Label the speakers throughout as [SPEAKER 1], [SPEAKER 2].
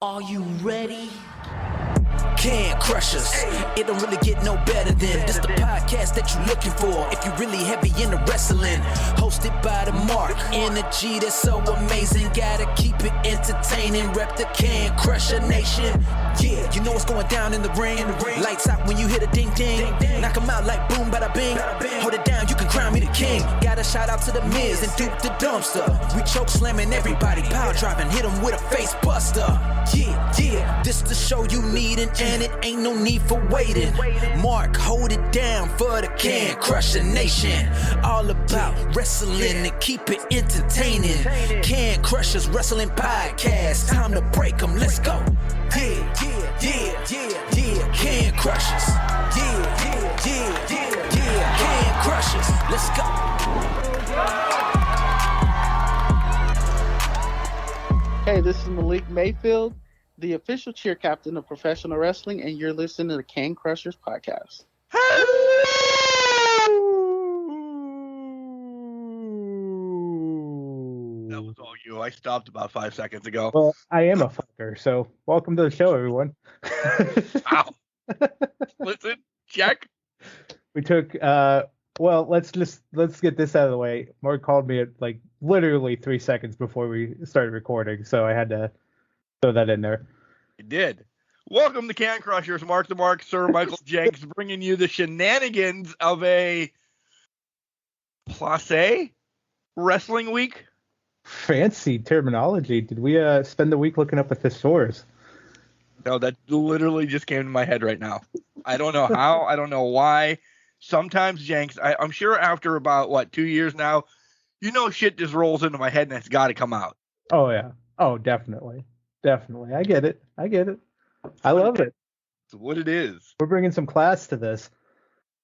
[SPEAKER 1] Are you ready? Can crush us. It don't really get no better than this the podcast that you're looking for. If you're really heavy into wrestling, hosted by the Mark. Energy that's so amazing. Gotta keep it entertaining. Rep the Can Crusher Nation. Yeah, you know what's going down in the ring. Lights out when you hit a ding ding. Knock 'em out like boom, bada bing. Hold it down, you can crown me the king. Got a shout out to the Miz and Duke the Dumpster. We choke slamming everybody, power driving, hit 'em with a face buster. Yeah, this the show you need, and it ain't no need for waiting. Mark, hold it down for the Can Crusher Nation. All about wrestling and keep it entertaining. Can Crushers Wrestling Podcast. Time to break 'em, let's go. Yeah. Can Crushers. Yeah. Can Crushers, let's go.
[SPEAKER 2] Hey, this is Malik Mayfield, the official cheer captain of professional wrestling, and you're listening to the Can Crushers podcast.
[SPEAKER 3] That was all you. I stopped about 5 seconds ago.
[SPEAKER 4] Well, I am a fucker, so welcome to the show, everyone.
[SPEAKER 3] Ow. Listen, check.
[SPEAKER 4] We took, well, let's get this out of the way. Mark called me at like literally 3 seconds before we started recording, so I had to throw that in there.
[SPEAKER 3] You did. Welcome to Can Crushers, Mark the Mark, Sir Michael Jenks, bringing you the shenanigans of a Place wrestling week.
[SPEAKER 4] Fancy terminology. Did we spend the week looking up a thesaurus?
[SPEAKER 3] No, that literally just came to my head right now. I don't know how. I don't know why. Sometimes, Jenks, I'm sure after about, 2 years now, shit just rolls into my head and it's got to come out.
[SPEAKER 4] Oh, yeah. Oh, definitely. Definitely. I get it. I love it.
[SPEAKER 3] It's what it is.
[SPEAKER 4] We're bringing some class to this.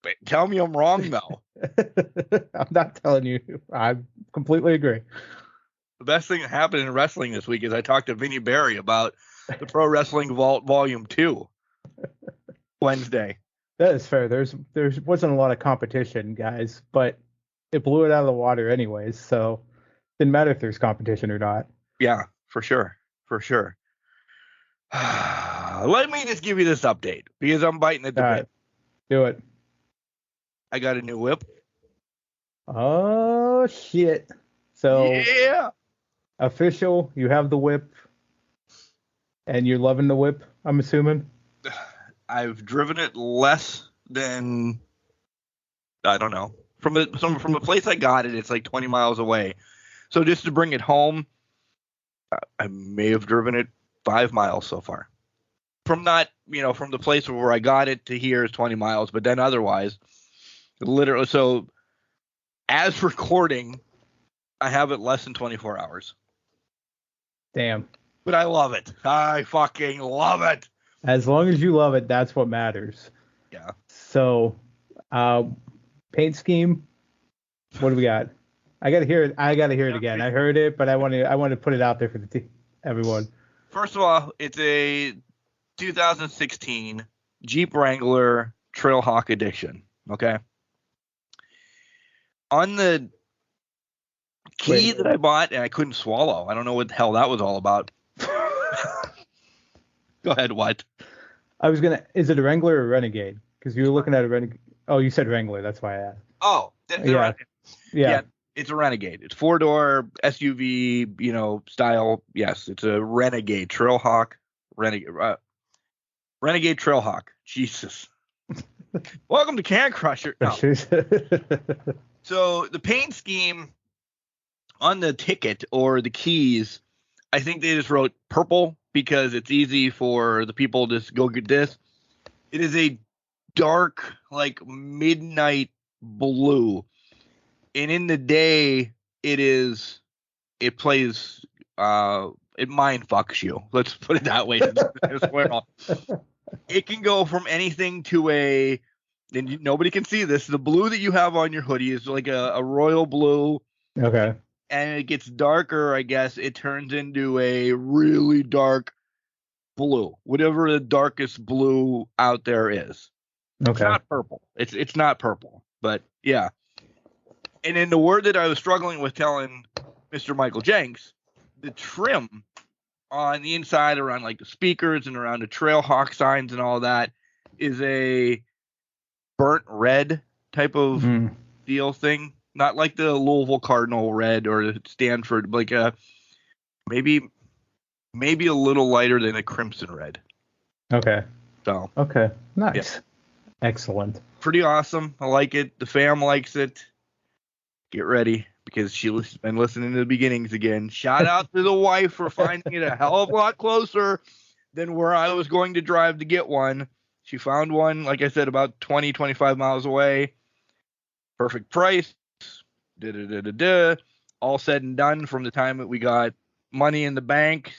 [SPEAKER 3] But tell me I'm wrong, though.
[SPEAKER 4] I'm not telling you. I completely agree.
[SPEAKER 3] The best thing that happened in wrestling this week is I talked to Vinnie Barry about the Pro Wrestling Vault Volume 2 Wednesday.
[SPEAKER 4] That is fair. There wasn't a lot of competition, guys, but it blew it out of the water anyways, so it didn't matter if there's competition or not.
[SPEAKER 3] Yeah, for sure. Let me just give you this update because I'm biting at the bit.
[SPEAKER 4] Do it.
[SPEAKER 3] I got a new whip.
[SPEAKER 4] Oh, shit. So,
[SPEAKER 3] yeah.
[SPEAKER 4] Official, you have the whip, and you're loving the whip, I'm assuming?
[SPEAKER 3] I've driven it less than, I don't know. From the place I got it, it's like 20 miles away. So just to bring it home, I may have driven it 5 miles so far. From the place where I got it to here is 20 miles, but then otherwise, literally, so as recording, I have it less than 24 hours.
[SPEAKER 4] Damn.
[SPEAKER 3] But I love it. I fucking love it.
[SPEAKER 4] As long as you love it, that's what matters.
[SPEAKER 3] Yeah.
[SPEAKER 4] So, paint scheme, what do we got? I gotta hear it. It again. I heard it, but I want to put it out there for everyone.
[SPEAKER 3] First of all, it's a 2016 Jeep Wrangler Trailhawk Edition. Okay. On the key that I bought, and I couldn't swallow. I don't know what the hell that was all about. Go ahead. What?
[SPEAKER 4] Is it a Wrangler or a Renegade? Because you were looking at a Renegade. Oh, you said Wrangler. That's why I asked.
[SPEAKER 3] Oh,
[SPEAKER 4] yeah.
[SPEAKER 3] It's a Renegade. It's 4-door SUV, style. Yes, it's a Renegade Trailhawk. Renegade Trailhawk. Jesus. Welcome to Can Crusher. No. So the paint scheme on the ticket or the keys, I think they just wrote purple because it's easy for the people to just go get this. It is a dark, like midnight blue. And in the day, it plays, it mind fucks you. Let's put it that way. It can go from anything to and nobody can see this. The blue that you have on your hoodie is like a royal blue.
[SPEAKER 4] Okay.
[SPEAKER 3] And it gets darker, I guess. It turns into a really dark blue. Whatever the darkest blue out there is. Okay. It's not purple. It's not purple. But yeah. And in the word that I was struggling with telling Mr. Michael Jenks, the trim on the inside around like the speakers and around the Trailhawk signs and all that is a burnt red type of deal thing. Not like the Louisville Cardinal red or the Stanford, like a maybe a little lighter than a crimson red.
[SPEAKER 4] Okay.
[SPEAKER 3] So.
[SPEAKER 4] Okay. Nice.
[SPEAKER 3] Yeah.
[SPEAKER 4] Excellent.
[SPEAKER 3] Pretty awesome. I like it. The fam likes it. Get ready because she's been listening to the beginnings again. Shout out to the wife for finding it a hell of a lot closer than where I was going to drive to get one. She found one, like I said, about 20, 25 miles away. Perfect price. All said and done from the time that we got money in the bank.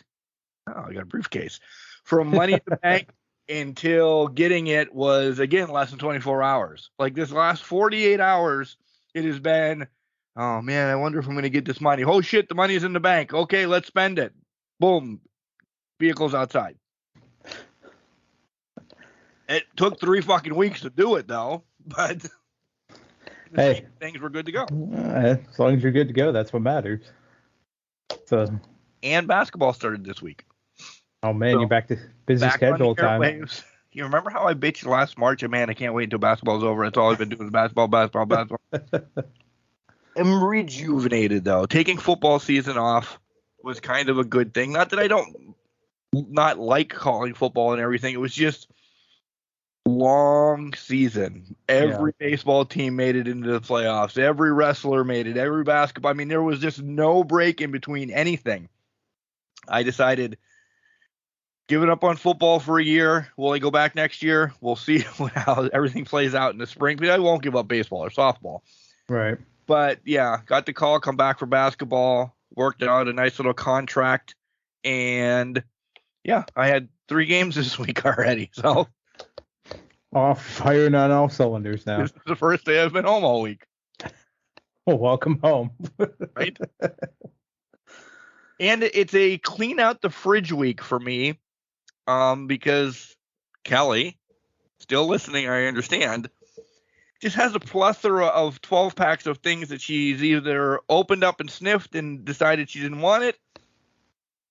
[SPEAKER 3] Oh, I got a briefcase. From money in the bank until getting it was, again, less than 24 hours. Like this last 48 hours, it has been, oh, man, I wonder if I'm going to get this money. Oh, shit, the money's in the bank. Okay, let's spend it. Boom. Vehicle's outside. It took 3 fucking weeks to do it, though. But
[SPEAKER 4] hey,
[SPEAKER 3] things were good to go.
[SPEAKER 4] As long as you're good to go, that's what matters. So.
[SPEAKER 3] And basketball started this week.
[SPEAKER 4] Oh, man, you're back to busy schedule time.
[SPEAKER 3] Airwaves. You remember how I bitched last March? And man, I can't wait until basketball's over. That's all I've been doing is basketball. I'm rejuvenated, though. Taking football season off was kind of a good thing. Not that I don't not like calling football and everything. It was just long season. Every baseball team made it into the playoffs. Every wrestler made it. Every basketball. I mean, there was just no break in between anything. I decided giving up on football for a year. Will I go back next year? We'll see how everything plays out in the spring. But I won't give up baseball or softball.
[SPEAKER 4] Right.
[SPEAKER 3] But yeah, got the call, come back for basketball, worked out a nice little contract. And yeah, I had 3 games this week already. So
[SPEAKER 4] off, firing on all cylinders now.
[SPEAKER 3] This is the first day I've been home all week.
[SPEAKER 4] Well, welcome home.
[SPEAKER 3] Right? And it's a clean out the fridge week for me, because Kelly, still listening, I understand, just has a plethora of 12 packs of things that she's either opened up and sniffed and decided she didn't want it,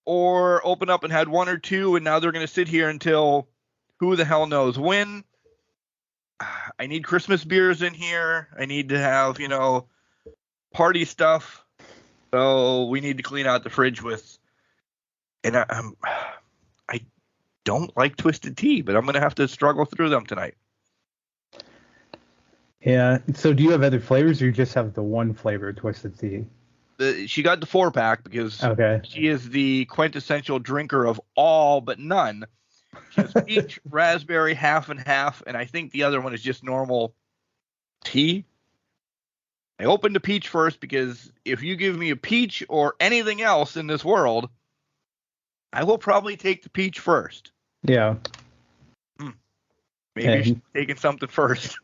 [SPEAKER 3] or opened up and had 1 or 2, and now they're going to sit here until who the hell knows when. I need Christmas beers in here. I need to have, party stuff. So we need to clean out the fridge with, and I don't like twisted tea, but I'm going to have to struggle through them tonight.
[SPEAKER 4] Yeah. So do you have other flavors, or you just have the one flavor of twisted tea?
[SPEAKER 3] She got the 4-pack because she is the quintessential drinker of all but none. She has peach, raspberry, half and half, and I think the other one is just normal tea. I opened the peach first because if you give me a peach or anything else in this world, I will probably take the peach first.
[SPEAKER 4] Yeah.
[SPEAKER 3] Maybe she's taking something first.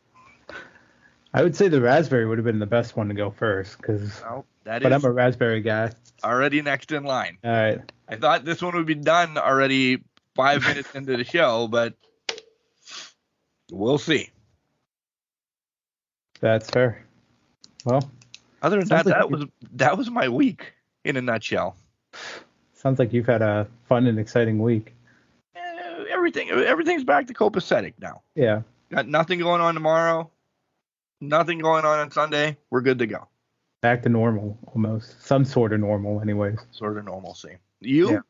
[SPEAKER 4] I would say the raspberry would have been the best one to go first, but I'm a raspberry guy.
[SPEAKER 3] Already next in line.
[SPEAKER 4] All right.
[SPEAKER 3] I thought this one would be done already 5 minutes into the show, but we'll see.
[SPEAKER 4] That's fair. Well,
[SPEAKER 3] other than that, that was my week in a nutshell.
[SPEAKER 4] Sounds like you've had a fun and exciting week.
[SPEAKER 3] Everything's back to copacetic now.
[SPEAKER 4] Yeah.
[SPEAKER 3] Got nothing going on tomorrow. Nothing going on Sunday. We're good to go.
[SPEAKER 4] Back to normal, almost. Some sort of normal, anyways.
[SPEAKER 3] Sort of normalcy. You?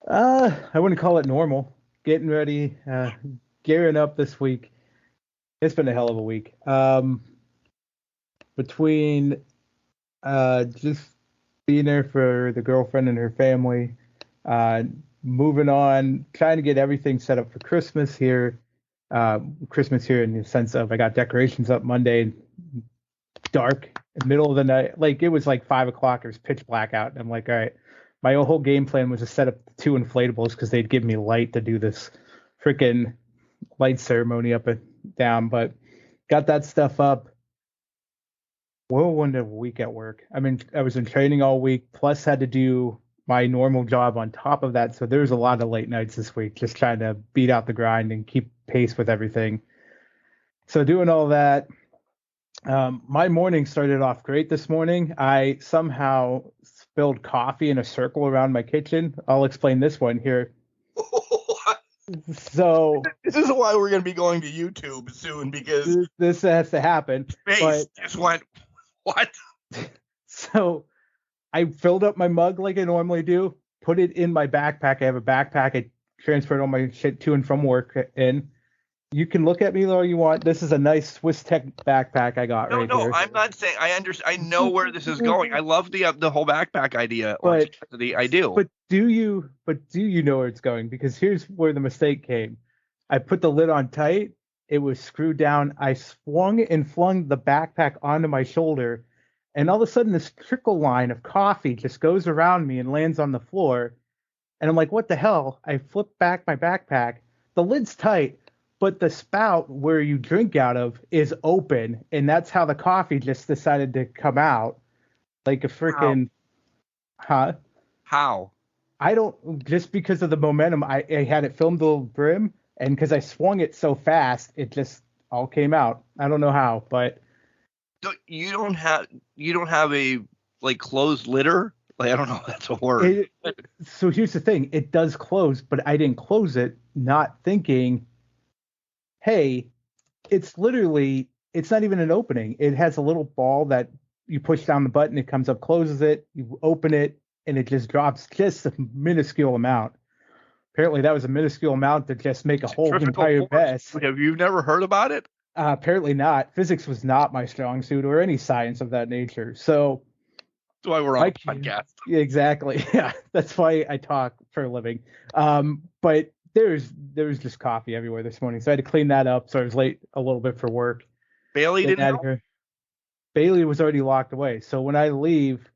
[SPEAKER 4] Yeah. I wouldn't call it normal. Getting ready, gearing up this week. It's been a hell of a week. Between just being there for the girlfriend and her family, moving on, trying to get everything set up for Christmas here. Christmas here in the sense of I got decorations up Monday, dark, middle of the night. Like it was like 5 o'clock. It was pitch black out. And I'm like, all right, my whole game plan was to set up 2 inflatables because they'd give me light to do this freaking light ceremony up and down. But got that stuff up. Whirlwind of a week at work. I mean, I was in training all week, plus had to do my normal job on top of that. So there's a lot of late nights this week, just trying to beat out the grind and keep pace with everything. So doing all that, my morning started off great this morning. I somehow spilled coffee in a circle around my kitchen. I'll explain this one here. So
[SPEAKER 3] this is why we're going to be going to YouTube soon, because
[SPEAKER 4] this has to happen.
[SPEAKER 3] Face just went, what?
[SPEAKER 4] So I filled up my mug like I normally do, put it in my backpack. I have a backpack. I transferred all my shit to and from work in. You can look at me all you want. This is a nice Swiss Tech backpack I got right here. No,
[SPEAKER 3] I'm not saying I understand. I know where this is going. I love the whole backpack idea. I do.
[SPEAKER 4] But do you know where it's going? Because here's where the mistake came. I put the lid on tight. It was screwed down. I swung and flung the backpack onto my shoulder, and all of a sudden this trickle line of coffee just goes around me and lands on the floor. And I'm like, what the hell? I flip back my backpack. The lid's tight, but the spout where you drink out of is open, and that's how the coffee just decided to come out like a freaking
[SPEAKER 3] How?
[SPEAKER 4] I don't, just because of the momentum. I had it filmed the brim, and because I swung it so fast, it just all came out. I don't know how, but
[SPEAKER 3] you don't have a like closed litter. Like, I don't know if that's a word.
[SPEAKER 4] So here's the thing: it does close, but I didn't close it, not thinking, hey, it's not even an opening. It has a little ball that you push down the button, it comes up, closes it, you open it, and it just drops just a minuscule amount. Apparently that was a minuscule amount to just make a whole entire mess.
[SPEAKER 3] Have you never heard about it?
[SPEAKER 4] Apparently not. Physics was not my strong suit, or any science of that nature. So
[SPEAKER 3] that's why we're on a podcast.
[SPEAKER 4] Exactly. Yeah, that's why I talk for a living. But there was just coffee everywhere this morning, so I had to clean that up. So I was late a little bit for work.
[SPEAKER 3] Bailey didn't help?
[SPEAKER 4] Bailey was already locked away. So when I leave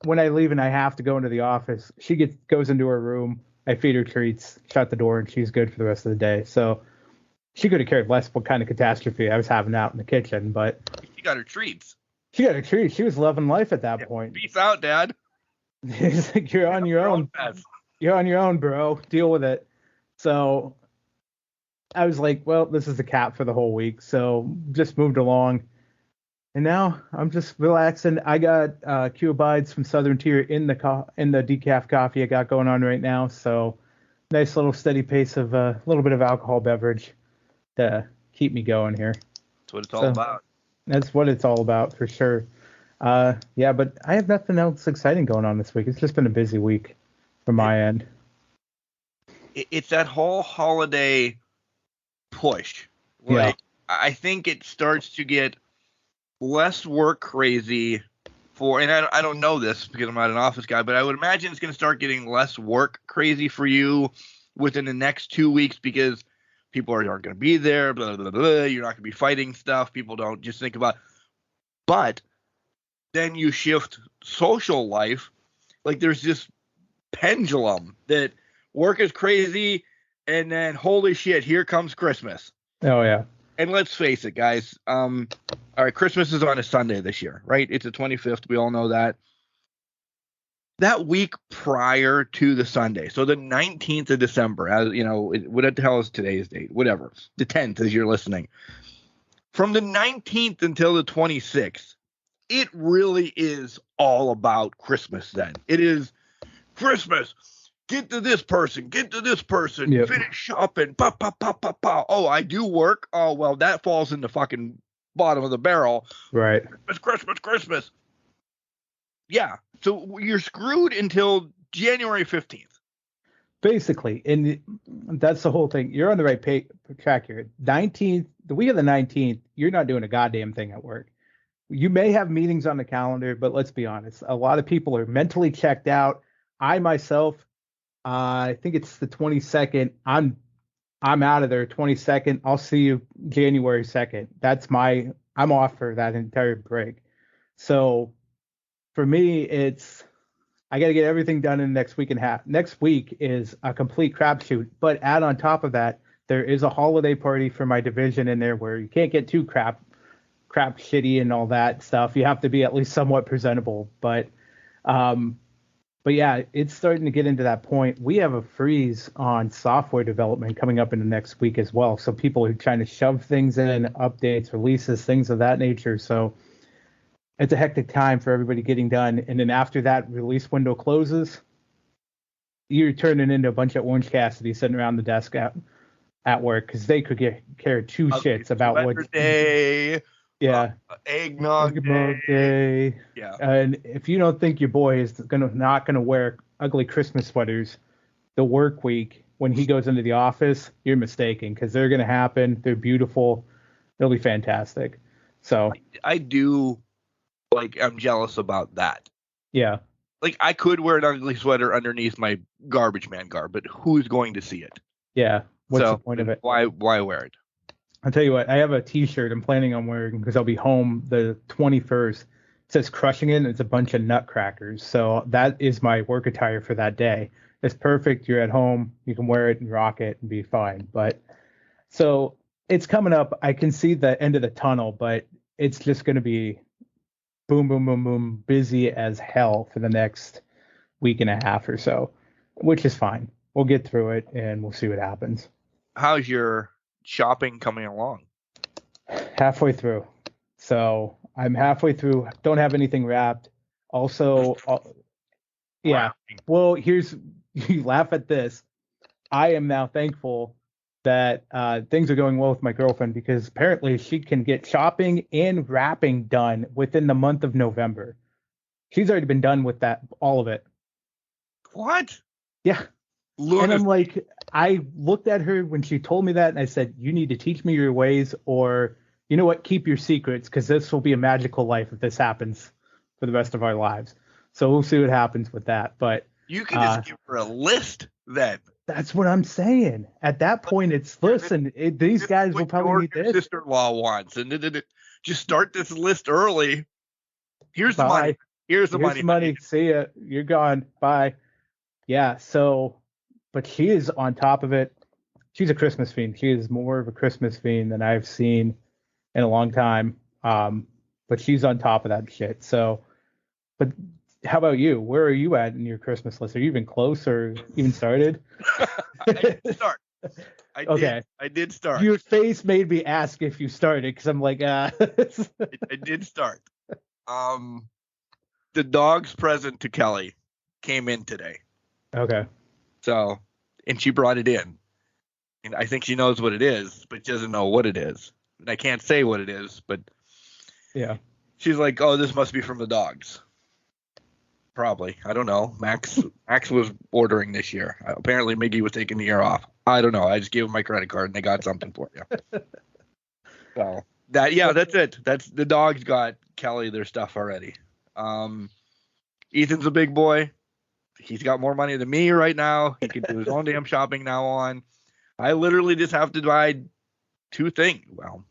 [SPEAKER 4] and I have to go into the office, she goes into her room. I feed her treats, shut the door, and she's good for the rest of the day. So she could have cared less what kind of catastrophe I was having out in the kitchen, but
[SPEAKER 3] she got her treats.
[SPEAKER 4] She got her treats. She was loving life at that point.
[SPEAKER 3] Peace out, Dad.
[SPEAKER 4] It's like, you're on your own. You're on your own, bro. Deal with it. So I was like, well, this is the cap for the whole week. So just moved along. And now I'm just relaxing. I got Q Abides from Southern Tier in the decaf coffee I got going on right now. So nice little steady pace of a little bit of alcohol beverage to keep me going here.
[SPEAKER 3] That's what it's all about.
[SPEAKER 4] That's what it's all about for sure. Yeah, but I have nothing else exciting going on this week. It's just been a busy week from my end.
[SPEAKER 3] It's that whole holiday push. Like, yeah. I think it starts to get less work crazy and I don't know this because I'm not an office guy, but I would imagine it's going to start getting less work crazy for you within the next 2 weeks because people aren't going to be there, blah, blah, blah. You're not going to be fighting stuff. People don't just think about. But then you shift social life. Like there's this pendulum that work is crazy, and then holy shit, here comes Christmas.
[SPEAKER 4] Oh yeah.
[SPEAKER 3] And let's face it, guys. All right, Christmas is on a Sunday this year, right? It's the 25th. We all know that. That week prior to the Sunday, so the 19th of December, as you know, what the hell is today's date? Whatever, the 10th, as you're listening. From the 19th until the 26th, it really is all about Christmas. Then it is Christmas. Get to this person, yep. Finish shopping, pop. Oh, I do work. Oh, well, that falls in the fucking bottom of the barrel.
[SPEAKER 4] Right.
[SPEAKER 3] It's Christmas. Yeah. So you're screwed until January 15th.
[SPEAKER 4] Basically. And that's the whole thing. You're on the right track here. The week of the 19th, you're not doing a goddamn thing at work. You may have meetings on the calendar, but let's be honest. A lot of people are mentally checked out. I myself, I think it's the 22nd. I'm out of there 22nd. I'll see you January 2nd. I'm off for that entire break. So for me, I got to get everything done in the next week and a half. Next week is a complete crapshoot. But add on top of that, there is a holiday party for my division in there where you can't get too crap shitty and all that stuff. You have to be at least somewhat presentable. But yeah, it's starting to get into that point. We have a freeze on software development coming up in the next week as well. So people are trying to shove things in, updates, releases, things of that nature. So it's a hectic time for everybody getting done. And then after that release window closes, you're turning into a bunch of Orange Cassidy sitting around the desk at work because they could care two shits about what
[SPEAKER 3] day.
[SPEAKER 4] Yeah.
[SPEAKER 3] Eggnog
[SPEAKER 4] day.
[SPEAKER 3] Yeah.
[SPEAKER 4] And if you don't think your boy is not gonna wear ugly Christmas sweaters the work week when he goes into the office, you're mistaken, because they're gonna happen. They're beautiful. It'll be fantastic. So
[SPEAKER 3] I do, like, I'm jealous about that.
[SPEAKER 4] Yeah.
[SPEAKER 3] Like, I could wear an ugly sweater underneath my garbage man garb, but who's going to see it?
[SPEAKER 4] Yeah. What's the point of it?
[SPEAKER 3] Why wear it?
[SPEAKER 4] I'll tell you what, I have a t-shirt I'm planning on wearing because I'll be home the 21st. It says Crushing It, and it's a bunch of nutcrackers. So that is my work attire for that day. It's perfect. You're at home. You can wear it and rock it and be fine. But so it's coming up. I can see the end of the tunnel, but it's just going to be boom, boom, boom, boom, busy as hell for the next week and a half or so, which is fine. We'll get through it and we'll see what happens.
[SPEAKER 3] How's your shopping coming along?
[SPEAKER 4] Halfway through. So I'm halfway through. Don't have anything wrapped. Also, yeah. Well, you laugh at this. I am now thankful that things are going well with my girlfriend, because apparently she can get shopping and wrapping done within the month of November. She's already been done with that, all of it.
[SPEAKER 3] What?
[SPEAKER 4] Yeah. And I'm like, I looked at her when she told me that, and I said, you need to teach me your ways, or you know what, keep your secrets, because this will be a magical life if this happens for the rest of our lives. So we'll see what happens with that. But
[SPEAKER 3] you can just give her a list then.
[SPEAKER 4] That's what I'm saying. At that point, it's, listen, these guys will probably need this.
[SPEAKER 3] Sister-in-law wants, and just start this list early. Here's the
[SPEAKER 4] Bye.
[SPEAKER 3] money. Here's the money.
[SPEAKER 4] See ya. You're gone. Bye. Yeah. So, but she is on top of it. She's a Christmas fiend. She is more of a Christmas fiend than I've seen in a long time. But she's on top of that shit. So, but how about you? Where are you at in your Christmas list? Are you even close or even started?
[SPEAKER 3] I did start. I did start.
[SPEAKER 4] Your face made me ask if you started, because I'm like, I
[SPEAKER 3] did start. The dog's present to Kelly came in today.
[SPEAKER 4] Okay.
[SPEAKER 3] So, and she brought it in. And I think she knows what it is, but she doesn't know what it is. And I can't say what it is, but
[SPEAKER 4] yeah.
[SPEAKER 3] She's like, oh, this must be from the dogs. Probably. I don't know. Max was ordering this year. Apparently Miggy was taking the year off. I don't know. I just gave him my credit card and they got something for you. So that's it. That's the dogs got Kelly their stuff already. Ethan's a big boy. He's got more money than me right now. He can do his own damn shopping now on. I literally just have to buy two things. Well,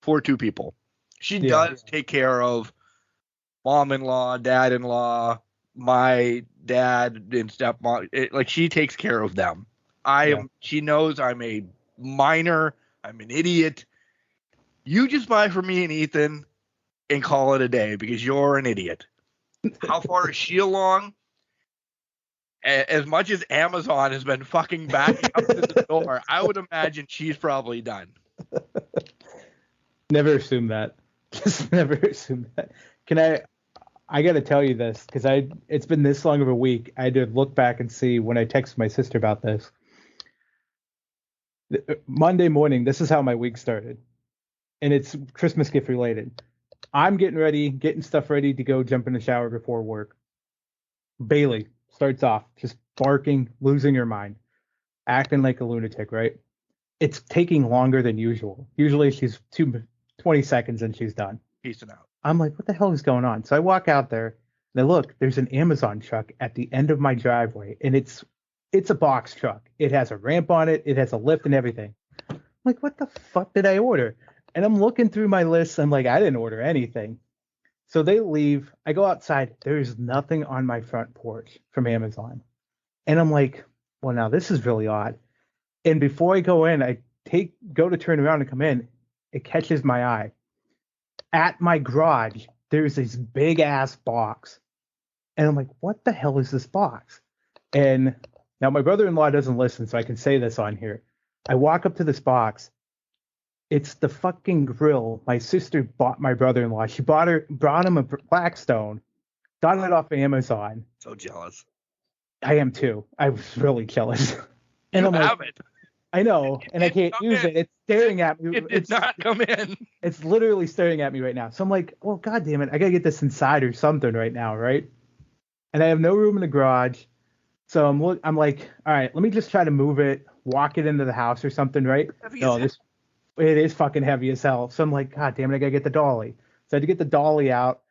[SPEAKER 3] for two people. She does take care of mom-in-law, dad-in-law, my dad and stepmom. Like, she takes care of them. She knows I'm a minor. I'm an idiot. You just buy for me and Ethan and call it a day, because you're an idiot. How far is she along? As much as Amazon has been fucking backing up to the door, I would imagine she's probably done.
[SPEAKER 4] Never assume that. Just never assume that. I got to tell you this, because it's been this long of a week. I had to look back and see when I texted my sister about this. Monday morning, this is how my week started. And it's Christmas gift related. I'm getting stuff ready to go jump in the shower before work. Bailey starts off just barking, losing her mind, acting like a lunatic, right? It's taking longer than usual. Usually she's 20 seconds and she's done.
[SPEAKER 3] Peacing out.
[SPEAKER 4] I'm like, what the hell is going on? So I walk out there and I look, there's an Amazon truck at the end of my driveway, and it's a box truck. It has a ramp on it. It has a lift and everything. I'm like, what the fuck did I order? And I'm looking through my list. I'm like, I didn't order anything. So they leave. I go outside. There's nothing on my front porch from Amazon. And I'm like, well, now this is really odd. And before I go in, I go to turn around and come in. It catches my eye. At my garage, there's this big ass box. And I'm like, what the hell is this box? And now my brother-in-law doesn't listen, so I can say this on here. I walk up to this box, It's the fucking grill my sister bought my brother-in-law. She brought him a Blackstone, got it off Amazon.
[SPEAKER 3] So jealous.
[SPEAKER 4] I am too. I was really jealous. And
[SPEAKER 3] You
[SPEAKER 4] I'm like,
[SPEAKER 3] have it.
[SPEAKER 4] I know, and I can't
[SPEAKER 3] come
[SPEAKER 4] use
[SPEAKER 3] in.
[SPEAKER 4] it. It's staring at me.
[SPEAKER 3] It did not come in.
[SPEAKER 4] It's literally staring at me right now. So I'm like, well, God damn it, I gotta get this inside or something right now, right? And I have no room in the garage. So I'm like, all right, let me just try to move it, walk it into the house or something, right? No, it is fucking heavy as hell. So I'm like, God damn it, I gotta get the dolly. So I had to get the dolly out,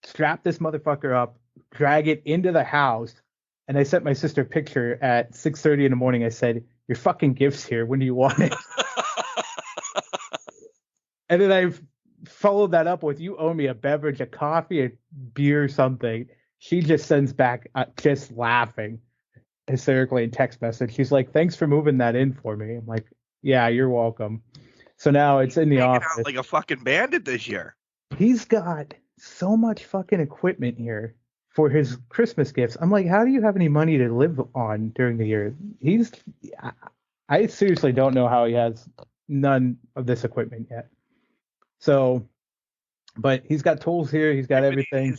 [SPEAKER 4] strap this motherfucker up, drag it into the house, and I sent my sister a picture at 6:30 in the morning. I said, your fucking gift's here. When do you want it? And then I followed that up with, you owe me a beverage, a coffee, a beer, something. She just sends back just laughing hysterically in text message. She's like, thanks for moving that in for me. I'm like, yeah, you're welcome. So now it's in the office.
[SPEAKER 3] Out like a fucking bandit this year.
[SPEAKER 4] He's got so much fucking equipment here for his Christmas gifts. I'm like, how do you have any money to live on during the year? I seriously don't know how he has none of this equipment yet. So, but he's got tools here. He's got everything.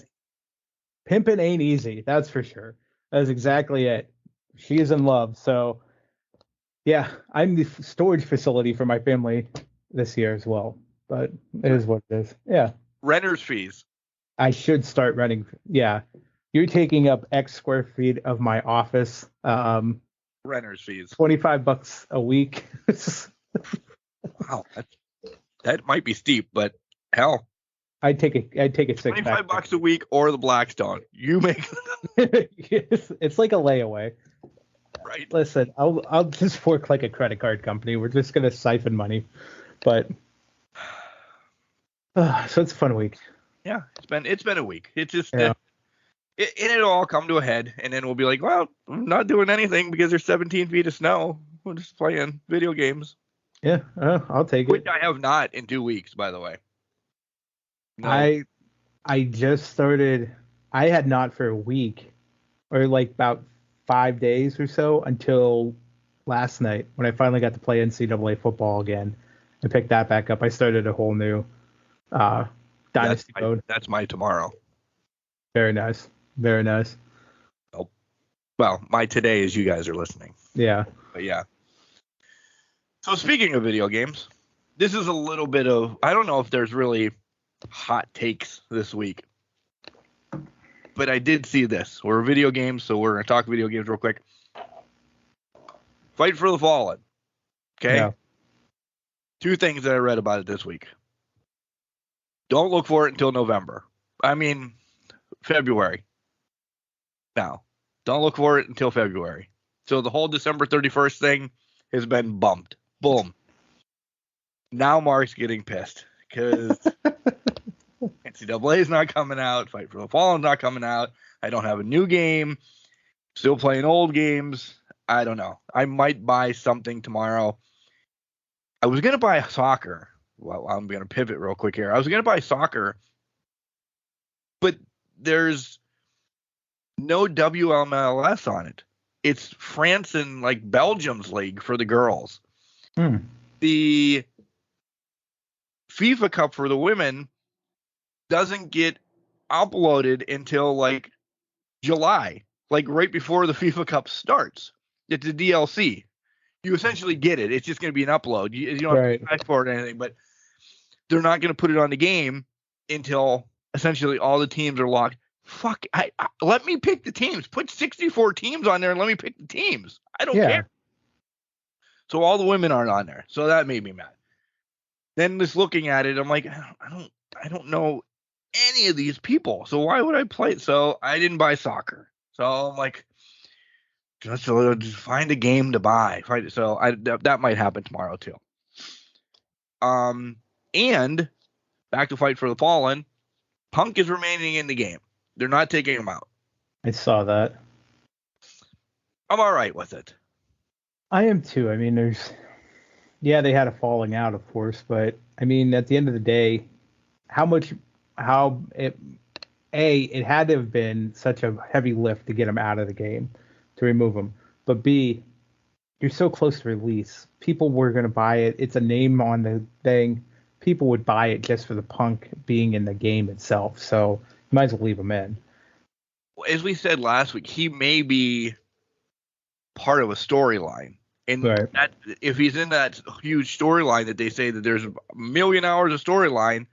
[SPEAKER 4] Pimping ain't easy. That's for sure. That's exactly it. She is in love. So, yeah, I'm the storage facility for my family this year as well. But it is what it is. Yeah.
[SPEAKER 3] Renter's fees.
[SPEAKER 4] I should start renting. Yeah. You're taking up X square feet of my office.
[SPEAKER 3] Renter's fees.
[SPEAKER 4] $25 a week.
[SPEAKER 3] Wow. That might be steep, but hell.
[SPEAKER 4] I'd take a $6.
[SPEAKER 3] $25 a week or the Blackstone. You make
[SPEAKER 4] it's like a layaway.
[SPEAKER 3] Right.
[SPEAKER 4] Listen, I'll just work like a credit card company. We're just gonna siphon money. But so it's a fun week.
[SPEAKER 3] Yeah, it's been a week. It's just
[SPEAKER 4] yeah.
[SPEAKER 3] It'll all come to a head, and then we'll be like, well, I'm not doing anything because there's 17 feet of snow. We're just playing video games.
[SPEAKER 4] Yeah, I'll take
[SPEAKER 3] Which
[SPEAKER 4] it.
[SPEAKER 3] I have not in 2 weeks, by the way. No.
[SPEAKER 4] I just started. I had not for a week, or like about 5 days or so, until last night when I finally got to play NCAA football again and picked that back up. I started a whole new dynasty mode.
[SPEAKER 3] That's my tomorrow.
[SPEAKER 4] Very nice. Very nice.
[SPEAKER 3] Oh, well, my today as you guys are listening.
[SPEAKER 4] Yeah.
[SPEAKER 3] But yeah. So speaking of video games, this is a little bit of, I don't know if there's really hot takes this week, but I did see this. We're video games, so we're going to talk video games real quick. Fight for the Fallen. Okay?
[SPEAKER 4] Yeah.
[SPEAKER 3] 2 things that I read about it this week. Don't look for it until November. I mean, February. Now, don't look for it until February. So the whole December 31st thing has been bumped. Boom. Now Mark's getting pissed because NCAA is not coming out. Fight for the Fallen is not coming out. I don't have a new game. Still playing old games. I don't know. I might buy something tomorrow. I was going to buy soccer. Well, I'm going to pivot real quick here. I was going to buy soccer, but there's no WMLS on it. It's France and like Belgium's league for the girls. The FIFA Cup for the women doesn't get uploaded until like July, like right before the FIFA Cup starts. It's a DLC. You essentially get it. It's just going to be an upload. You don't have to pay for it or anything, but they're not going to put it on the game until essentially all the teams are locked. Fuck, let me pick the teams. Put 64 teams on there and let me pick the teams. I don't care. So all the women aren't on there. So that made me mad. Then just looking at it, I'm like, I don't know any of these people. So why would I play it? So I didn't buy soccer. So I'm like, just find a game to buy. So that might happen tomorrow too. And back to Fight for the Fallen, Punk is remaining in the game. They're not taking him out.
[SPEAKER 4] I saw that.
[SPEAKER 3] I'm all right with it.
[SPEAKER 4] I am too. I mean, they had a falling out, of course, but I mean, at the end of the day, it had to have been such a heavy lift to get him out of the game, to remove him. But B, you're so close to release. People were going to buy it. It's a name on the thing. People would buy it just for the Punk being in the game itself. So you might as well leave him in.
[SPEAKER 3] As we said last week, he may be part of a storyline. And
[SPEAKER 4] Right.
[SPEAKER 3] that, if he's in that huge storyline that they say that there's a million hours of storyline,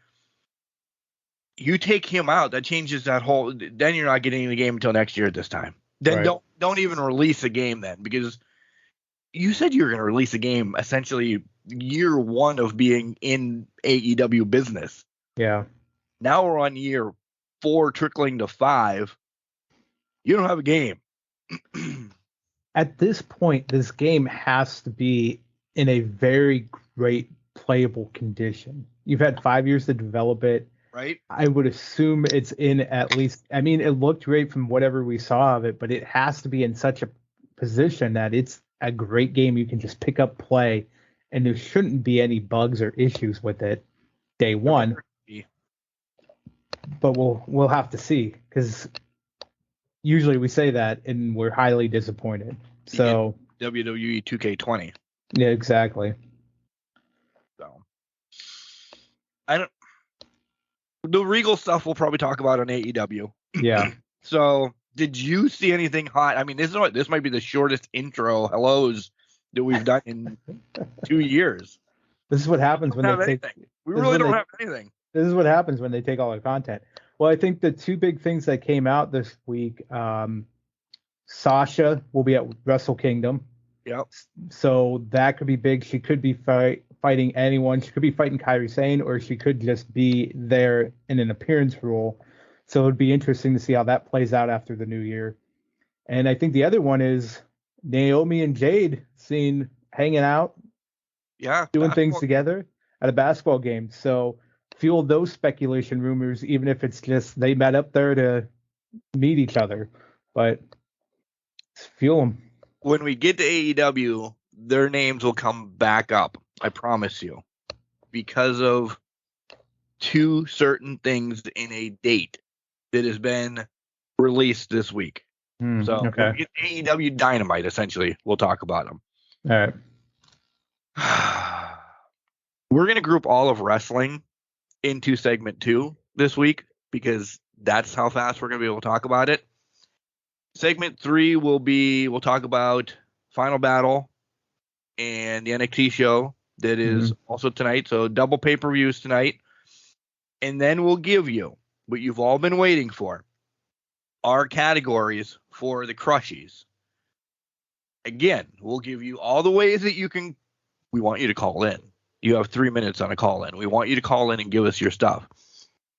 [SPEAKER 3] you take him out, that changes that whole. Then you're not getting in the game until next year at this time. Then
[SPEAKER 4] Right.
[SPEAKER 3] don't even release a game then, because you said you were going to release a game essentially year one of being in AEW business.
[SPEAKER 4] Yeah.
[SPEAKER 3] Now we're on year 4, trickling to 5. You don't have a game.
[SPEAKER 4] At this point, this game has to be in a very great playable condition. You've had 5 years to develop it.
[SPEAKER 3] Right?
[SPEAKER 4] I would assume it's in at least, I mean, it looked great from whatever we saw of it, but it has to be in such a position that it's a great game you can just pick up, play, and there shouldn't be any bugs or issues with it day one. But we'll have to see, because usually we say that and we're highly disappointed. So
[SPEAKER 3] WWE 2K20.
[SPEAKER 4] yeah, exactly.
[SPEAKER 3] So the Regal stuff we'll probably talk about on AEW.
[SPEAKER 4] Yeah.
[SPEAKER 3] So did you see anything hot? I mean, this might be the shortest intro hellos that we've done in 2 years.
[SPEAKER 4] This is what happens when they take.
[SPEAKER 3] We really don't have anything.
[SPEAKER 4] This is what happens when they take all our content. Well, I think the two big things that came out this week, Sasha will be at Wrestle Kingdom.
[SPEAKER 3] Yep.
[SPEAKER 4] So that could be big. She could be fighting anyone. She could be fighting Kairi Sane, or she could just be there in an appearance role. So it would be interesting to see how that plays out after the new year. And I think the other one is Naomi and Jade seen hanging out, doing things together at a basketball game. So fuel those speculation rumors, even if it's just they met up there to meet each other. But fuel them.
[SPEAKER 3] When we get to AEW, their names will come back up. I promise you. Because of two certain things in a date that has been released this week. So
[SPEAKER 4] okay.
[SPEAKER 3] when we get to AEW Dynamite, essentially, we'll talk about them.
[SPEAKER 4] All right.
[SPEAKER 3] We're going to group all of wrestling into segment 2 this week, because that's how fast we're going to be able to talk about it. Segment 3 we'll talk about Final Battle and the NXT show that is also tonight. So double pay-per-views tonight. And then we'll give you what you've all been waiting for, our categories for the Crushies. Again, we'll give you all the ways that we want you to call in. You have 3 minutes on a call in. We want you to call in and give us your stuff.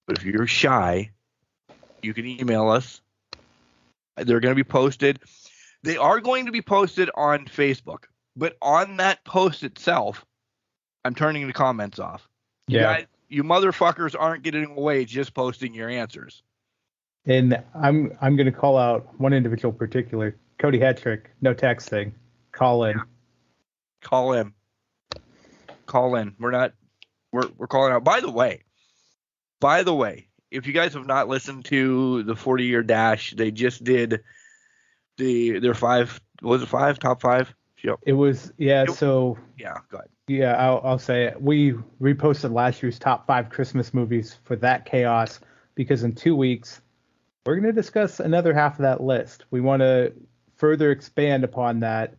[SPEAKER 3] But if you're shy, you can email us. They're going to be posted. They are going to be posted on Facebook. But on that post itself, I'm turning the comments off. You guys, you motherfuckers aren't getting away just posting your answers.
[SPEAKER 4] And I'm going to call out one individual in particular, Cody Hetrick. No texting. Call in.
[SPEAKER 3] Call in. Call in. We're calling out. By the way, if you guys have not listened to the 40-year dash, they just did their 5. Was it 5? Top 5? Yep.
[SPEAKER 4] It was, so.
[SPEAKER 3] Yeah, go ahead.
[SPEAKER 4] Yeah, I'll say it. We reposted last year's top 5 Christmas movies for that chaos, because in 2 weeks, we're going to discuss another half of that list. We want to further expand upon that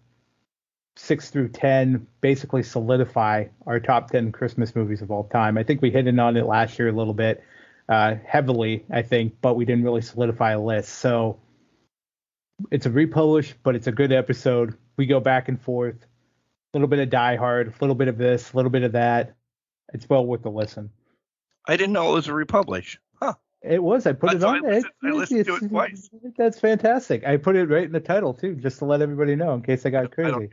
[SPEAKER 4] 6 through 10, basically solidify our top 10 Christmas movies of all time. I think we hit in on it last year a little bit, heavily, I think, but we didn't really solidify a list. So it's a republish, but it's a good episode. We go back and forth, a little bit of Die Hard, a little bit of this, a little bit of that. It's well worth the listen.
[SPEAKER 3] I didn't know it was a republish. Huh.
[SPEAKER 4] It was. I put it on.
[SPEAKER 3] I listened to it twice.
[SPEAKER 4] That's fantastic. I put it right in the title too, just to let everybody know in case I got crazy.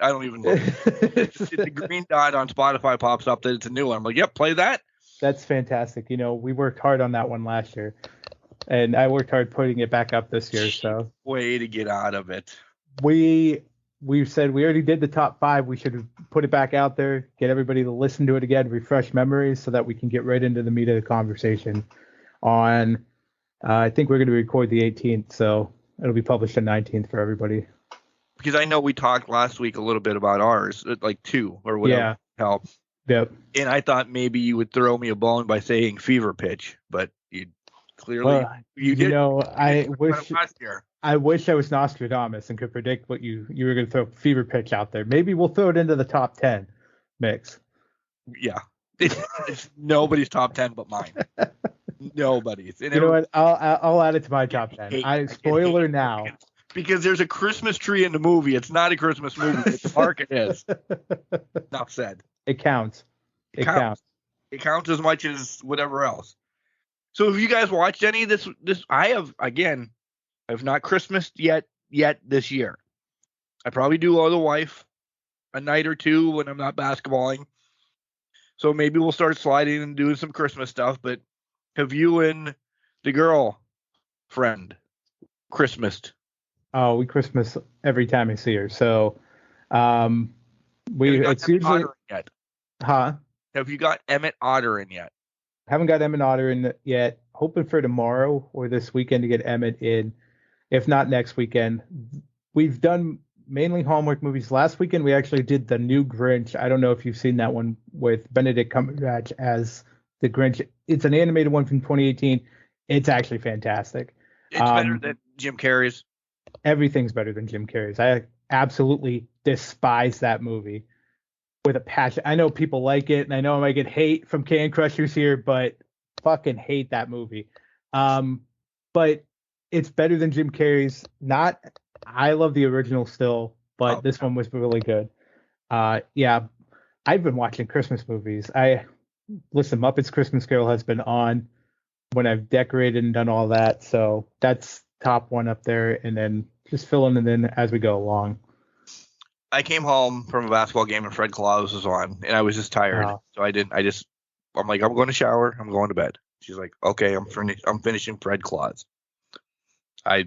[SPEAKER 3] I don't even look. The green dot on Spotify pops up that it's a new one. I'm like, yep, play that.
[SPEAKER 4] That's fantastic. You know, we worked hard on that one last year, and I worked hard putting it back up this year. So
[SPEAKER 3] way to get out of it.
[SPEAKER 4] We said we already did the top 5. We should put it back out there, get everybody to listen to it again, refresh memories, so that we can get right into the meat of the conversation. On, I think we're going to record the 18th, so it'll be published on 19th for everybody.
[SPEAKER 3] because I know we talked last week a little bit about ours, like 2 or whatever.
[SPEAKER 4] Yeah.
[SPEAKER 3] Help.
[SPEAKER 4] Yep.
[SPEAKER 3] And I thought maybe you would throw me a bone by saying fever pitch, but you clearly you did.
[SPEAKER 4] I wish
[SPEAKER 3] last year.
[SPEAKER 4] I wish I was Nostradamus and could predict what you were going to throw fever pitch out there. Maybe we'll throw it into the top 10 mix.
[SPEAKER 3] Yeah, it's nobody's top 10 but mine. Nobody's. And
[SPEAKER 4] you know what? I'll add it to my top 10. Spoiler now.
[SPEAKER 3] Because there's a Christmas tree in the movie. It's not a Christmas movie. But the market is. Enough said.
[SPEAKER 4] It counts. It counts.
[SPEAKER 3] It counts as much as whatever else. So have you guys watched any of this? I have not Christmased yet this year. I probably do owe the wife a night or two when I'm not basketballing. So maybe we'll start sliding and doing some Christmas stuff. But have you and the girl friend Christmased?
[SPEAKER 4] Oh, we Christmas every time I see her. So it's usually
[SPEAKER 3] yet.
[SPEAKER 4] Huh?
[SPEAKER 3] Have you got Emmett Otter in yet?
[SPEAKER 4] Haven't got Emmett Otter in yet. Hoping for tomorrow or this weekend to get Emmett in. If not next weekend. We've done mainly Hallmark movies. Last weekend we actually did the new Grinch. I don't know if you've seen that one with Benedict Cumberbatch as the Grinch. It's an animated one from 2018. It's actually fantastic.
[SPEAKER 3] It's better than Jim Carrey's.
[SPEAKER 4] Everything's better than Jim Carrey's. I absolutely despise that movie with a passion. I know people like it, and I know I might get hate from Can Crushers here, but fucking hate that movie. But it's better than Jim Carrey's. I love the original still, but this one was really good. Yeah, I've been watching Christmas movies. Muppets Christmas Carol has been on when I've decorated and done all that, so that's top one up there, and then just filling it in as we go along.
[SPEAKER 3] I came home from a basketball game and Fred Claus was on, and I was just tired, so I'm like, I'm going to shower, I'm going to bed. She's like, okay, I'm finishing Fred Claus. I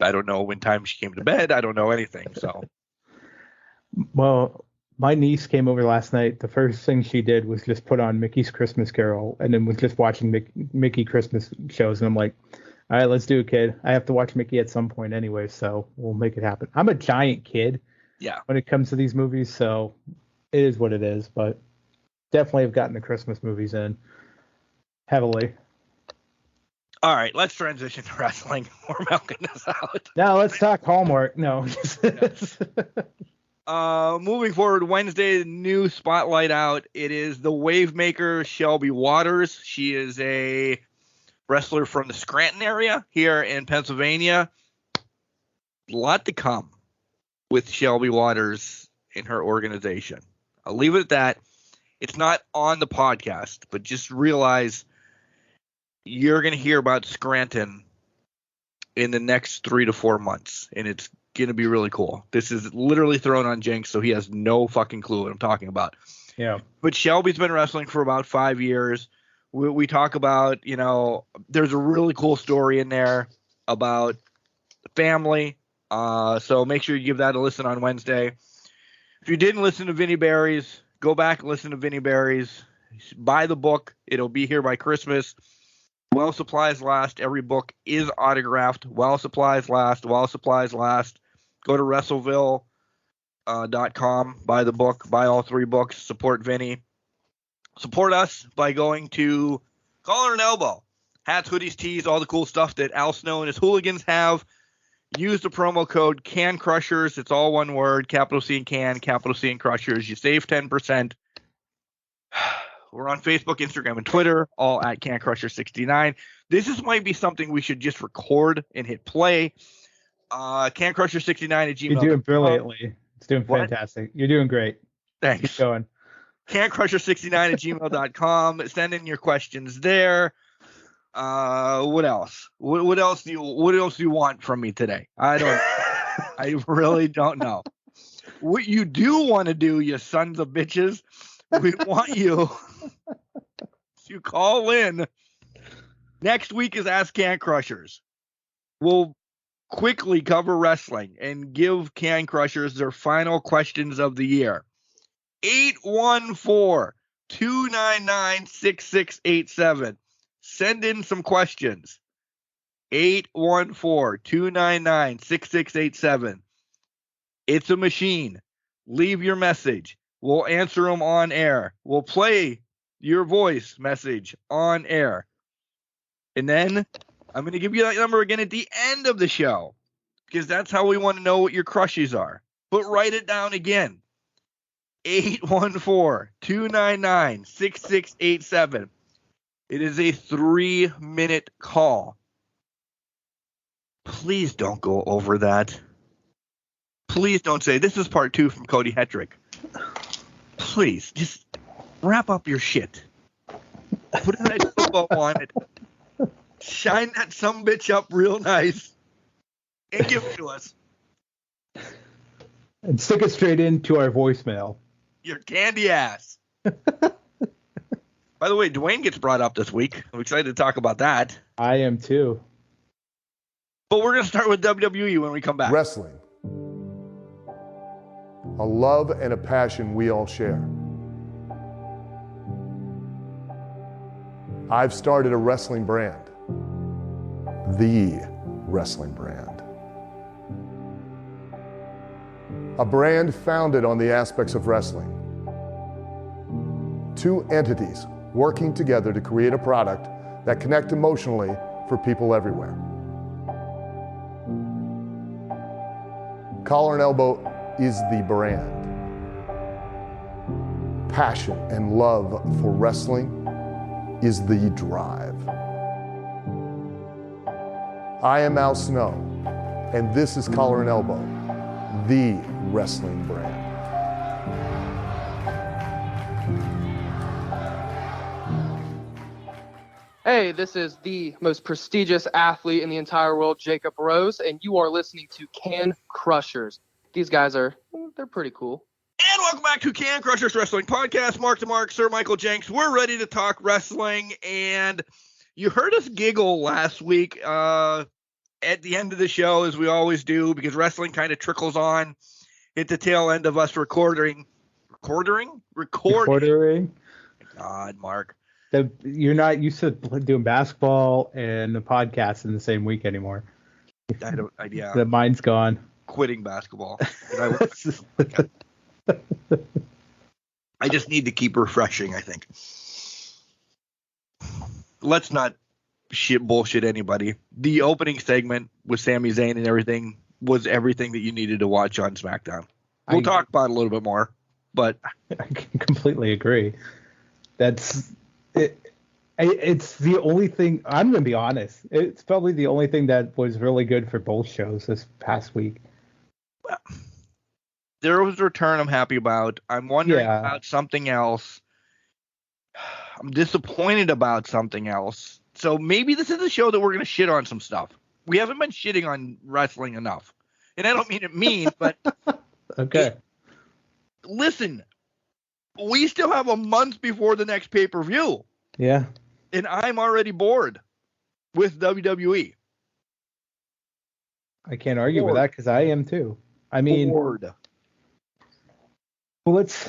[SPEAKER 3] don't know when time she came to bed. I don't know anything. So,
[SPEAKER 4] well, my niece came over last night. The first thing she did was just put on Mickey's Christmas Carol, and then was just watching Mickey Christmas shows. And I'm like, all right, let's do it, kid. I have to watch Mickey at some point anyway, so we'll make it happen. I'm a giant kid.
[SPEAKER 3] Yeah.
[SPEAKER 4] When it comes to these movies, so it is what it is. But definitely have gotten the Christmas movies in heavily.
[SPEAKER 3] All right, let's transition to wrestling. We're milking this out.
[SPEAKER 4] Now let's talk Hallmark. No.
[SPEAKER 3] Moving forward, Wednesday, new spotlight out. It is the wave maker Shelby Waters. She is a wrestler from the Scranton area here in Pennsylvania. A lot to come with Shelby Waters in her organization. I'll leave it at that. It's not on the podcast, but just realize you're going to hear about Scranton in the next 3 to 4 months, and it's going to be really cool. This is literally thrown on Jenks, so he has no fucking clue what I'm talking about.
[SPEAKER 4] Yeah.
[SPEAKER 3] But Shelby's been wrestling for about 5 years. We talk about, there's a really cool story in there about family. So make sure you give that a listen on Wednesday. If you didn't listen to Vinnie Barry's, go back and listen to Vinnie Barry's. Buy the book. It'll be here by Christmas. While supplies last. Every book is autographed. While supplies last. While supplies last. Go to WrestleVille.com. Buy the book. Buy all 3 books. Support Vinny. Support us by going to Collar and Elbow. Hats, hoodies, tees, all the cool stuff that Al Snow and his hooligans have. Use the promo code Can Crushers. It's all one word. Capital C and Can. Capital C and Crushers. You save 10%. We're on Facebook, Instagram, and Twitter, all at Can Crusher 69. This might be something we should just record and hit play. Can Crusher 69 at gmail.com.
[SPEAKER 4] You're doing brilliantly. It's doing fantastic. You're doing great.
[SPEAKER 3] Thanks.
[SPEAKER 4] Keep going.
[SPEAKER 3] Can Crusher 69 at gmail.com. Send in your questions there. What else? What else do you want from me today? I really don't know. What you do want to do, you sons of bitches, we want you to call in. Next week is Ask Can Crushers. We'll quickly cover wrestling and give Can Crushers their final questions of the year. 814-299-6687. Send in some questions. 814-299-6687. It's a machine. Leave your message. We'll answer them on air. We'll play your voice message on air. And then I'm going to give you that number again at the end of the show, because that's how we want to know what your crushes are. But write it down again. 814-299-6687. It is a 3-minute call. Please don't go over that. Please don't say, this is part 2 from Cody Hetrick. Please, just wrap up your shit. Put a nice football on it. Shine that sumbitch up real nice. And give it to us.
[SPEAKER 4] And stick it straight into our voicemail.
[SPEAKER 3] Your candy ass. By the way, Dwayne gets brought up this week. I'm excited to talk about that.
[SPEAKER 4] I am too.
[SPEAKER 3] But we're going to start with WWE when we come back.
[SPEAKER 5] Wrestling. A love and a passion we all share. I've started a wrestling brand. The wrestling brand. A brand founded on the aspects of wrestling. 2 entities working together to create a product that connect emotionally for people everywhere. Collar and Elbow is the brand. Passion and love for wrestling is the drive. I am Al Snow, and this is Collar and Elbow, the wrestling brand.
[SPEAKER 6] Hey, this is the most prestigious athlete in the entire world, Jacob Rose, and you are listening to Can Crushers. These guys they're pretty cool.
[SPEAKER 3] And welcome back to Can Crushers Wrestling Podcast. Mark to Mark, Sir Michael Jenks. We're ready to talk wrestling, and you heard us giggle last week at the end of the show, as we always do, because wrestling kind of trickles on at the tail end of us recording. God, Mark.
[SPEAKER 4] You're not used to doing basketball and the podcast in the same week anymore.
[SPEAKER 3] Yeah.
[SPEAKER 4] The mind's gone.
[SPEAKER 3] Quitting basketball. I just need to keep refreshing, I think. Let's not bullshit anybody. The opening segment with Sami Zayn and everything was everything that you needed to watch on SmackDown. We'll talk about it a little bit more, but
[SPEAKER 4] I completely agree. That's it. It's the only thing. I'm going to be honest. It's probably the only thing that was really good for both shows this past week.
[SPEAKER 3] Well, there was a return I'm happy about. I'm wondering about something else. I'm disappointed about something else. So maybe this is a show that we're going to shit on some stuff. We haven't been shitting on wrestling enough. And I don't mean it mean, but
[SPEAKER 4] okay.
[SPEAKER 3] Listen, we still have a month before the next pay-per-view.
[SPEAKER 4] Yeah.
[SPEAKER 3] And I'm already bored with WWE.
[SPEAKER 4] I can't argue with that because I am too. I mean,
[SPEAKER 3] bored.
[SPEAKER 4] Well, let's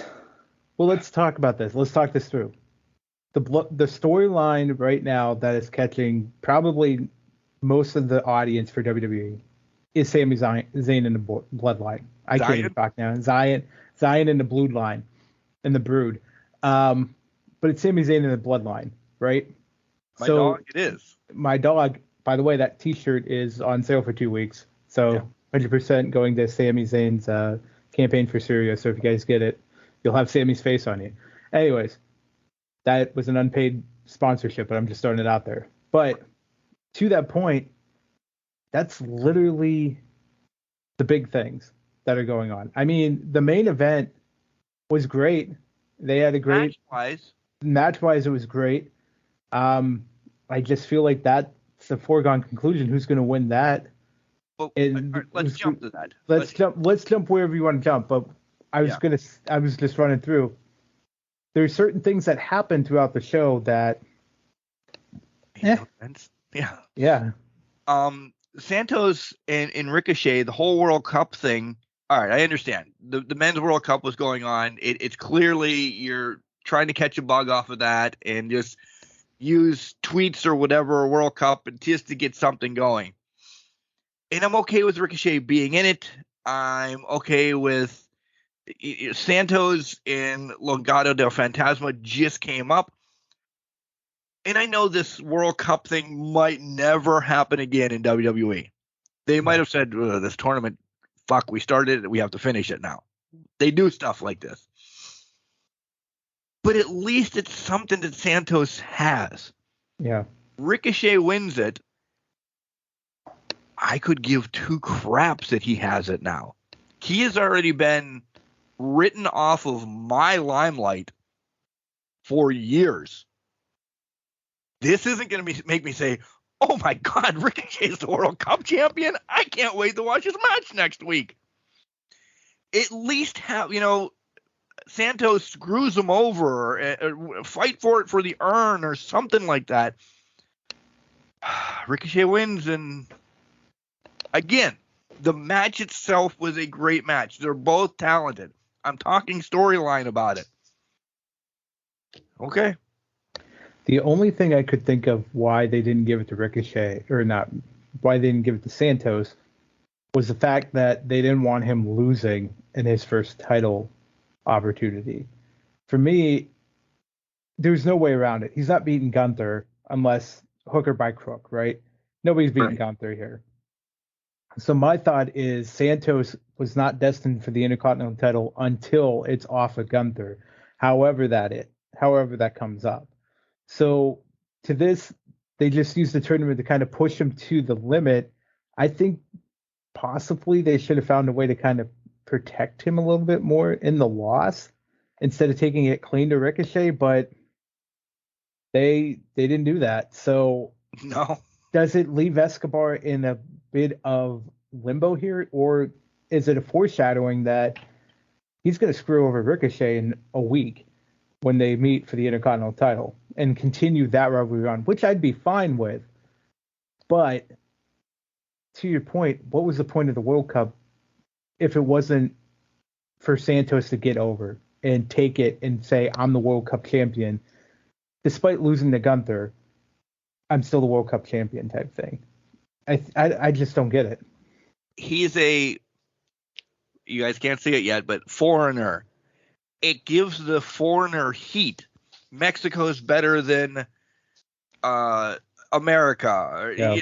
[SPEAKER 4] talk about this. Let's talk this through. The storyline right now that is catching probably most of the audience for WWE is Sami Zayn in the bloodline. I can't even talk now. Zayn in the bloodline, in the Brood. But it's Sami Zayn in the bloodline, right?
[SPEAKER 3] My dog, it is.
[SPEAKER 4] My dog, by the way, that T-shirt is on sale for 2 weeks. So 100% going to Sami Zayn's campaign for Syria. So if you guys get it, you'll have Sami's face on you. Anyways, that was an unpaid sponsorship, but I'm just throwing it out there. But to that point, that's literally the big things that are going on. I mean, the main event was great. They had a great match-wise, it was great. I just feel like that's a foregone conclusion. Who's going to win that?
[SPEAKER 3] Well, let's jump to that.
[SPEAKER 4] Let's jump wherever you want to jump. But I was just running through. There's certain things that happen throughout the show that.
[SPEAKER 3] Yeah. Santos and Ricochet, the whole World Cup thing. All right, I understand. The men's World Cup was going on. It's clearly you're trying to catch a bug off of that and just use tweets or whatever, World Cup, and just to get something going. And I'm okay with Ricochet being in it. I'm okay with Santos and Legado del Fantasma just came up. And I know this World Cup thing might never happen again in WWE. They might have said, this tournament, fuck, we started it, we have to finish it now. They do stuff like this. But at least it's something that Santos has.
[SPEAKER 4] Yeah.
[SPEAKER 3] Ricochet wins it. I could give two craps that he has it now. He has already been written off of my limelight for years. This isn't going to make me say, oh my God, Ricochet is the World Cup champion. I can't wait to watch his match next week. At least have, Santos screws him over, or fight for it for the urn or something like that. Ricochet wins, and again, the match itself was a great match. They're both talented. I'm talking storyline about it. Okay.
[SPEAKER 4] The only thing I could think of why they didn't give it to Ricochet, or not, why they didn't give it to Santos, was the fact that they didn't want him losing in his first title opportunity. For me, there's no way around it. He's not beating Gunther unless hook or by crook, right? Nobody's beating Gunther here. So my thought is Santos was not destined for the Intercontinental title until it's off of Gunther, however that comes up. So to this, they just used the tournament to kind of push him to the limit. I think possibly they should have found a way to kind of protect him a little bit more in the loss instead of taking it clean to Ricochet, but they didn't do that. So
[SPEAKER 3] no.
[SPEAKER 4] Does it leave Escobar in a bit of limbo here, or is it a foreshadowing that he's going to screw over Ricochet in a week when they meet for the Intercontinental title and continue that rivalry on, which I'd be fine with. But to your point, what was the point of the World Cup if it wasn't for Santos to get over and take it and say, I'm the World Cup champion, despite losing to Gunther, I'm still the World Cup champion type thing. I just don't get it.
[SPEAKER 3] He's you guys can't see it yet, but foreigner. It gives the foreigner heat. Mexico's better than America.
[SPEAKER 4] Yeah.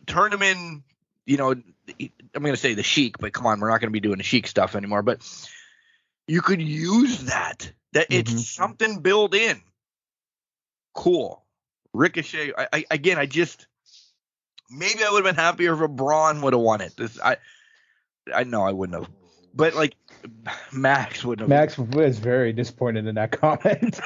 [SPEAKER 3] Turn him in, I'm going to say the Sheik, but come on, we're not going to be doing the Sheik stuff anymore. But you could use that it's something built in. Cool. Ricochet, maybe I would have been happier if Braun would have won it. I know I wouldn't have. But like Max wouldn't have.
[SPEAKER 4] Max was very disappointed in that comment.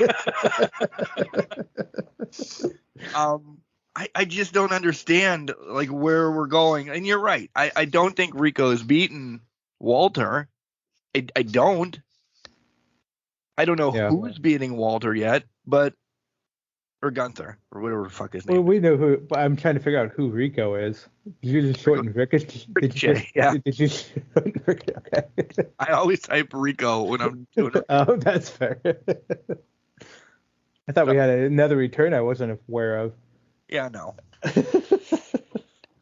[SPEAKER 3] I just don't understand like where we're going. And you're right. I don't think Rico's beaten Walter. I don't. I don't know who's beating Walter yet, or Gunther, or whatever the fuck his name.
[SPEAKER 4] Well, we know who, but I'm trying to figure out who Rico is. Did you just shorten Ricochet? Did you shorten Ricochet? Okay.
[SPEAKER 3] I always type Rico when I'm doing it.
[SPEAKER 4] Oh, that's fair. I thought we had another return I wasn't aware of.
[SPEAKER 3] Yeah, no.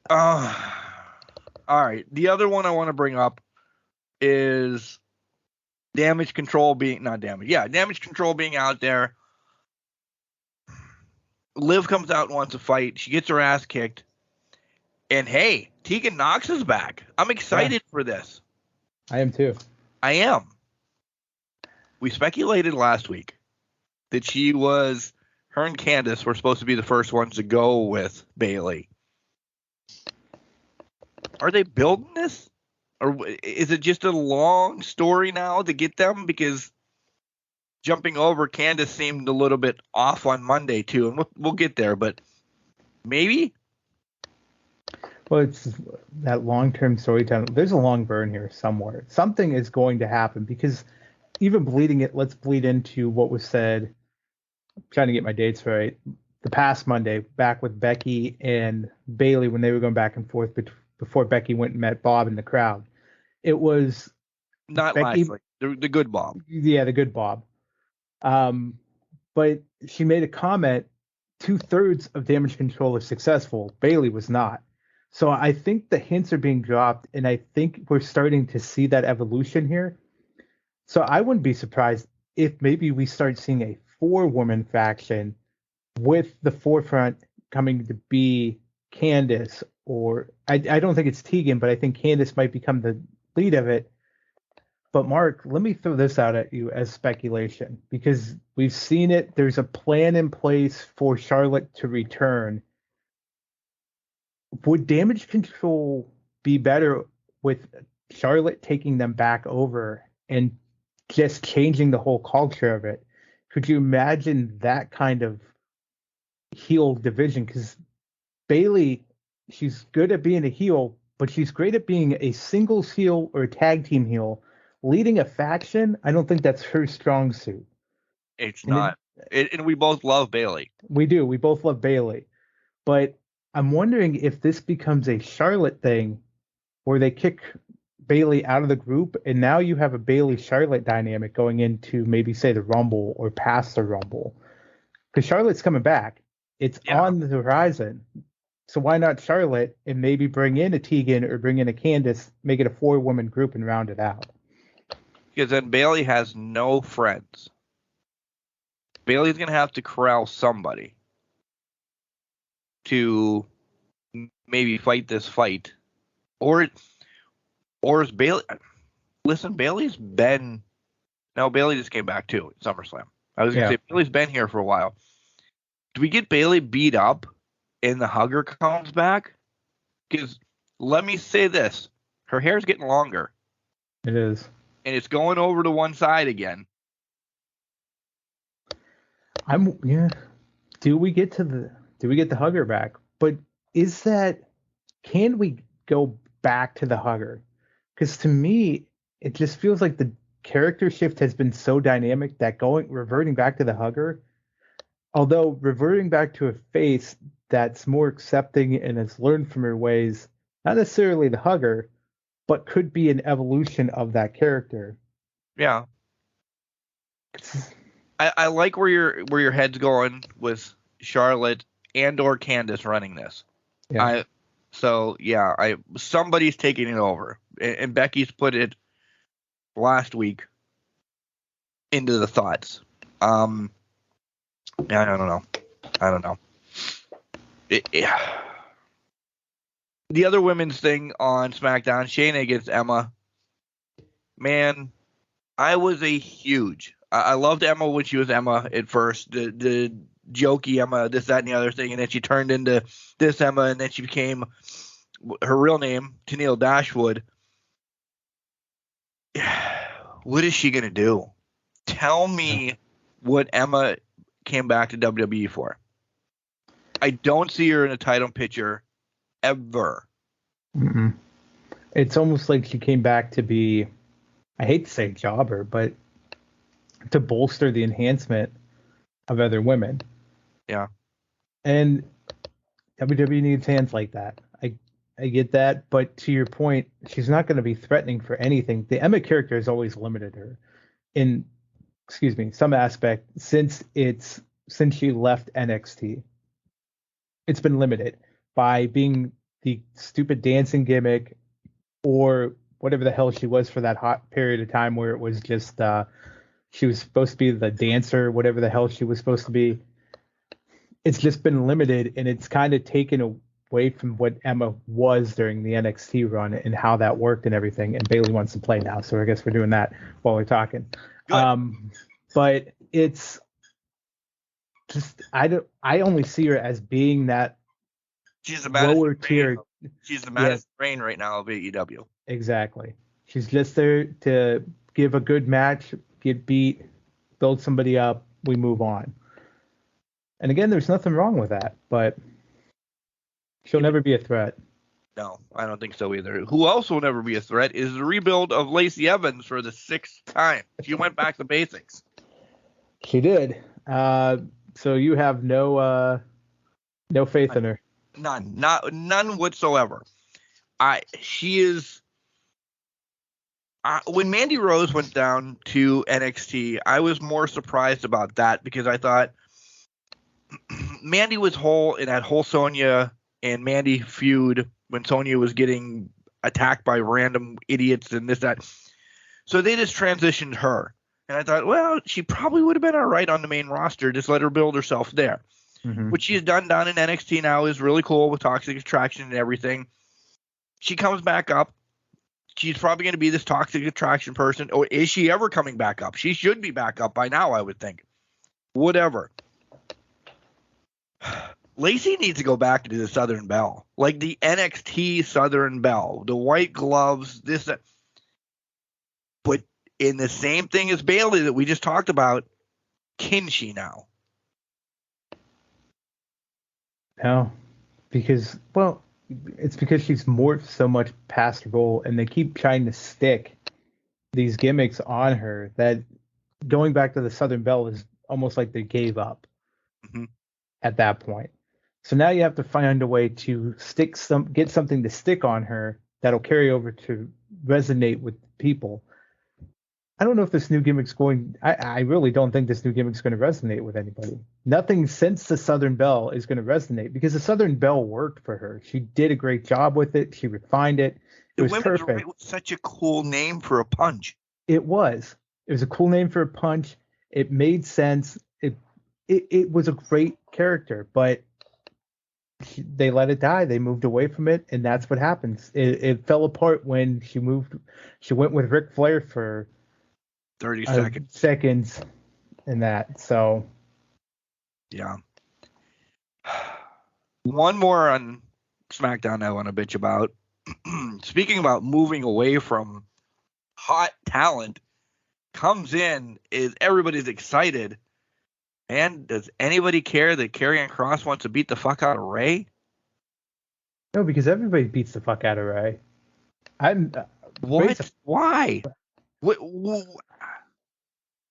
[SPEAKER 3] All right. The other one I want to bring up is Damage Control being out there. Liv comes out and wants to fight. She gets her ass kicked. And hey, Tegan Nox is back. I'm excited for this.
[SPEAKER 4] I am too.
[SPEAKER 3] I am. We speculated last week that her and Candice were supposed to be the first ones to go with Bayley. Are they building this? Or is it just a long story now to get them? Because jumping over, Candice seemed a little bit off on Monday too, and we'll get there, but maybe.
[SPEAKER 4] Well, it's that long-term storytelling. There's a long burn here somewhere. Something is going to happen because even bleeding it, let's bleed into what was said. I'm trying to get my dates right. The past Monday, back with Becky and Bayley when they were going back and forth before Becky went and met Bob in the crowd. It was
[SPEAKER 3] not Becky, last week. The good Bob.
[SPEAKER 4] Yeah, the good Bob. But she made a comment, 2/3 of Damage Control is successful. Bayley was not. So I think the hints are being dropped, and I think we're starting to see that evolution here. So I wouldn't be surprised if maybe we start seeing a 4-woman faction with the forefront coming to be Candice, or I don't think it's Tegan, but I think Candice might become the lead of it. But Mark, let me throw this out at you as speculation, because we've seen it. There's a plan in place for Charlotte to return. Would Damage Control be better with Charlotte taking them back over and just changing the whole culture of it? Could you imagine that kind of heel division? Because Bayley, she's good at being a heel, but she's great at being a singles heel or a tag team heel. Leading a faction, I don't think that's her strong suit.
[SPEAKER 3] It's not. And we both love Bayley.
[SPEAKER 4] We do. We both love Bayley. But I'm wondering if this becomes a Charlotte thing where they kick Bayley out of the group, and now you have a Bayley-Charlotte dynamic going into maybe, say, the Rumble or past the Rumble. Because Charlotte's coming back. It's on the horizon. So why not Charlotte and maybe bring in a Tegan or bring in a Candice, make it a 4-woman group and round it out?
[SPEAKER 3] Because then Bayley has no friends. Bayley's going to have to corral somebody to maybe fight this fight. Or is Bayley... Listen, Bayley's been... No, Bayley just came back too at SummerSlam. I was going to say, Bayley's been here for a while. Do we get Bayley beat up and the hugger comes back? Because let me say this. Her hair's getting longer.
[SPEAKER 4] It is.
[SPEAKER 3] And it's going over to one side again.
[SPEAKER 4] Do we get the hugger back? But can we go back to the hugger? Because to me, it just feels like the character shift has been so dynamic that reverting back to the hugger, although reverting back to a face that's more accepting and has learned from her ways, not necessarily the hugger, but could be an evolution of that character.
[SPEAKER 3] Yeah. I like where your head's going with Charlotte and or Candice running this.
[SPEAKER 4] Yeah.
[SPEAKER 3] Somebody's taking it over. And Becky's put it last week into the thoughts. I don't know. The other women's thing on SmackDown, Shayna against Emma. Man, I loved Emma when she was Emma at first. The jokey Emma, this, that, and the other thing, and then she turned into this Emma, and then she became her real name, Tenille Dashwood. What is she gonna do? Tell me what Emma came back to WWE for. I don't see her in a title picture ever.
[SPEAKER 4] Mm-mm. It's almost like she came back to be, I hate to say jobber, but to bolster the enhancement of other women.
[SPEAKER 3] Yeah.
[SPEAKER 4] And WWE needs hands like that. I get that, but to your point, she's not going to be threatening for anything. The Emma character has always limited her in, some aspect since she left NXT. It's been limited by being the stupid dancing gimmick or whatever the hell she was for that hot period of time where it was just she was supposed to be the dancer, whatever the hell she was supposed to be. It's just been limited, and it's kind of taken away from what Emma was during the NXT run and how that worked and everything. And Bayley wants to play now, so I guess we're doing that while we're talking. But it's just I only see her as being that
[SPEAKER 3] she's the
[SPEAKER 4] lower tier.
[SPEAKER 3] She's the Madison Rain right now of AEW.
[SPEAKER 4] Exactly. She's just there to give a good match, get beat, build somebody up, we move on. And again, there's nothing wrong with that, but she'll never be a threat.
[SPEAKER 3] No, I don't think so either. Who else will never be a threat is the rebuild of Lacey Evans for the 6th time. She went back to basics.
[SPEAKER 4] She did. So you have no faith in her.
[SPEAKER 3] None whatsoever. She is. When Mandy Rose went down to NXT, I was more surprised about that because I thought Mandy was whole in that whole Sonya and Mandy feud when Sonya was getting attacked by random idiots and this, that. So they just transitioned her. And I thought, well, she probably would have been all right on the main roster. Just let her build herself there.
[SPEAKER 4] Mm-hmm.
[SPEAKER 3] What she's done down in NXT now is really cool with Toxic Attraction and everything. She comes back up. She's probably going to be this Toxic Attraction person. Or is she ever coming back up? She should be back up by now, I would think. Whatever. Lacey needs to go back to the Southern Belle. Like the NXT Southern Belle. The white gloves, this, that. But in the same thing as Bayley that we just talked about, can she now?
[SPEAKER 4] No, because, well, it's because she's morphed so much past her role, and they keep trying to stick these gimmicks on her that going back to the Southern Belle is almost like they gave up at that point. So now you have to find a way to get something to stick on her that'll carry over to resonate with people. I don't know if this new gimmick's going. I really don't think this new gimmick's going to resonate with anybody. Nothing since the Southern Belle is going to resonate because the Southern Belle worked for her. She did a great job with it. She refined it. It was perfect.
[SPEAKER 3] It was such a cool name for a punch.
[SPEAKER 4] It was. It was a cool name for a punch. It made sense. It was a great character, but they let it die. They moved away from it, and that's what happens. It fell apart when she moved. She went with Ric Flair for
[SPEAKER 3] 30
[SPEAKER 4] seconds in that. So,
[SPEAKER 3] yeah. One more on SmackDown I want to bitch about. Speaking about moving away from hot talent, comes in, is everybody's excited. And does anybody care that Karrion Kross wants to beat the fuck out of Ray?
[SPEAKER 4] No, because everybody beats the fuck out of Ray.
[SPEAKER 3] What? Why?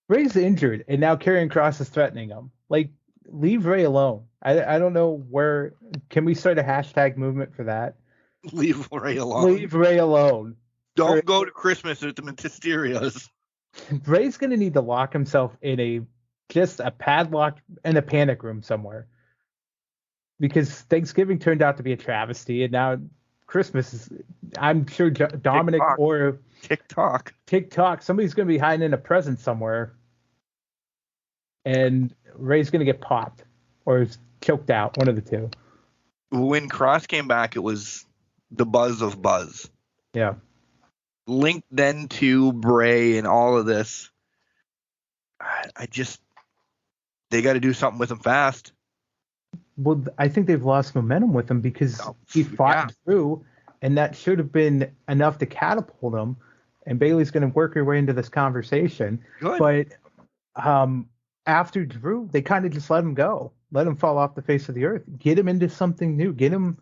[SPEAKER 4] Ray's injured, and now Karrion Kross is threatening him. Like, leave Ray alone. I don't know where. Can we start a hashtag movement for that?
[SPEAKER 3] Leave Ray alone.
[SPEAKER 4] Leave Ray alone.
[SPEAKER 3] Don't go to Christmas at the Mysterios.
[SPEAKER 4] Ray's going to need to lock himself in just a padlock in a panic room somewhere. Because Thanksgiving turned out to be a travesty, and now Christmas is, I'm sure Dominic
[SPEAKER 3] TikTok.
[SPEAKER 4] or TikTok, somebody's going to be hiding in a present somewhere, and Ray's going to get popped or choked out, one of the two.
[SPEAKER 3] When Cross came back, it was the buzz of buzz.
[SPEAKER 4] Yeah.
[SPEAKER 3] Linked then to Bray and all of this. They got to do something with him fast.
[SPEAKER 4] Well, I think they've lost momentum with him because he fought through, and that should have been enough to catapult him. And Bayley's going to work her way into this conversation.
[SPEAKER 3] Good.
[SPEAKER 4] But after Drew, they kind of just let him go, let him fall off the face of the earth, get him into something new, get him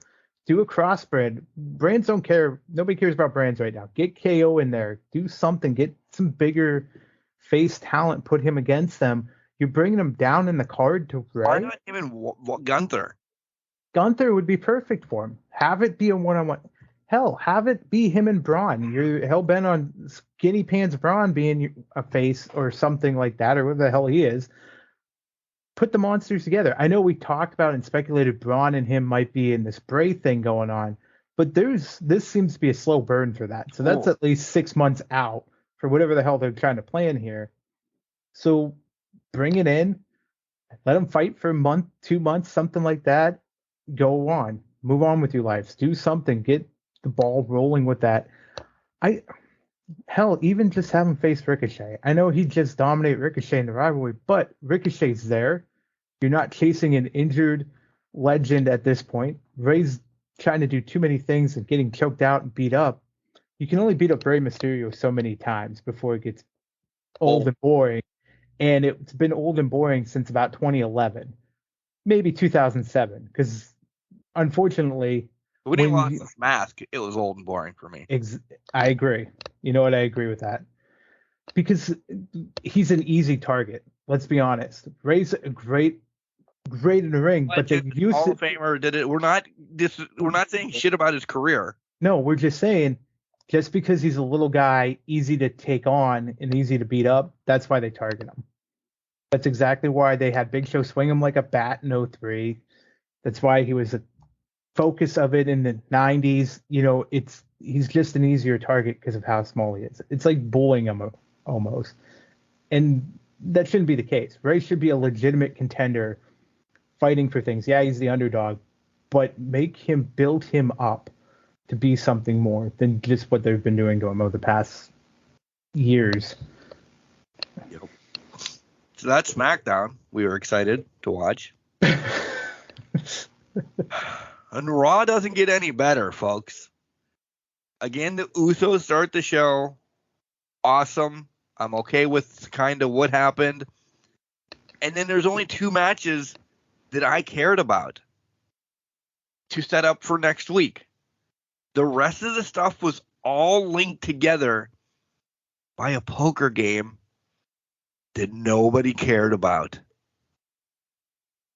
[SPEAKER 4] do a crossbred. Brands don't care. Nobody cares about brands right now. Get KO in there, do something, get some bigger face talent, put him against them. You're bringing him down in the card to Ray.
[SPEAKER 3] Why not even Gunther?
[SPEAKER 4] Gunther would be perfect for him. Have it be a one-on-one. Hell, have it be him and Braun. You're hell-bent on Skinny Pants Braun being a face or something like that, or whatever the hell he is. Put the monsters together. I know we talked about and speculated Braun and him might be in this Bray thing going on, but this seems to be a slow burn for that. So that's at least 6 months out for whatever the hell they're trying to plan here. So bring it in, let them fight for a month, 2 months, something like that. Go on, move on with your lives, do something, get the ball rolling with that. Even just have him face Ricochet. I know he just dominate Ricochet in the rivalry, but Ricochet's there. You're not chasing an injured legend at this point. Ray's trying to do too many things and getting choked out and beat up. You can only beat up Rey Mysterio so many times before it gets old and boring. And it's been old and boring since about 2011, maybe 2007, because unfortunately,
[SPEAKER 3] when he lost the mask, it was old and boring for me.
[SPEAKER 4] I agree. You know what? I agree with that. Because he's an easy target. Let's be honest. Ray's a great in the ring, but they used
[SPEAKER 3] Hall of Famer did it. We're not saying shit about his career.
[SPEAKER 4] No, we're just saying just because he's a little guy, easy to take on and easy to beat up, that's why they target him. That's exactly why they had Big Show swing him like a bat in 03. That's why he was focus of it in the 90s, he's just an easier target because of how small he is. It's like bullying him almost. And that shouldn't be the case. Ray should be a legitimate contender fighting for things. Yeah, he's the underdog, but build him up to be something more than just what they've been doing to him over the past years.
[SPEAKER 3] Yep. So that's SmackDown. We were excited to watch. And Raw doesn't get any better, folks. Again, the Usos start the show. Awesome. I'm okay with kind of what happened. And then there's only 2 matches that I cared about to set up for next week. The rest of the stuff was all linked together by a poker game that nobody cared about.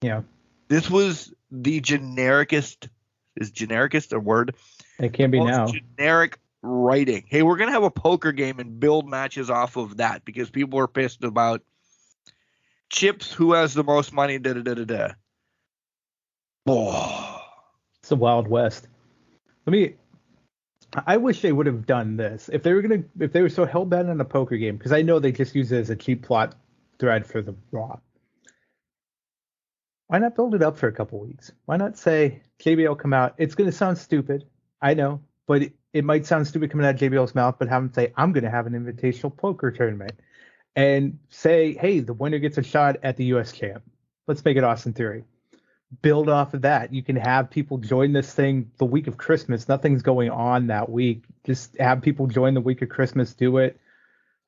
[SPEAKER 4] Yeah.
[SPEAKER 3] This was the genericest. Is genericest a word?
[SPEAKER 4] It can be now.
[SPEAKER 3] Generic writing. Hey, we're going to have a poker game and build matches off of that because people are pissed about chips, who has the most money, da-da-da-da-da. Oh.
[SPEAKER 4] It's the Wild West. I wish they would have done this. If they were so hell-bent on a poker game, because I know they just use it as a cheap plot thread for the Raw. Why not build it up for a couple weeks? Why not say JBL come out? It's going to sound stupid, I know, but it might sound stupid coming out of JBL's mouth, but have him say, I'm going to have an invitational poker tournament. And say, hey, the winner gets a shot at the U.S. champ. Let's make it Austin Theory. Build off of that. You can have people join this thing the week of Christmas. Nothing's going on that week. Just have people join the week of Christmas, do it.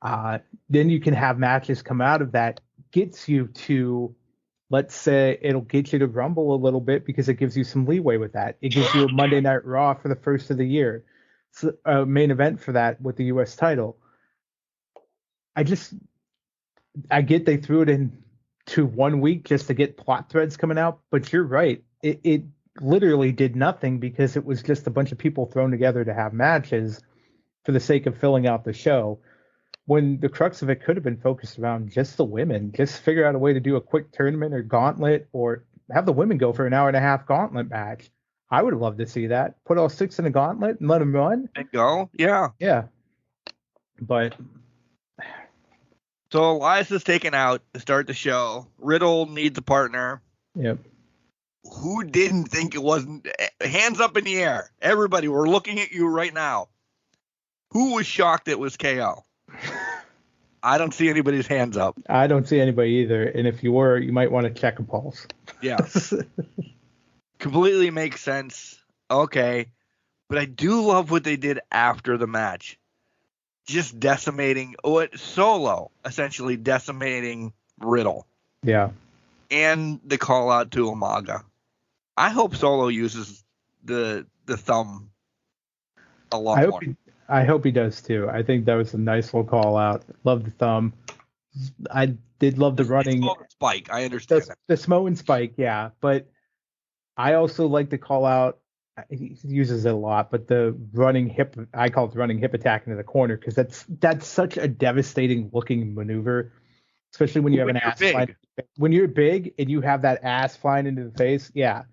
[SPEAKER 4] Then you can have matches come out of that. Gets you to, let's say, it'll get you to Rumble a little bit because it gives you some leeway with that. It gives you a Monday Night Raw for the first of the year. It's a main event for that with the U.S. title. I get they threw it in to 1 week just to get plot threads coming out, but you're right. It literally did nothing because it was just a bunch of people thrown together to have matches for the sake of filling out the show. When the crux of it could have been focused around just the women, just figure out a way to do a quick tournament or gauntlet, or have the women go for an 1.5-hour gauntlet match. I would have loved to see that. Put all 6 in a gauntlet and let them run.
[SPEAKER 3] And go. Yeah.
[SPEAKER 4] Yeah. But
[SPEAKER 3] so Elias is taken out to start the show. Riddle needs a partner.
[SPEAKER 4] Yep.
[SPEAKER 3] Who didn't think it wasn't? Hands up in the air. Everybody, we're looking at you right now. Who was shocked it was KO? I don't see anybody's hands up.
[SPEAKER 4] I don't see anybody either. And if you were, you might want to check a pulse.
[SPEAKER 3] Yeah. Completely makes sense. Okay. But I do love what they did after the match. Just decimating Solo, essentially decimating Riddle.
[SPEAKER 4] Yeah.
[SPEAKER 3] And the call out to Umaga. I hope Solo uses the thumb a lot more.
[SPEAKER 4] I hope he does too. I think that was a nice little call out. Love the thumb. I did love the running.
[SPEAKER 3] It's spike. I understand that.
[SPEAKER 4] The Smo and Spike, yeah. But I also like to call out, he uses it a lot, but the running hip, I call it the running hip attack into the corner, because that's such a devastating looking maneuver, especially when you have an ass flying. When you're big and you have that ass flying into the face, yeah.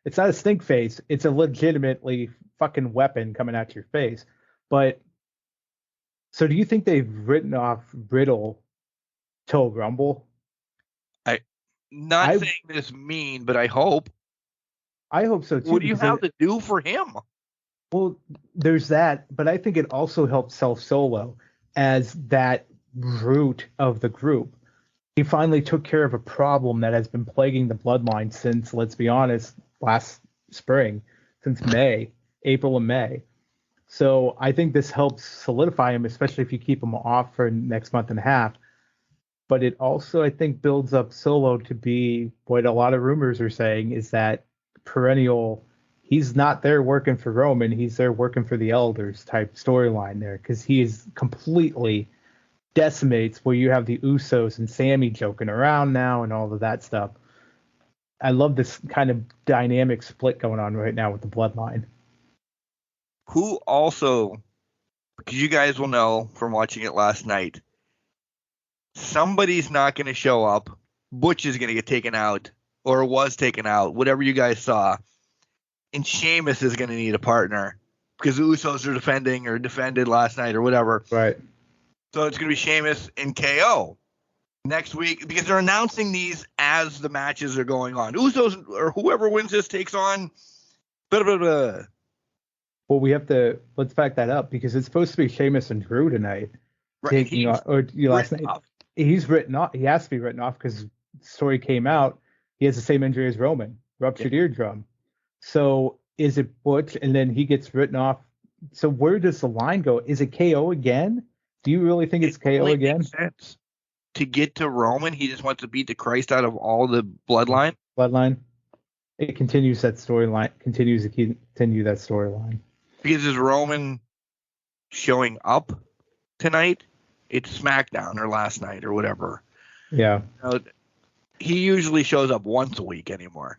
[SPEAKER 4] It's not a stink face. It's a legitimately fucking weapon coming at your face. But so do you think they've written off Riddle till Rumble?
[SPEAKER 3] Not saying this mean, but I hope.
[SPEAKER 4] I hope so too.
[SPEAKER 3] What do you have to do for him?
[SPEAKER 4] Well, there's that, but I think it also helps sell Solo as that root of the group. He finally took care of a problem that has been plaguing the bloodline since, let's be honest, last spring, since April and May. So I think this helps solidify him, especially if you keep him off for next month and a half. But it also, I think, builds up Solo to be what a lot of rumors are saying is that perennial, he's not there working for Roman, he's there working for the elders type storyline there, because he is completely decimates where you have the Usos and Sammy joking around now and all of that stuff. I love this kind of dynamic split going on right now with the bloodline.
[SPEAKER 3] Who also, because you guys will know from watching it last night, somebody's not going to show up. Butch is going to get taken out, or was taken out, whatever you guys saw. and Sheamus is going to need a partner because the Usos are defending or defended last night or whatever.
[SPEAKER 4] Right.
[SPEAKER 3] So it's going to be Sheamus and KO next week because they're announcing these as the matches are going on. Usos or whoever wins this takes on. Blah, blah, blah.
[SPEAKER 4] Well, let's back that up because it's supposed to be Sheamus and Drew tonight.
[SPEAKER 3] Right.
[SPEAKER 4] Last night. He's written off. He has to be written off because the story came out. He has the same injury as Roman, ruptured eardrum. So is it Butch and then he gets written off? So where does the line go? Is it KO again? Do you really think it's KO again?
[SPEAKER 3] Makes sense. To get to Roman, he just wants to beat the Christ out of all the bloodline.
[SPEAKER 4] It continues that storyline. Continues to continue that storyline.
[SPEAKER 3] Because is Roman showing up tonight? It's SmackDown or last night or whatever.
[SPEAKER 4] Yeah.
[SPEAKER 3] He usually shows up once a week anymore.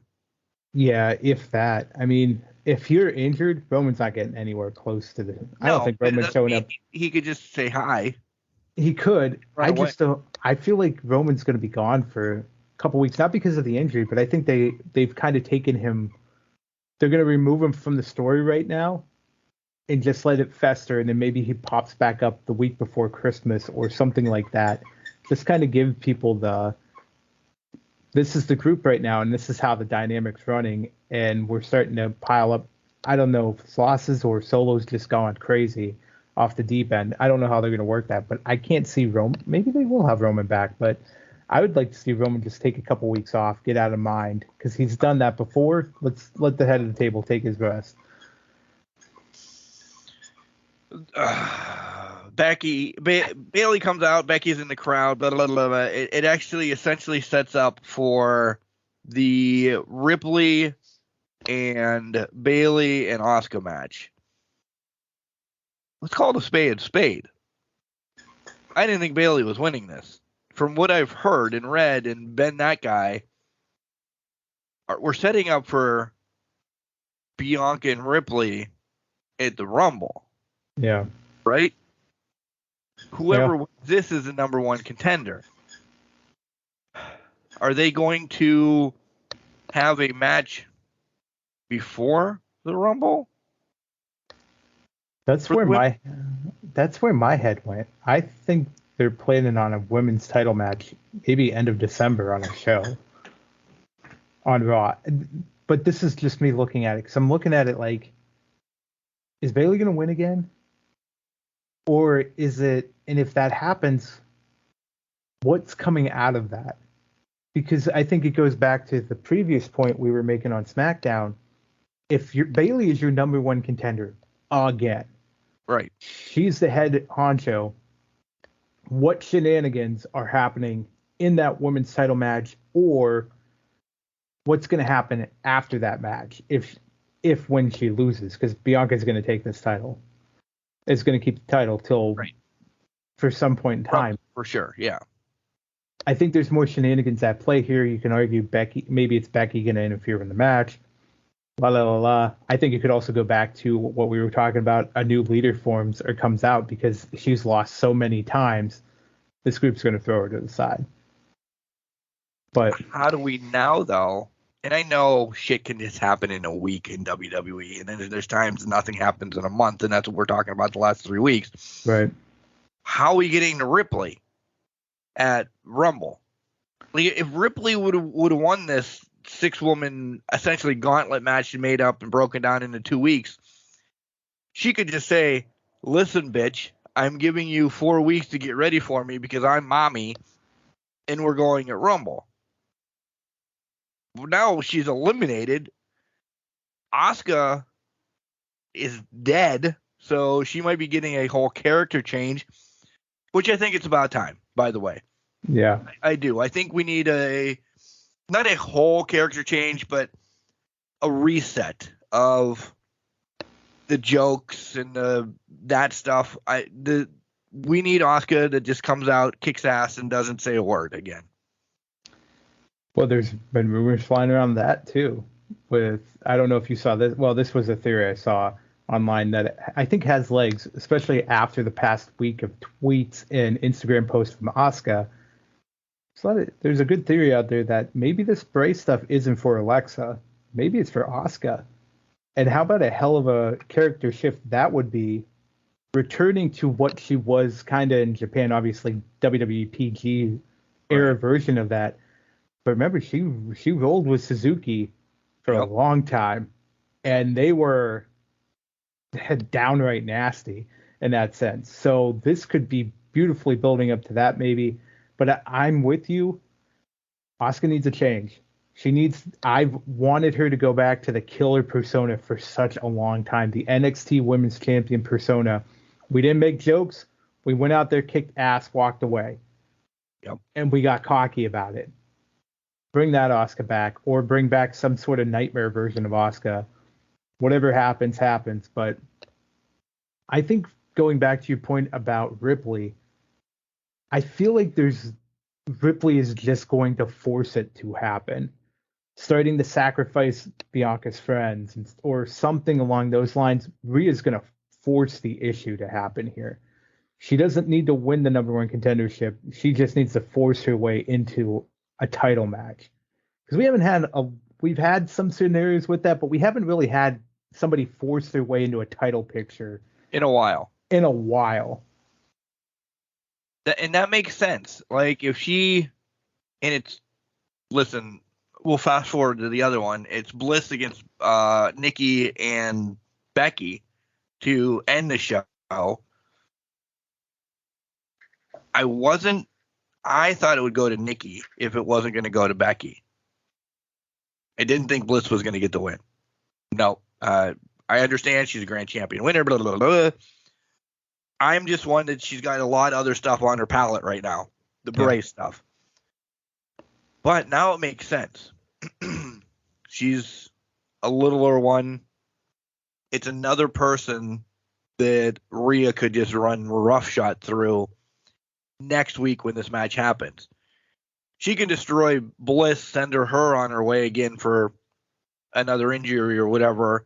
[SPEAKER 4] Yeah, if that. I mean, if you're injured, Roman's not getting anywhere close to the. I don't think Roman's showing up.
[SPEAKER 3] He could just say hi.
[SPEAKER 4] He could.
[SPEAKER 3] Right away.
[SPEAKER 4] I feel like Roman's going to be gone for a couple weeks, not because of the injury, but I think they've kind of taken him. They're going to remove him from the story right now, and just let it fester, and then maybe he pops back up the week before Christmas or something like that. Just kind of give people this is the group right now, and this is how the dynamic's running, and we're starting to pile up. I don't know if losses or solos just gone crazy off the deep end. I don't know how they're going to work that, but I can't see Roman. Maybe they will have Roman back, but I would like to see Roman just take a couple weeks off, get out of mind, because he's done that before. Let's let the head of the table take his rest.
[SPEAKER 3] Bailey comes out. Becky's in the crowd. Blah, blah, blah, blah. It actually essentially sets up for the Ripley and Bailey and Asuka match. Let's call it a spade. I didn't think Bailey was winning this. From what I've heard and read and been that guy, we're setting up for Bianca and Ripley at the Rumble.
[SPEAKER 4] Yeah.
[SPEAKER 3] Right? Whoever wins this is the number one contender. Are they going to have a match before the Rumble?
[SPEAKER 4] That's where my head went. I think they're planning on a women's title match, maybe end of December on a show on Raw. But this is just me looking at it because I'm looking at it like, is Bailey going to win again? Or is it, and if that happens, what's coming out of that? Because I think it goes back to the previous point we were making on SmackDown. If Bailey is your number one contender again,
[SPEAKER 3] right?
[SPEAKER 4] She's the head honcho. What shenanigans are happening in that women's title match, or what's going to happen after that match if when she loses? Because Bianca's going to take this title. Is going to keep the title till for some point in time.
[SPEAKER 3] For sure, yeah.
[SPEAKER 4] I think there's more shenanigans at play here. You can argue maybe it's Becky going to interfere in the match. La la la la. I think it could also go back to what we were talking about. A new leader forms or comes out because she's lost so many times. This group's going to throw her to the side. But
[SPEAKER 3] how do we now, though? And I know shit can just happen in a week in WWE, and then there's times nothing happens in a month, and that's what we're talking about the last 3 weeks.
[SPEAKER 4] Right.
[SPEAKER 3] How are we getting to Ripley at Rumble? Like, if Ripley would have won this 6-woman essentially gauntlet match she made up and broken down into 2 weeks, she could just say, "Listen, bitch, I'm giving you 4 weeks to get ready for me because I'm mommy, and we're going at Rumble." Now she's eliminated. Asuka is dead, so she might be getting a whole character change, which I think it's about time, by the way.
[SPEAKER 4] Yeah.
[SPEAKER 3] I do. I think we need not a whole character change, but a reset of the jokes and that stuff. We need Asuka that just comes out, kicks ass, and doesn't say a word again.
[SPEAKER 4] Well, there's been rumors flying around that too. I don't know if you saw this. Well, this was a theory I saw online that I think has legs, especially after the past week of tweets and Instagram posts from Asuka. So there's a good theory out there that maybe this Bray stuff isn't for Alexa. Maybe it's for Asuka. And how about a hell of a character shift that would be, returning to what she was kind of in Japan, obviously WWE PG era version of that. But remember, she rolled with Suzuki for a long time, and they were downright nasty in that sense. So this could be beautifully building up to that maybe. But I'm with you. Asuka needs a change. I've wanted her to go back to the killer persona for such a long time. The NXT Women's Champion persona. We didn't make jokes. We went out there, kicked ass, walked away.
[SPEAKER 3] Yep.
[SPEAKER 4] And we got cocky about it. Bring that Asuka back, or bring back some sort of nightmare version of Asuka. Whatever happens, happens. But I think going back to your point about Ripley, I feel like Ripley is just going to force it to happen. Starting to sacrifice Bianca's friends or something along those lines. Rhea's going to force the issue to happen here. She doesn't need to win the number one contendership. She just needs to force her way into a title match. Because we've had some scenarios with that, but we haven't really had somebody force their way into a title picture
[SPEAKER 3] in a while. And that makes sense. Like listen, we'll fast forward to the other one. It's Bliss against Nikki and Becky to end the show. I thought it would go to Nikki if it wasn't going to go to Becky. I didn't think Bliss was going to get the win. No, I understand she's a grand champion winner, blah, blah, blah, blah. I'm just one that she's got a lot of other stuff on her palette right now, the Bray stuff. But now it makes sense. She's a littler one. It's another person that Rhea could just run roughshod through next week when this match happens. She can destroy Bliss, send her on her way again for another injury or whatever.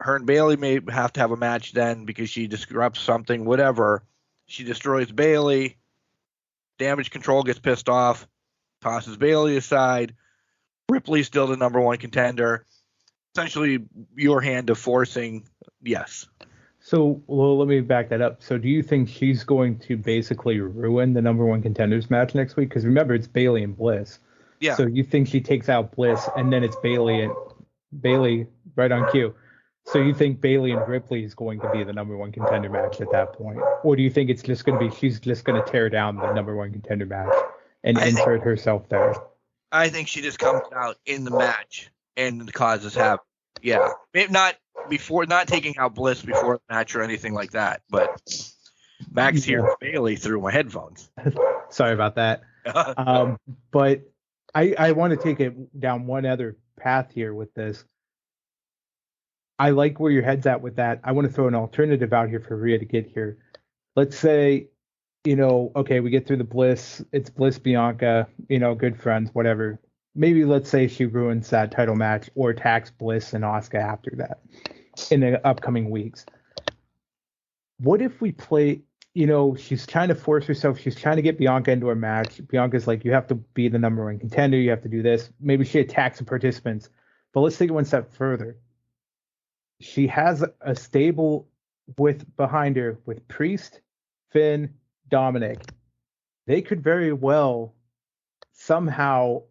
[SPEAKER 3] Her and Bayley may have to have a match then because she disrupts something, whatever. She destroys Bayley. Damage Control gets pissed off, tosses Bayley aside. Ripley's still the number one contender. Essentially, your hand of forcing, yes.
[SPEAKER 4] So, well, let me back that up. So, do you think she's going to basically ruin the number one contenders match next week? Because remember, it's Bayley and Bliss.
[SPEAKER 3] Yeah.
[SPEAKER 4] So you think she takes out Bliss, and then it's Bayley right on cue. So you think Bayley and Ripley is going to be the number one contender match at that point? Or do you think it's just going to be she's just going to tear down the number one contender match and insert herself there?
[SPEAKER 3] I think she just comes out in the match and causes havoc. Yeah. Maybe not taking out Bliss before the match or anything like that, but Max hears Bayley through my headphones.
[SPEAKER 4] Sorry about that. But I want to take it down one other path here with this. I like where your head's at with that. I want to throw an alternative out here for Rhea to get here. Let's say, okay, we get through the Bliss. It's Bliss, Bianca, good friends, whatever. Maybe let's say she ruins that title match or attacks Bliss and Asuka after that in the upcoming weeks. What if we play, she's trying to force herself. She's trying to get Bianca into a match. Bianca's like, you have to be the number one contender. You have to do this. Maybe she attacks the participants. But let's take it one step further. She has a stable behind her with Priest, Finn, Dominic. They could very well somehow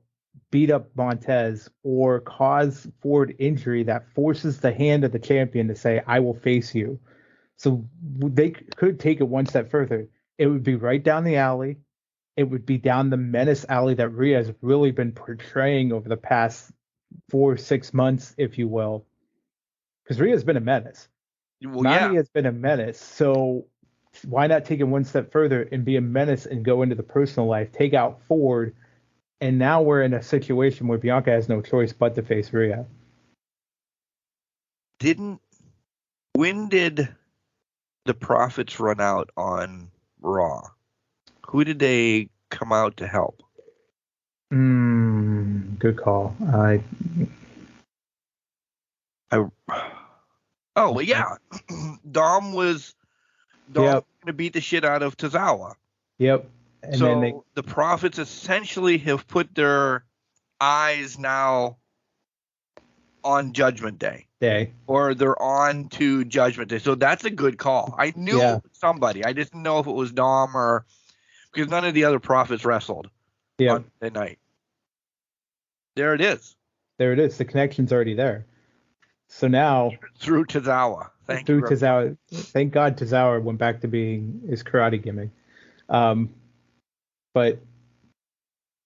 [SPEAKER 4] beat up Montez or cause Ford injury that forces the hand of the champion to say, I will face you. So they could take it one step further. It would be right down the alley. It would be down the menace alley that Rhea has really been portraying over the past 4-6 months, if you will. Because Rhea's been a menace.
[SPEAKER 3] Well,
[SPEAKER 4] Nani has been a menace. So why not take it one step further and be a menace and go into the personal life, take out Ford, and now we're in a situation where Bianca has no choice but to face Rhea.
[SPEAKER 3] When did the profits run out on Raw? Who did they come out to help?
[SPEAKER 4] Good call.
[SPEAKER 3] Dom was
[SPEAKER 4] Yep.
[SPEAKER 3] going to beat the shit out of Tozawa.
[SPEAKER 4] Yep. And
[SPEAKER 3] so
[SPEAKER 4] then
[SPEAKER 3] the Profits essentially have put their eyes now on Judgment Day. Or they're on to Judgment Day. So that's a good call. I knew it was somebody. I didn't know if it was Dom or because none of the other prophets wrestled on that night. There it is.
[SPEAKER 4] The connection's already there. So now
[SPEAKER 3] through Tozawa. Thank
[SPEAKER 4] God Tozawa went back to being his karate gimmick. But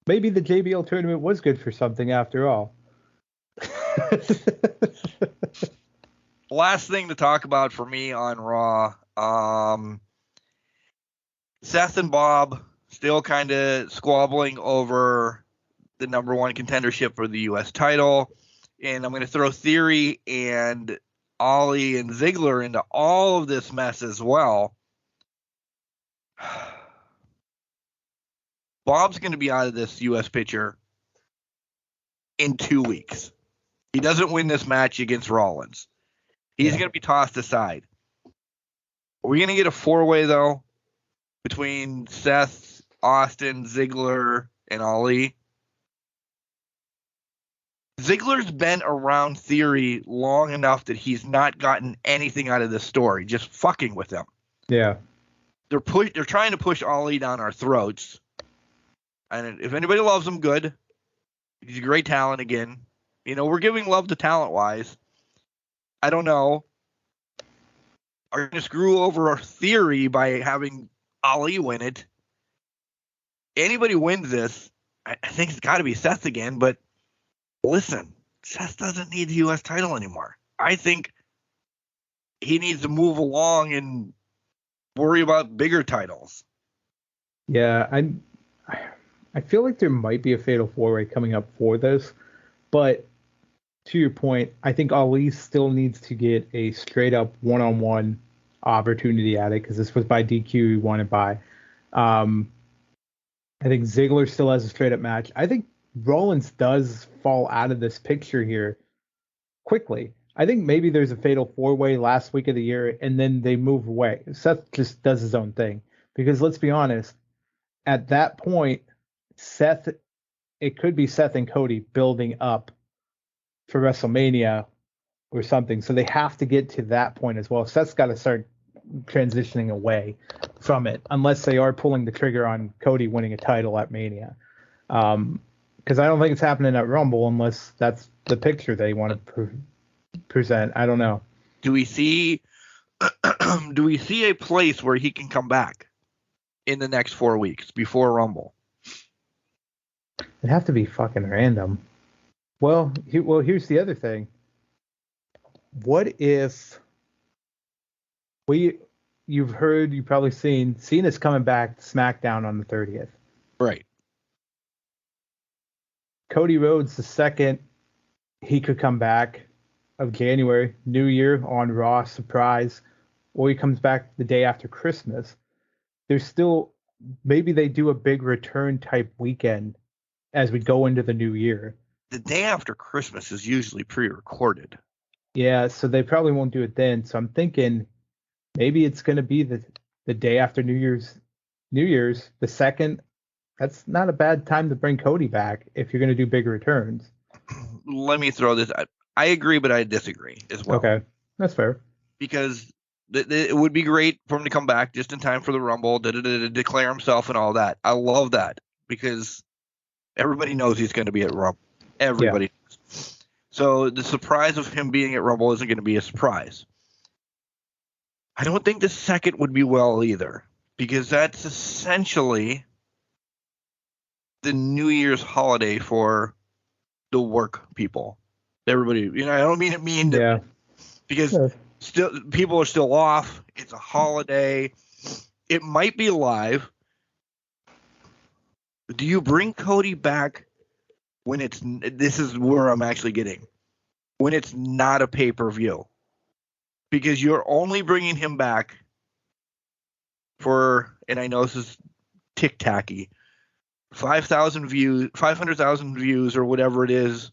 [SPEAKER 4] maybe the JBL tournament was good for something after all.
[SPEAKER 3] Last thing to talk about for me on Raw. Seth and Bob still kind of squabbling over the number one contendership for the U.S. title. And I'm going to throw Theory and Ollie and Ziggler into all of this mess as well. Bob's going to be out of this U.S. picture in 2 weeks. He doesn't win this match against Rollins. He's going to be tossed aside. Are we going to get a four-way, though, between Seth, Austin, Ziggler, and Ali? Ziggler's been around Theory long enough that he's not gotten anything out of this story, just fucking with him.
[SPEAKER 4] Yeah.
[SPEAKER 3] They're trying to push Ali down our throats. And if anybody loves him, good. He's a great talent again. You know, we're giving love to talent-wise. I don't know. Are you going to screw over our Theory by having Ali win it? Anybody wins this, I think it's got to be Seth again, but listen, Seth doesn't need the U.S. title anymore. I think he needs to move along and worry about bigger titles.
[SPEAKER 4] Yeah, I feel like there might be a fatal four-way coming up for this, but to your point, I think Ali still needs to get a straight-up one-on-one opportunity at it because this was by DQ he won it by. I think Ziggler still has a straight-up match. I think Rollins does fall out of this picture here quickly. I think maybe there's a fatal four-way last week of the year, and then they move away. Seth just does his own thing. Because let's be honest, at that point, it could be Seth and Cody building up for WrestleMania or something. So they have to get to that point as well. Seth's got to start transitioning away from it, unless they are pulling the trigger on Cody winning a title at Mania. Because I don't think it's happening at Rumble unless that's the picture they want to present. I don't know.
[SPEAKER 3] Do we see a place where he can come back in the next 4 weeks before Rumble?
[SPEAKER 4] It'd have to be fucking random. Well, here's the other thing. What if you've probably seen Cena's coming back to SmackDown on the 30th.
[SPEAKER 3] Right.
[SPEAKER 4] Cody Rhodes, the second he could come back of January, New Year on Raw, surprise, or he comes back the day after Christmas. There's still, maybe they do a big return type weekend as we go into the new year.
[SPEAKER 3] The day after Christmas is usually pre-recorded.
[SPEAKER 4] Yeah, so they probably won't do it then. So I'm thinking maybe it's going to be the day after New Year's, the second. That's not a bad time to bring Cody back if you're going to do big returns.
[SPEAKER 3] Let me throw this out. I agree, but I disagree as well.
[SPEAKER 4] Okay, that's fair.
[SPEAKER 3] Because it would be great for him to come back just in time for the Rumble, declare himself and all that. I love that because everybody knows he's going to be at Rumble. Everybody. Yeah. So the surprise of him being at Rumble isn't going to be a surprise. I don't think the second would be well either, because that's essentially the New Year's holiday for the work people. Everybody, I don't mean it mean to, because still people are still off. It's a holiday. It might be live. Do you bring Cody back when this is where I'm actually getting, when it's not a pay-per-view? Because you're only bringing him back for, and I know this is tick-tacky, 5,000 views, 500,000 views or whatever it is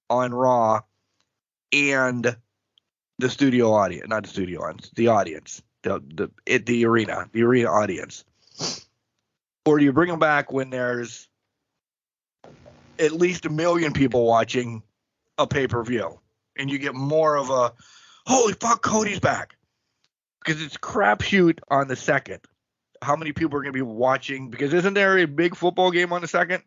[SPEAKER 3] on Raw, and the studio audience, not the studio audience, the audience, the arena audience. Or do you bring him back when there's at least 1 million people watching a pay-per-view? and you get more of a, holy fuck, Cody's back. Because it's crapshoot on the second. How many people are going to be watching? Because isn't there a big football game on the second?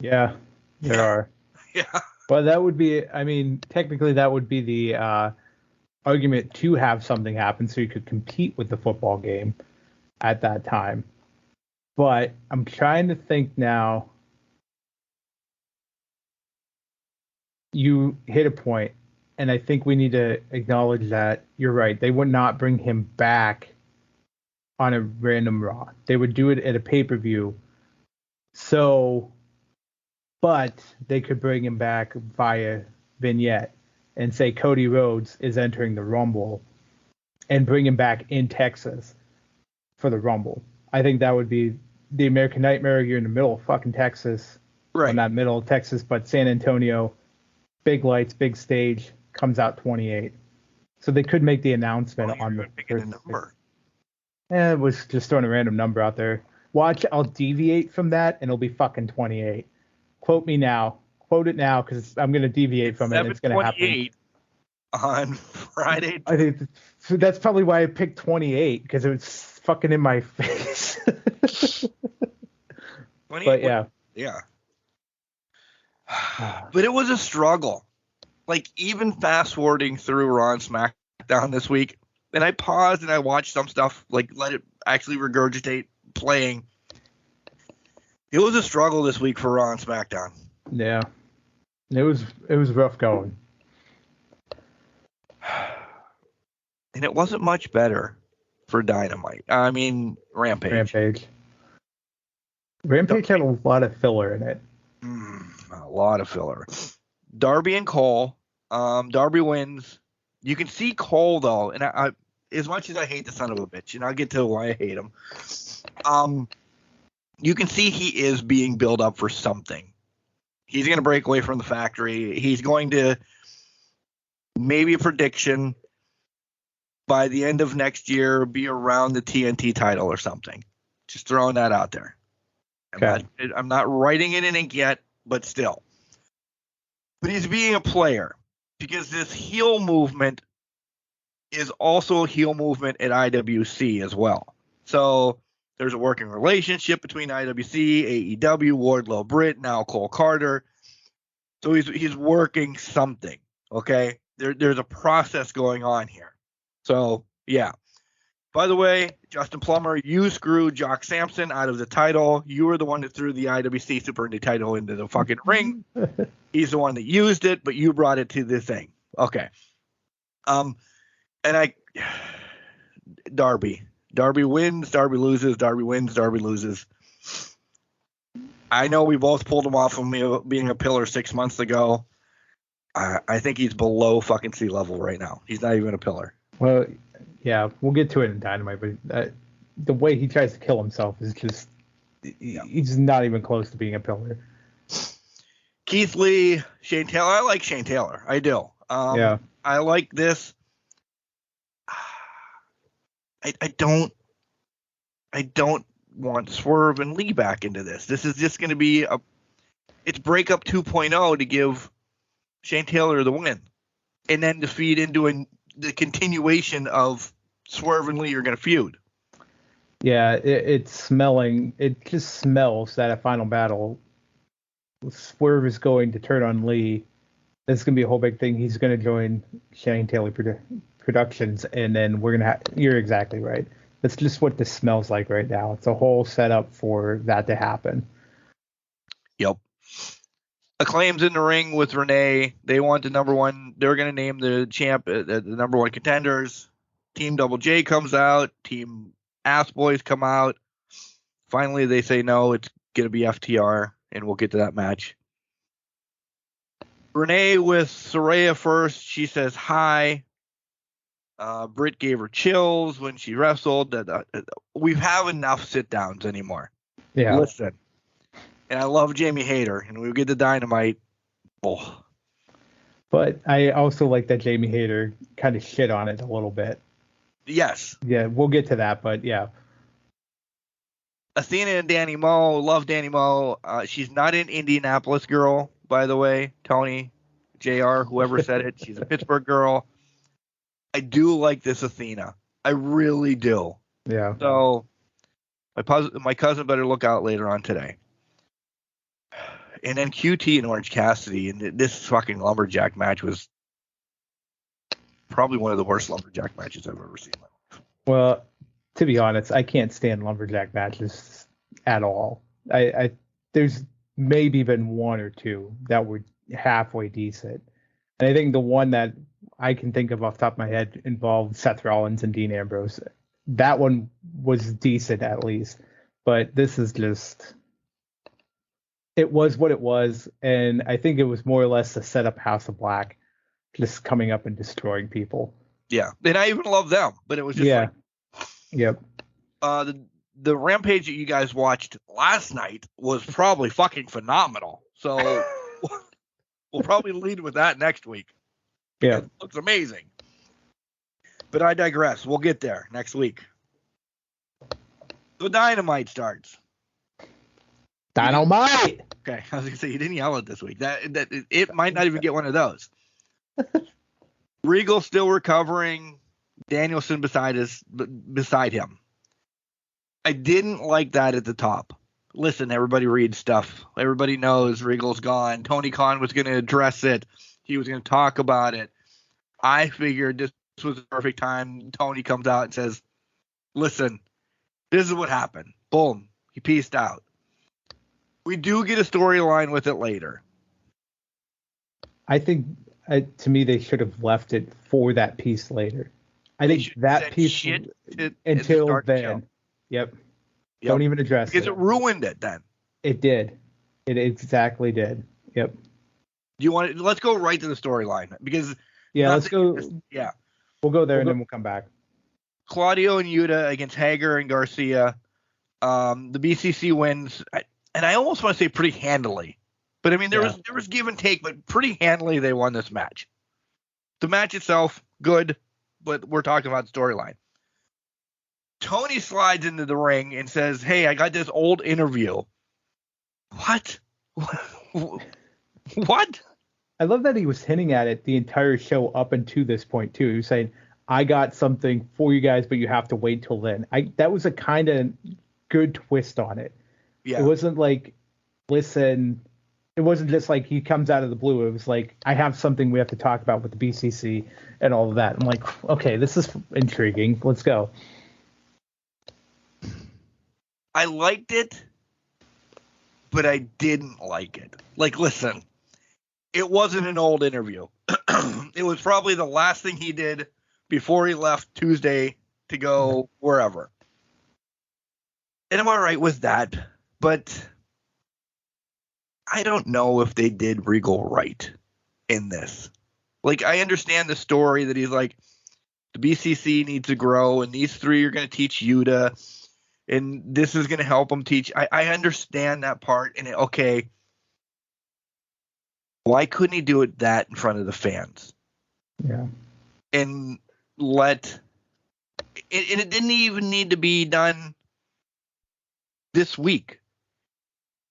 [SPEAKER 4] Yeah, there are.
[SPEAKER 3] Yeah.
[SPEAKER 4] Well, that would be, I mean, technically that would be the argument to have something happen so you could compete with the football game at that time. But I'm trying to think now. You hit a point, and I think we need to acknowledge that you're right. They would not bring him back on a random Raw. They would do it at a pay-per-view. So, but they could bring him back via vignette and say Cody Rhodes is entering the Rumble and bring him back in Texas for the Rumble. I think that would be the American Nightmare. You're in the middle of fucking Texas.
[SPEAKER 3] Right.
[SPEAKER 4] Well, not middle of Texas, but San Antonio. Big lights, big stage, comes out 28. So they could make the announcement on the
[SPEAKER 3] first number.
[SPEAKER 4] It was just throwing a random number out there. Watch, I'll deviate from that, and it'll be fucking 28. Quote me now. Quote it now, because I'm going to deviate from it, and it's going to happen.
[SPEAKER 3] On Friday.
[SPEAKER 4] I think that's probably why I picked 28, because it was fucking in my face. But yeah.
[SPEAKER 3] Yeah. But it was a struggle. Like, even fast forwarding through Raw and SmackDown this week, and I paused and I watched some stuff, like let it actually regurgitate playing. It was a struggle this week for Raw and SmackDown.
[SPEAKER 4] Yeah. It was rough going.
[SPEAKER 3] And it wasn't much better for Dynamite. I mean, Rampage.
[SPEAKER 4] Rampage had a lot of filler in it.
[SPEAKER 3] A lot of filler. Darby and Cole. Darby wins. You can see Cole, though, and I as much as I hate the son of a bitch, and I'll get to why I hate him, you can see he is being built up for something. He's going to break away from the factory. He's going to, maybe a prediction, by the end of next year, be around the TNT title or something. Just throwing that out there.
[SPEAKER 4] Okay.
[SPEAKER 3] I'm not writing it in ink yet, but still. But he's being a player because this heel movement is also a heel movement at IWC as well. So there's a working relationship between IWC, AEW, Wardlow Britt, now Cole Carter. So he's working something, okay? There's a process going on here. So, yeah. By the way, Justin Plummer, you screwed Jock Sampson out of the title. You were the one that threw the IWC Super Indie title into the fucking ring. He's the one that used it, but you brought it to the thing. Okay. And Darby wins, Darby loses, Darby wins, Darby loses. I know we both pulled him off of me being a pillar 6 months ago. I think he's below fucking sea level right now. He's not even a pillar.
[SPEAKER 4] Well, yeah, we'll get to it in Dynamite, but the way he tries to kill himself is just, he's not even close to being a pillar.
[SPEAKER 3] Keith Lee, Shane Taylor. I like Shane Taylor. I do.
[SPEAKER 4] Yeah.
[SPEAKER 3] I like this. I don't want Swerve and Lee back into this. This is just going to be it's breakup 2.0 to give Shane Taylor the win, and then to feed into the continuation of Swerve and Lee are going to feud.
[SPEAKER 4] Yeah, it just smells that at Final Battle, Swerve is going to turn on Lee. This is going to be a whole big thing. He's going to join Shane Taylor Productions, and then we're going to you're exactly right. That's just what this smells like right now. It's a whole setup for that to happen.
[SPEAKER 3] Yep. Acclaim's in the ring with Renee. They want the number one. They're going to name the champ the number one contenders. Team Double J comes out. Team Ass Boys come out. Finally, they say no, it's going to be FTR, and we'll get to that match. Renee with Saraya first. She says hi. Britt gave her chills when she wrestled. We have enough sit-downs anymore.
[SPEAKER 4] Yeah.
[SPEAKER 3] Listen. And I love Jamie Hayter, and we get the Dynamite. Oh.
[SPEAKER 4] But I also like that Jamie Hayter kind of shit on it a little bit.
[SPEAKER 3] Yes.
[SPEAKER 4] Yeah, we'll get to that, but yeah.
[SPEAKER 3] Athena and Danny Moe. Love Danny Moe. She's not an Indianapolis girl, by the way, Tony, JR, whoever said it. She's a Pittsburgh girl. I do like this Athena. I really do.
[SPEAKER 4] Yeah.
[SPEAKER 3] So my cousin better look out later on today. And then QT and Orange Cassidy, and this fucking lumberjack match was probably one of the worst lumberjack matches I've ever seen.
[SPEAKER 4] Well, to be honest, I can't stand lumberjack matches at all. I there's maybe been one or two that were halfway decent. And I think the one that I can think of off the top of my head involved Seth Rollins and Dean Ambrose. That one was decent at least. But this is just, it was what it was. And I think it was more or less to set up House of Black just coming up and destroying people.
[SPEAKER 3] Yeah. And I even love them, but it was just like,
[SPEAKER 4] yep.
[SPEAKER 3] The Rampage that you guys watched last night was probably fucking phenomenal. So we'll probably lead with that next week.
[SPEAKER 4] Yeah.
[SPEAKER 3] It looks amazing. But I digress. We'll get there next week. The Dynamite starts.
[SPEAKER 4] Dynamite!
[SPEAKER 3] Okay, I was going to say, you didn't yell it this week. That it might not even get one of those. Regal still recovering. Danielson beside him. I didn't like that at the top. Listen, everybody reads stuff. Everybody knows Regal's gone. Tony Khan was going to address it. He was going to talk about it. I figured this was the perfect time. Tony comes out and says, listen, this is what happened. Boom. He peaced out. We do get a storyline with it later.
[SPEAKER 4] I think, to me, they should have left it for that piece later. I think that piece until then. Yep. Don't even address it.
[SPEAKER 3] Because it ruined it then.
[SPEAKER 4] It did. It exactly did. Yep.
[SPEAKER 3] Do you want to, let's go right to the storyline because
[SPEAKER 4] let's go. We'll go there and then we'll come back.
[SPEAKER 3] Claudio and Yuta against Hager and Garcia. The BCC wins, and I almost want to say pretty handily. But I mean, there was give and take, but pretty handily they won this match. The match itself, good, but we're talking about storyline. Tony slides into the ring and says, hey, I got this old interview. What? What?
[SPEAKER 4] I love that he was hinting at it the entire show up until this point, too. He was saying, I got something for you guys, but you have to wait till then. That was a kind of good twist on it. Yeah. It wasn't like, listen, it wasn't just like he comes out of the blue. It was like, I have something we have to talk about with the BCC and all of that. I'm like, okay, this is intriguing. Let's go.
[SPEAKER 3] I liked it, but I didn't like it. Like, listen, it wasn't an old interview. It was probably the last thing he did before he left Tuesday to go wherever. And I'm all right with that, but I don't know if they did Regal right in this. Like, I understand the story that he's like, the BCC needs to grow, and these three are going to teach Yuta, and this is going to help him teach. I understand that part, and okay, why couldn't he do that in front of the fans?
[SPEAKER 4] Yeah.
[SPEAKER 3] And it didn't even need to be done this week.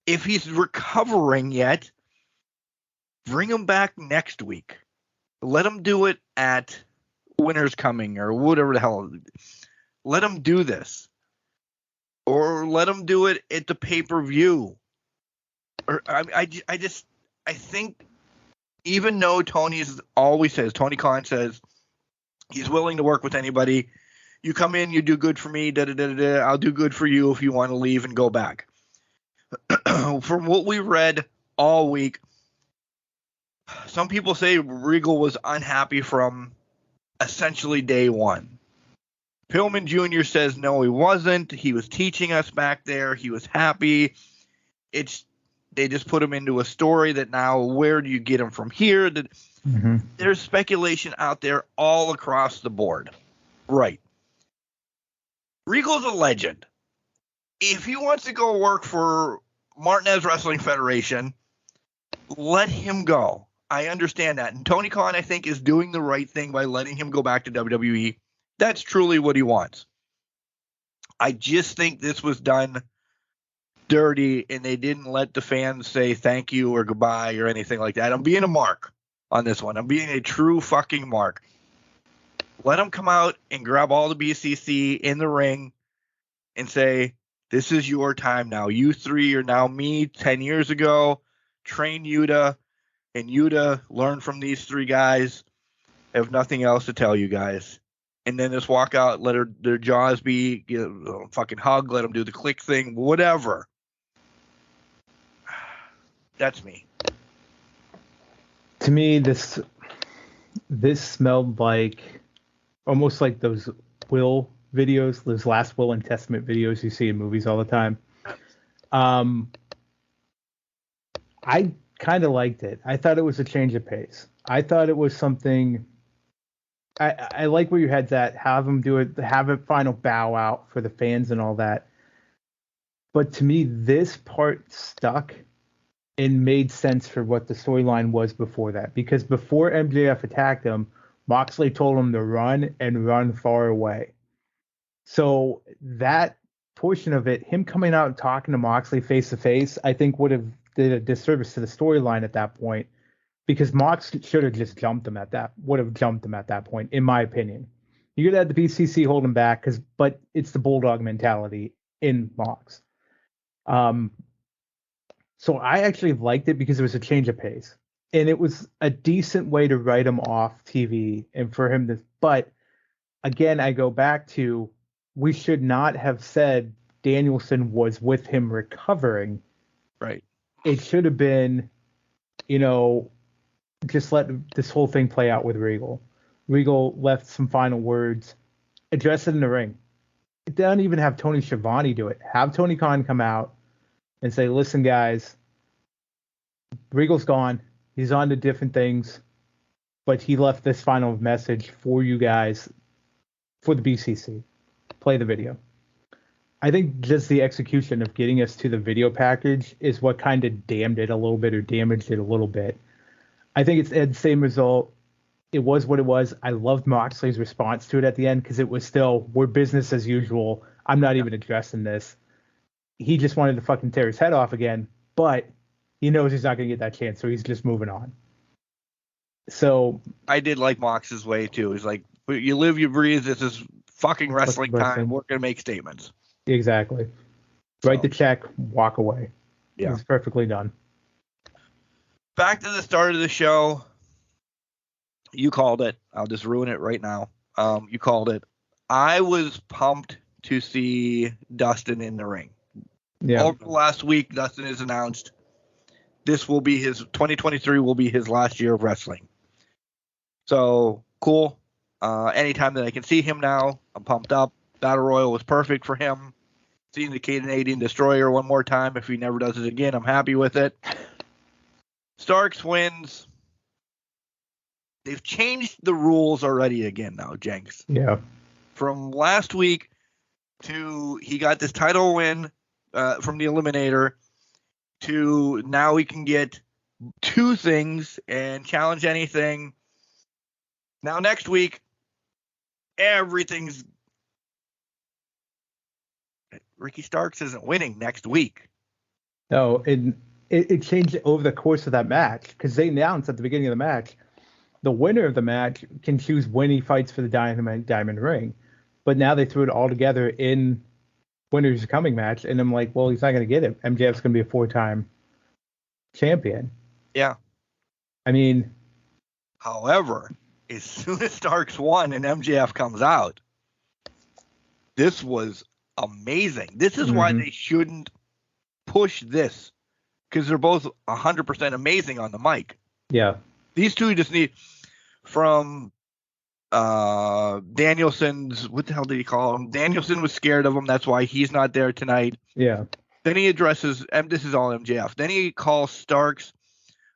[SPEAKER 3] If he's recovering yet, bring him back next week. Let him do it at Winter's Coming or whatever the hell. Let him do this. Or let him do it at the pay-per-view. Or I think, even though Tony Khan says he's willing to work with anybody. You come in, you do good for me, I'll do good for you if you want to leave and go back. From what we read all week, some people say Regal was unhappy from essentially day one. Pillman Jr. says no, he wasn't. He was teaching us back there. He was happy. They just put him into a story that now where do you get him from here? There's speculation out there all across the board. Right. Regal's a legend. If he wants to go work for Martinez Wrestling Federation, let him go. I understand that. And Tony Khan, I think, is doing the right thing by letting him go back to WWE. That's truly what he wants. I just think this was done dirty, and they didn't let the fans say thank you or goodbye or anything like that. I'm being a mark on this one. I'm being a true fucking mark. Let them come out and grab all the BCC in the ring and say, this is your time now. You three are now me 10 years ago. Train Yuta, and Yuta learn from these three guys. I have nothing else to tell you guys. And then just walk out, let their jaws be, get a fucking hug, let them do the click thing, whatever. That's me.
[SPEAKER 4] To me, this smelled like almost like those will videos, those last will and testament videos you see in movies all the time. I kind of liked it. I thought it was a change of pace. I thought it was something. I like where you had that. Have them do it. Have a final bow out for the fans and all that. But to me, this part stuck and made sense for what the storyline was before that. Because before MJF attacked him, Moxley told him to run and run far away. So that portion of it, him coming out and talking to Moxley face to face, I think would have did a disservice to the storyline at that point, because Mox should have just jumped him at that point, in my opinion. You could have had the BCC hold him back, but it's the bulldog mentality in Mox. So I actually liked it because it was a change of pace, and it was a decent way to write him off TV and for him to. But again, I go back to, we should not have said Danielson was with him recovering.
[SPEAKER 3] Right.
[SPEAKER 4] It should have been, just let this whole thing play out with Regal. Regal left some final words, address it in the ring. It doesn't even have Tony Schiavone do it. Have Tony Khan come out and say, listen, guys, Regal's gone. He's on to different things, but he left this final message for you guys, for the BCC. Play the video. I think just the execution of getting us to the video package is what kind of damned it a little bit, or damaged it a little bit. I think it's the same result. It was what it was. I loved Moxley's response to it at the end, because it was still, we're business as usual. I'm not even addressing this. He just wanted to fucking tear his head off again, but he knows he's not going to get that chance, so he's just moving on. So
[SPEAKER 3] I did like Mox's way too. He's like, you live, you breathe. This is fucking wrestling time. We're going to make statements.
[SPEAKER 4] Exactly. Write the check, walk away.
[SPEAKER 3] Yeah.
[SPEAKER 4] It's perfectly done.
[SPEAKER 3] Back to the start of the show. You called it. I'll just ruin it right now. You called it. I was pumped to see Dustin in the ring.
[SPEAKER 4] Yeah.
[SPEAKER 3] Over the last week, Dustin has announced this will be 2023 will be his last year of wrestling. So cool. Anytime that I can see him now, I'm pumped up. Battle Royal was perfect for him. Seeing the Canadian Destroyer one more time, if he never does it again, I'm happy with it. Starks wins. They've changed the rules already again now, Jenks.
[SPEAKER 4] Yeah.
[SPEAKER 3] From last week to he got this title win from the Eliminator, to now he can get two things and challenge anything. Now next week, everything's... Ricky Starks isn't winning next week.
[SPEAKER 4] No, it changed over the course of that match, because they announced at the beginning of the match, the winner of the match can choose when he fights for the Diamond Ring. But now they threw it all together in Winner's Coming match, and I'm like, well, he's not going to get it. MJF's going to be a 4-time champion.
[SPEAKER 3] Yeah.
[SPEAKER 4] I mean...
[SPEAKER 3] However, as soon as Starks won and MJF comes out, this was amazing. This is why they shouldn't push this, because they're both 100% amazing on the mic.
[SPEAKER 4] Yeah.
[SPEAKER 3] These two just need, from Danielson's, what the hell did he call him? Danielson was scared of him. That's why he's not there tonight.
[SPEAKER 4] Yeah.
[SPEAKER 3] Then he addresses, this is all MJF. Then he calls Starks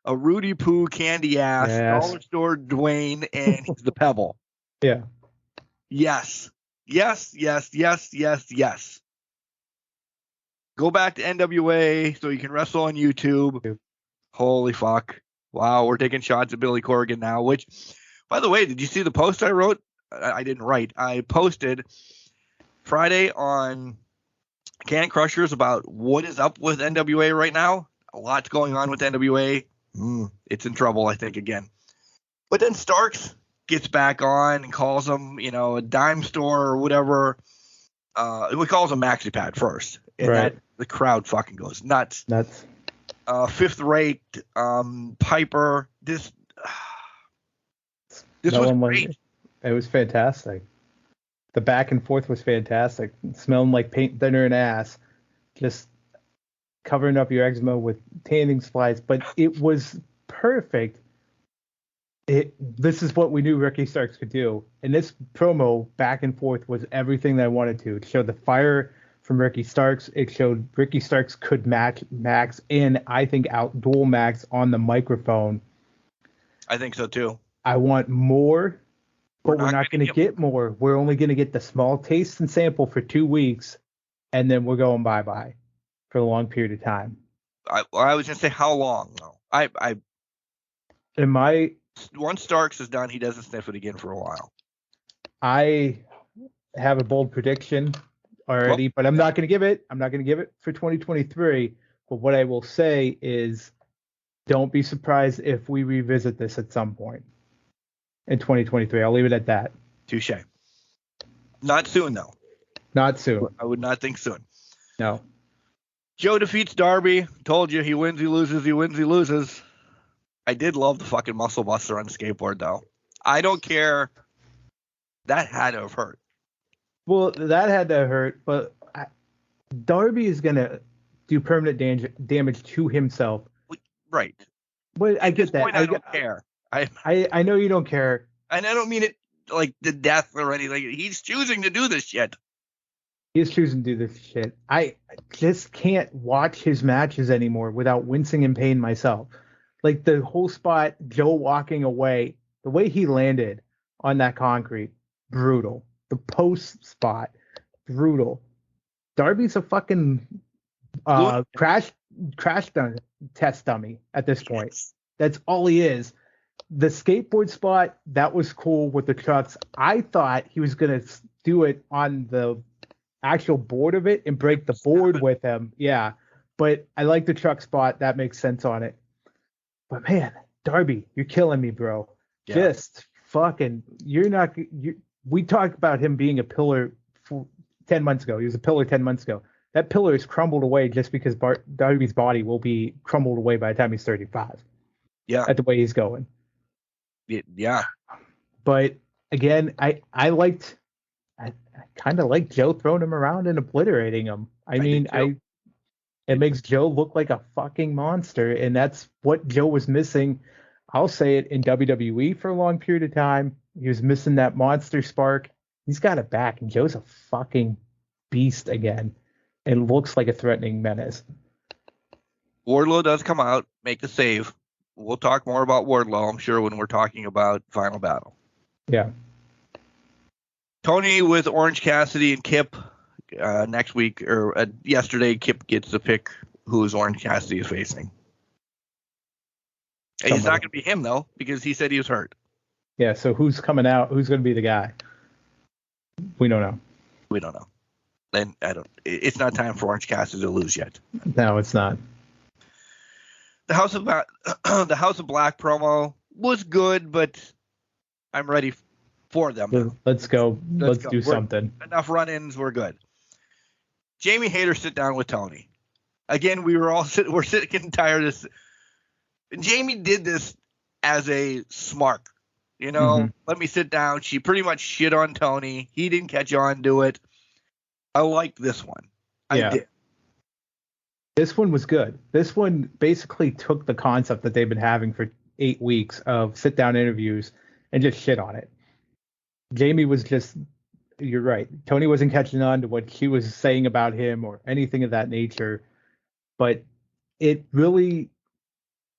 [SPEAKER 3] a Rudy Poo candy ass, dollar store Dwayne, and he's the Pebble.
[SPEAKER 4] Yeah.
[SPEAKER 3] Yes. Yes. Go back to NWA so you can wrestle on YouTube.
[SPEAKER 4] Yep.
[SPEAKER 3] Holy fuck. Wow, we're taking shots at Billy Corgan now, which, by the way, did you see the post I wrote? I didn't write. I posted Friday on Can Crushers about what is up with NWA right now. A lot's going on with NWA. It's in trouble, I think, again. But then Starks gets back on and calls them, a dime store or whatever. We calls them Maxi Pad first. And
[SPEAKER 4] Right.
[SPEAKER 3] the crowd fucking goes nuts.
[SPEAKER 4] Nuts.
[SPEAKER 3] Fifth rate, Piper. This
[SPEAKER 4] No
[SPEAKER 3] was
[SPEAKER 4] one
[SPEAKER 3] great.
[SPEAKER 4] It was fantastic. The back and forth was fantastic. Smelling like paint thinner and ass. Just covering up your eczema with tanning supplies. But it was perfect. This is what we knew Ricky Starks could do. And this promo back and forth was everything that I wanted to. It showed the fire from Ricky Starks. It showed Ricky Starks could match Max and I think outduel Max on the microphone.
[SPEAKER 3] I think so too.
[SPEAKER 4] I want more, but we're not going to
[SPEAKER 3] gonna
[SPEAKER 4] get more. We're only going to get the small taste and sample for 2 weeks, and then we're going bye-bye for a long period of time.
[SPEAKER 3] I was gonna say how long though. Once Starks is done, he doesn't sniff it again for a while.
[SPEAKER 4] I have a bold prediction already, but I'm not going to give it. I'm not going to give it for 2023. But what I will say is, don't be surprised if we revisit this at some point in 2023. I'll leave it at that.
[SPEAKER 3] Touche. Not soon though.
[SPEAKER 4] Not soon.
[SPEAKER 3] I would not think soon.
[SPEAKER 4] No.
[SPEAKER 3] Joe defeats Darby. Told you he wins, he loses, he wins, he loses. I did love the fucking muscle buster on the skateboard though. I don't care. That had to have hurt.
[SPEAKER 4] Well, that had to hurt, but Darby is going to do permanent damage to himself.
[SPEAKER 3] Right.
[SPEAKER 4] But I get that.
[SPEAKER 3] Point, I don't care.
[SPEAKER 4] I know you don't care.
[SPEAKER 3] And I don't mean it like the death or anything. He's choosing to do this shit.
[SPEAKER 4] He's choosing to do this shit. I just can't watch his matches anymore without wincing in pain myself. Like the whole spot, Joe walking away, the way he landed on that concrete, brutal. The post spot, brutal. Darby's a fucking crash test dummy at this point. That's all he is. The skateboard spot, that was cool with the trucks. I thought he was going to do it on the actual board of it and break the board with him. Yeah. But I like the truck spot. That makes sense on it. But man, Darby, you're killing me, bro. Yeah. Just fucking, we talked about him being a pillar 10 months ago. He was a pillar 10 months ago. That pillar is crumbled away just because Darby's body will be crumbled away by the time he's 35.
[SPEAKER 3] Yeah.
[SPEAKER 4] At the way he's going.
[SPEAKER 3] Yeah.
[SPEAKER 4] But again, I kind of like Joe throwing him around and obliterating him. It makes Joe look like a fucking monster, and that's what Joe was missing. I'll say it in WWE for a long period of time. He was missing that monster spark. He's got it back, and Joe's a fucking beast again, and looks like a threatening menace.
[SPEAKER 3] Wardlow does come out, make a save. We'll talk more about Wardlow, I'm sure, when we're talking about Final Battle.
[SPEAKER 4] Yeah.
[SPEAKER 3] Tony with Orange Cassidy and Kip next week, or yesterday, Kip gets to pick who's Orange Cassidy is facing. And it's not going to be him, though, because he said he was hurt.
[SPEAKER 4] Yeah, so who's coming out? Who's going to be the guy? We don't know.
[SPEAKER 3] We don't know. And it's not time for Orange Cassidy to lose yet.
[SPEAKER 4] No, it's not.
[SPEAKER 3] The House of Black promo was good, but I'm ready for them now.
[SPEAKER 4] Let's go. Let's do something.
[SPEAKER 3] Enough run-ins. We're good. Jamie Hayter sit down with Tony. Again, we're getting tired of this. Jamie did this as a smart. Let me sit down. She pretty much shit on Tony. He didn't catch on to it. I liked this one. I did.
[SPEAKER 4] This one was good. This one basically took the concept that they've been having for 8 weeks of sit-down interviews and just shit on it. Jamie was just, you're right. Tony wasn't catching on to what she was saying about him or anything of that nature. But it really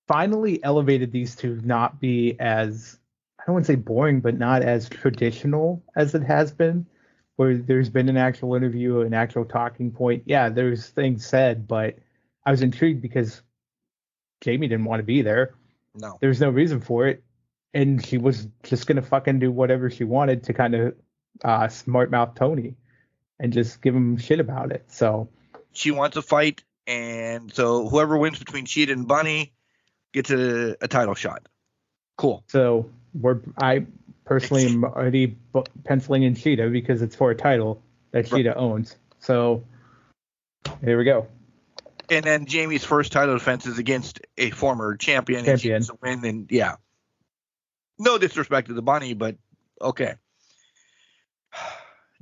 [SPEAKER 4] finally elevated these two not be as, I don't want to say boring, but not as traditional as it has been, where there's been an actual interview, an actual talking point. Yeah, there's things said, but I was intrigued because Jamie didn't want to be there.
[SPEAKER 3] No.
[SPEAKER 4] There's no reason for it. And she was just going to fucking do whatever she wanted to kind of smart mouth Tony and just give him shit about it. So
[SPEAKER 3] she wants a fight, and so whoever wins between Cheetah and Bunny gets a title shot. Cool.
[SPEAKER 4] So I personally am already penciling in Cheetah because it's for a title that Cheetah owns. So here we go.
[SPEAKER 3] And then Jamie's first title defense is against a former champion. And she gets a win, and yeah. No disrespect to the Bunny, but okay.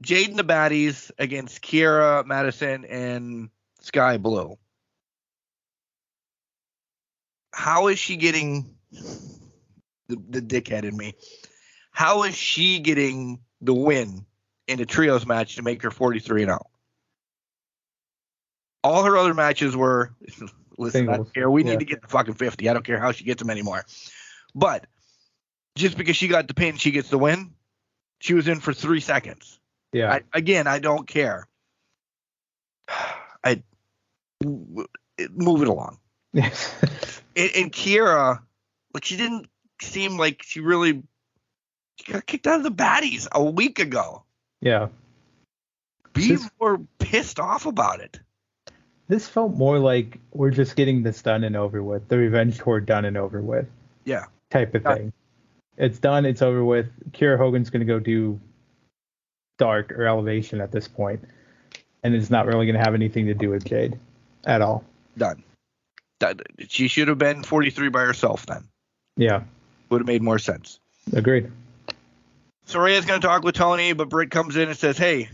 [SPEAKER 3] Jade and the Baddies against Kiera, Madison, and Sky Blue. How is she getting the dickhead in me? How is she getting the win in a trios match to make her 43-0? All her other matches were, listen, I don't care. We need to get the fucking 50. I don't care how she gets them anymore. But just because she got the pin, she gets the win. She was in for 3 seconds.
[SPEAKER 4] Yeah.
[SPEAKER 3] I don't care. Move it along. And Kiera, like, she didn't seem like she got kicked out of the Baddies a week ago.
[SPEAKER 4] Yeah.
[SPEAKER 3] Be more pissed off about it.
[SPEAKER 4] This felt more like we're just getting this done and over with. The revenge tour done and over with.
[SPEAKER 3] Yeah.
[SPEAKER 4] Type of thing. It's done. It's over with. Kiera Hogan's going to go do Dark or Elevation at this point, and it's not really going to have anything to do with Jade at all.
[SPEAKER 3] Done. She should have been 43 by herself then.
[SPEAKER 4] Yeah.
[SPEAKER 3] Would have made more sense.
[SPEAKER 4] Agreed.
[SPEAKER 3] Soraya's going to talk with Tony, but Britt comes in and says, hey,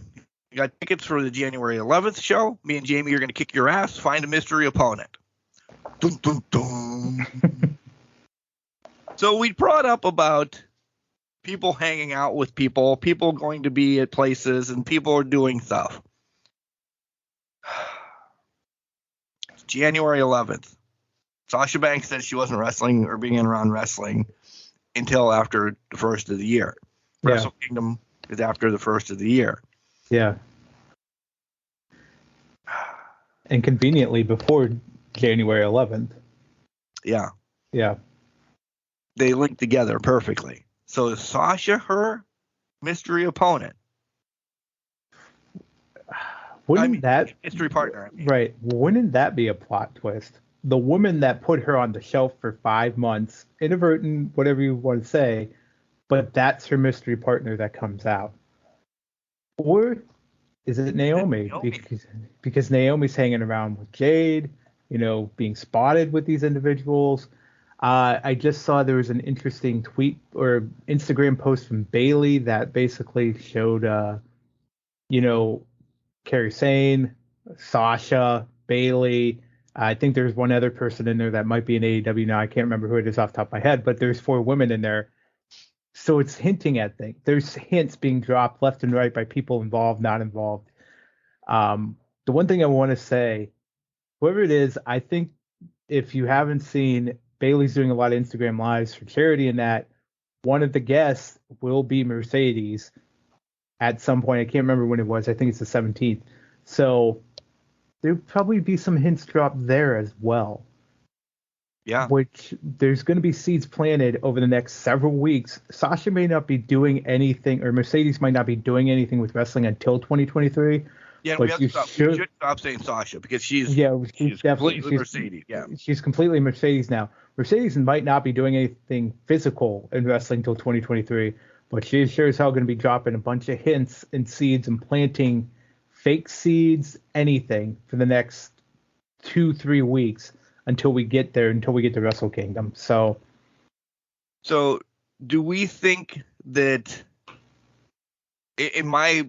[SPEAKER 3] you got tickets for the January 11th show? Me and Jamie are going to kick your ass. Find a mystery opponent. Dun, dun, dun. So we brought up about people hanging out with people going to be at places, and people are doing stuff. It's January 11th. Sasha Banks said she wasn't wrestling or being around wrestling until after the first of the year.
[SPEAKER 4] Yeah.
[SPEAKER 3] Wrestle Kingdom is after the first of the year.
[SPEAKER 4] Yeah. And conveniently before January 11th.
[SPEAKER 3] Yeah.
[SPEAKER 4] Yeah.
[SPEAKER 3] They link together perfectly. So is Sasha her mystery opponent?
[SPEAKER 4] Wouldn't that
[SPEAKER 3] mystery partner?
[SPEAKER 4] Right. Wouldn't that be a plot twist? The woman that put her on the shelf for 5 months, inadvertent, whatever you want to say, but that's her mystery partner that comes out. Or is it Naomi? Because Naomi's hanging around with Jade, being spotted with these individuals. I just saw there was an interesting tweet or Instagram post from Bailey that basically showed, Kairi Sane, Sasha, Bailey. I think there's one other person in there that might be in AEW now. I can't remember who it is off the top of my head, but there's 4 women in there. So it's hinting at things. There's hints being dropped left and right by people involved, not involved. The one thing I want to say, whoever it is, I think if you haven't seen, Bailey's doing a lot of Instagram lives for charity, and that one of the guests will be Mercedes at some point. I can't remember when it was. I think it's the 17th. So there'll probably be some hints dropped there as well.
[SPEAKER 3] Yeah.
[SPEAKER 4] Which there's going to be seeds planted over the next several weeks. Sasha may not be doing anything, or Mercedes might not be doing anything with wrestling until 2023.
[SPEAKER 3] Yeah, we should stop saying Sasha because she's definitely Mercedes. Yeah,
[SPEAKER 4] she's completely Mercedes now. Mercedes might not be doing anything physical in wrestling until 2023, but she sure as hell going to be dropping a bunch of hints and seeds and planting fake seeds, anything for the next 2-3 weeks until we get there, until we get to Wrestle Kingdom. So
[SPEAKER 3] do we think that, in my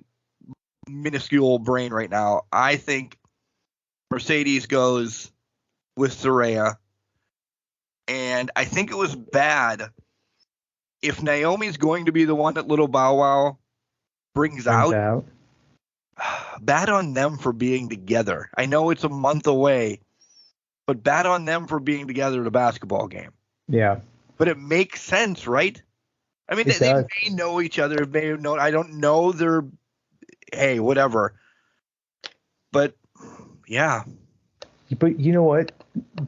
[SPEAKER 3] minuscule brain right now, I think Mercedes goes with Saraya, and I think it was bad if Naomi's going to be the one that Little Bow Wow brings out. Bad on them for being together. I know it's a month away, but bad on them for being together at a basketball game.
[SPEAKER 4] Yeah.
[SPEAKER 3] But it makes sense, right? I mean, they may know each other. I don't know. Hey, whatever. But, yeah.
[SPEAKER 4] But you know what?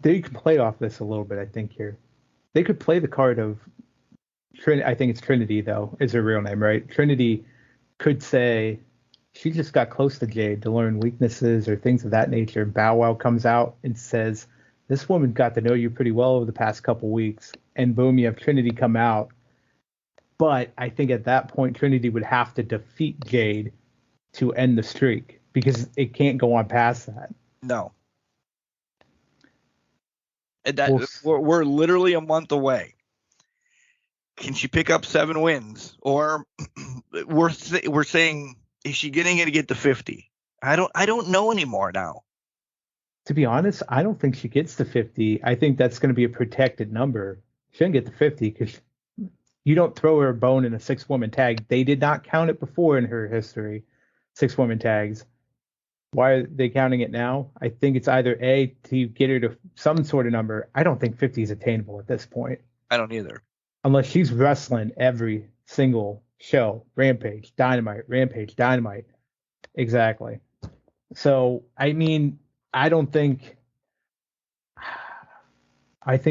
[SPEAKER 4] They could play off this a little bit, I think, here. They could play the card of I think it's Trinity, though, is her real name, right? Trinity could say, she just got close to Jade to learn weaknesses or things of that nature. Bow Wow comes out and says, this woman got to know you pretty well over the past couple weeks. And boom, you have Trinity come out. But I think at that point, Trinity would have to defeat Jade to end the streak because it can't go on past that.
[SPEAKER 3] No. And we're literally a month away. Can she pick up 7 wins? Or we're saying, is she getting it to get to 50? I don't know anymore now.
[SPEAKER 4] To be honest, I don't think she gets to 50. I think that's going to be a protected number. She doesn't get to 50 because you don't throw her a bone in a 6-woman tag. They did not count it before in her history, 6-woman tags. Why are they counting it now? I think it's either A, to get her to some sort of number. I don't think 50 is attainable at this point.
[SPEAKER 3] I don't either.
[SPEAKER 4] Unless she's wrestling every single show. Rampage, Dynamite, Rampage, Dynamite. Exactly. So, I mean, I think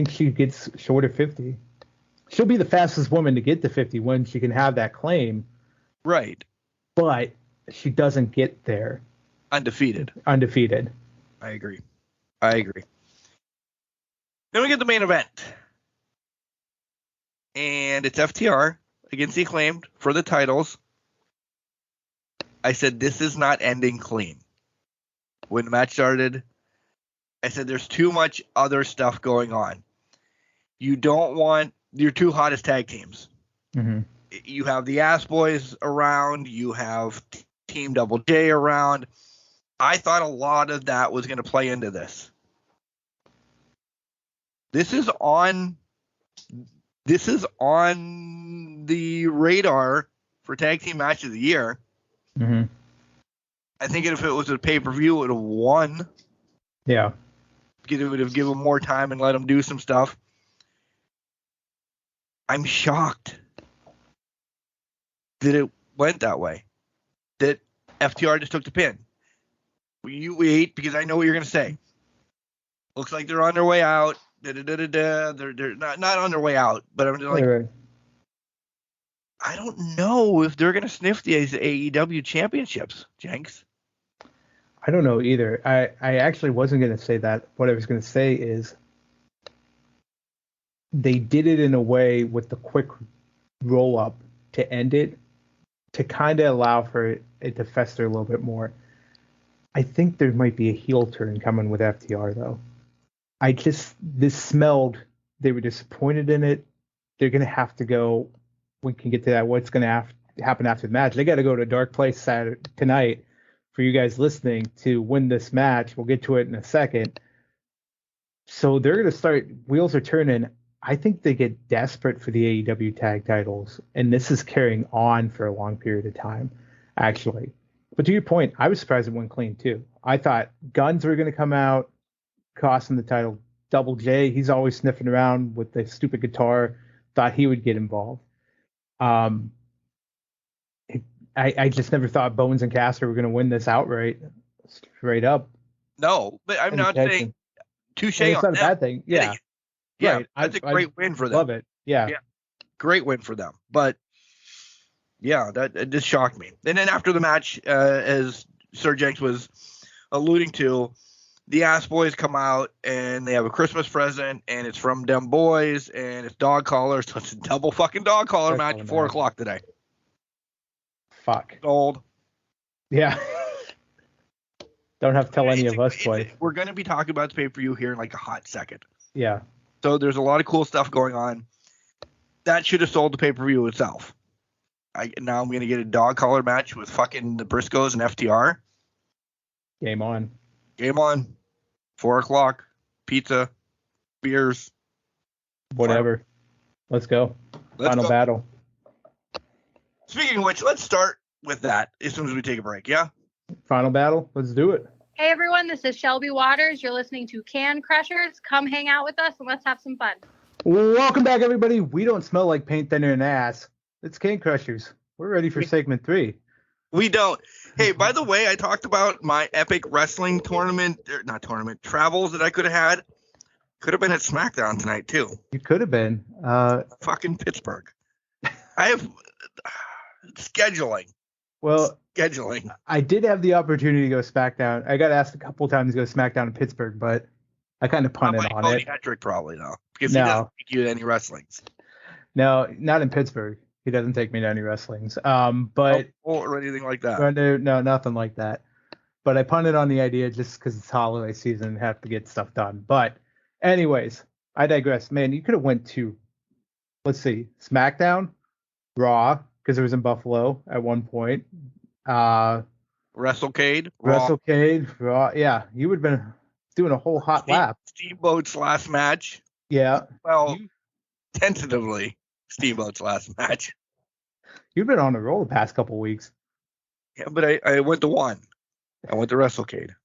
[SPEAKER 4] she gets short of 50. She'll be the fastest woman to get to 50 when she can have that claim.
[SPEAKER 3] Right.
[SPEAKER 4] But she doesn't get there.
[SPEAKER 3] Undefeated.
[SPEAKER 4] I
[SPEAKER 3] agree. Then we get the main event. And it's FTR against the Acclaimed for the titles. I said, this is not ending clean. When the match started, I said, there's too much other stuff going on. You don't want your 2 hottest tag teams.
[SPEAKER 4] Mm-hmm.
[SPEAKER 3] You have the Ass Boys around. You have Team Double J around. I thought a lot of that was going to play into this. This is on the radar for Tag Team Match of the Year.
[SPEAKER 4] Mm-hmm.
[SPEAKER 3] I think if it was a pay-per-view, it would have won.
[SPEAKER 4] Yeah.
[SPEAKER 3] It would have given more time and let them do some stuff. I'm shocked that it went that way. That FTR just took the pin. You wait, because I know what you're going to say. Looks like they're on their way out. They're not on their way out, but I'm just like,
[SPEAKER 4] right.
[SPEAKER 3] I don't know if they're going to sniff these AEW championships, Jenks.
[SPEAKER 4] I don't know either. I actually wasn't going to say that. What I was going to say is they did it in a way with the quick roll up to end it, to kind of allow for it to fester a little bit more. I think there might be a heel turn coming with FTR, though. This smelled, they were disappointed in it. They're going to have to go, we can get to that, what's going to happen after the match. They got to go to a dark place tonight for you guys listening to win this match. We'll get to it in a second. So they're going to start, wheels are turning. I think they get desperate for the AEW tag titles, and this is carrying on for a long period of time, actually. But to your point, I was surprised it went clean, too. I thought Guns were going to come out, cost him the title. Double J, he's always sniffing around with the stupid guitar, thought he would get involved. I just never thought Bones and Caster were going to win this outright, straight up.
[SPEAKER 3] No, but I'm not saying touche on
[SPEAKER 4] it's not a bad thing. Yeah.
[SPEAKER 3] Yeah,
[SPEAKER 4] right.
[SPEAKER 3] That's a great win for them.
[SPEAKER 4] Love it. Yeah.
[SPEAKER 3] Great win for them. But yeah, that just shocked me. And then after the match, as Sir Jenks was alluding to, the Ass Boys come out and they have a Christmas present, and it's from them boys, and it's dog collars. So it's a double fucking dog collar match at 4 o'clock today.
[SPEAKER 4] Fuck.
[SPEAKER 3] Old.
[SPEAKER 4] Yeah. Don't have to tell any of us twice.
[SPEAKER 3] We're going to be talking about the pay-per-view here in like a hot second.
[SPEAKER 4] Yeah.
[SPEAKER 3] So there's a lot of cool stuff going on. That should have sold the pay-per-view itself. Now I'm going to get a dog collar match with fucking the Briscoes and FTR.
[SPEAKER 4] Game on.
[SPEAKER 3] 4 o'clock. Pizza. Beers.
[SPEAKER 4] Whatever. Let's go. Final battle.
[SPEAKER 3] Speaking of which, let's start with that as soon as we take a break, yeah?
[SPEAKER 4] Final battle. Let's do it.
[SPEAKER 7] Hey everyone, this is Shelby Waters. You're listening to Can Crushers. Come hang out with us and let's have some fun.
[SPEAKER 4] Welcome back, everybody. We don't smell like paint thinner and ass. It's Can Crushers. We're ready for segment 3.
[SPEAKER 3] We don't. Hey, by the way, I talked about my epic wrestling travels that I could have had. Could have been at SmackDown tonight, too.
[SPEAKER 4] You could have been.
[SPEAKER 3] Fucking Pittsburgh. I have scheduling.
[SPEAKER 4] Well,
[SPEAKER 3] scheduling.
[SPEAKER 4] I did have the opportunity to go SmackDown. I got asked a couple times to go SmackDown in Pittsburgh, but I kind of punted on
[SPEAKER 3] Cody
[SPEAKER 4] it.
[SPEAKER 3] Hedrick probably though, because he doesn't take you to any wrestlings.
[SPEAKER 4] No, not in Pittsburgh. He doesn't take me to any wrestlings. But
[SPEAKER 3] or anything like that.
[SPEAKER 4] No, nothing like that. But I punted on the idea just because it's holiday season and have to get stuff done. But anyways, I digress. Man, you could have went to, let's see, SmackDown, Raw, because it was in Buffalo at one point.
[SPEAKER 3] WrestleCade,
[SPEAKER 4] Raw. Yeah, you would have been doing a whole hot lap.
[SPEAKER 3] Steamboat's last match.
[SPEAKER 4] Yeah.
[SPEAKER 3] Well, tentatively, Steamboat's last match.
[SPEAKER 4] You've been on a roll the past couple weeks.
[SPEAKER 3] Yeah, but I went to one. I went to WrestleCade.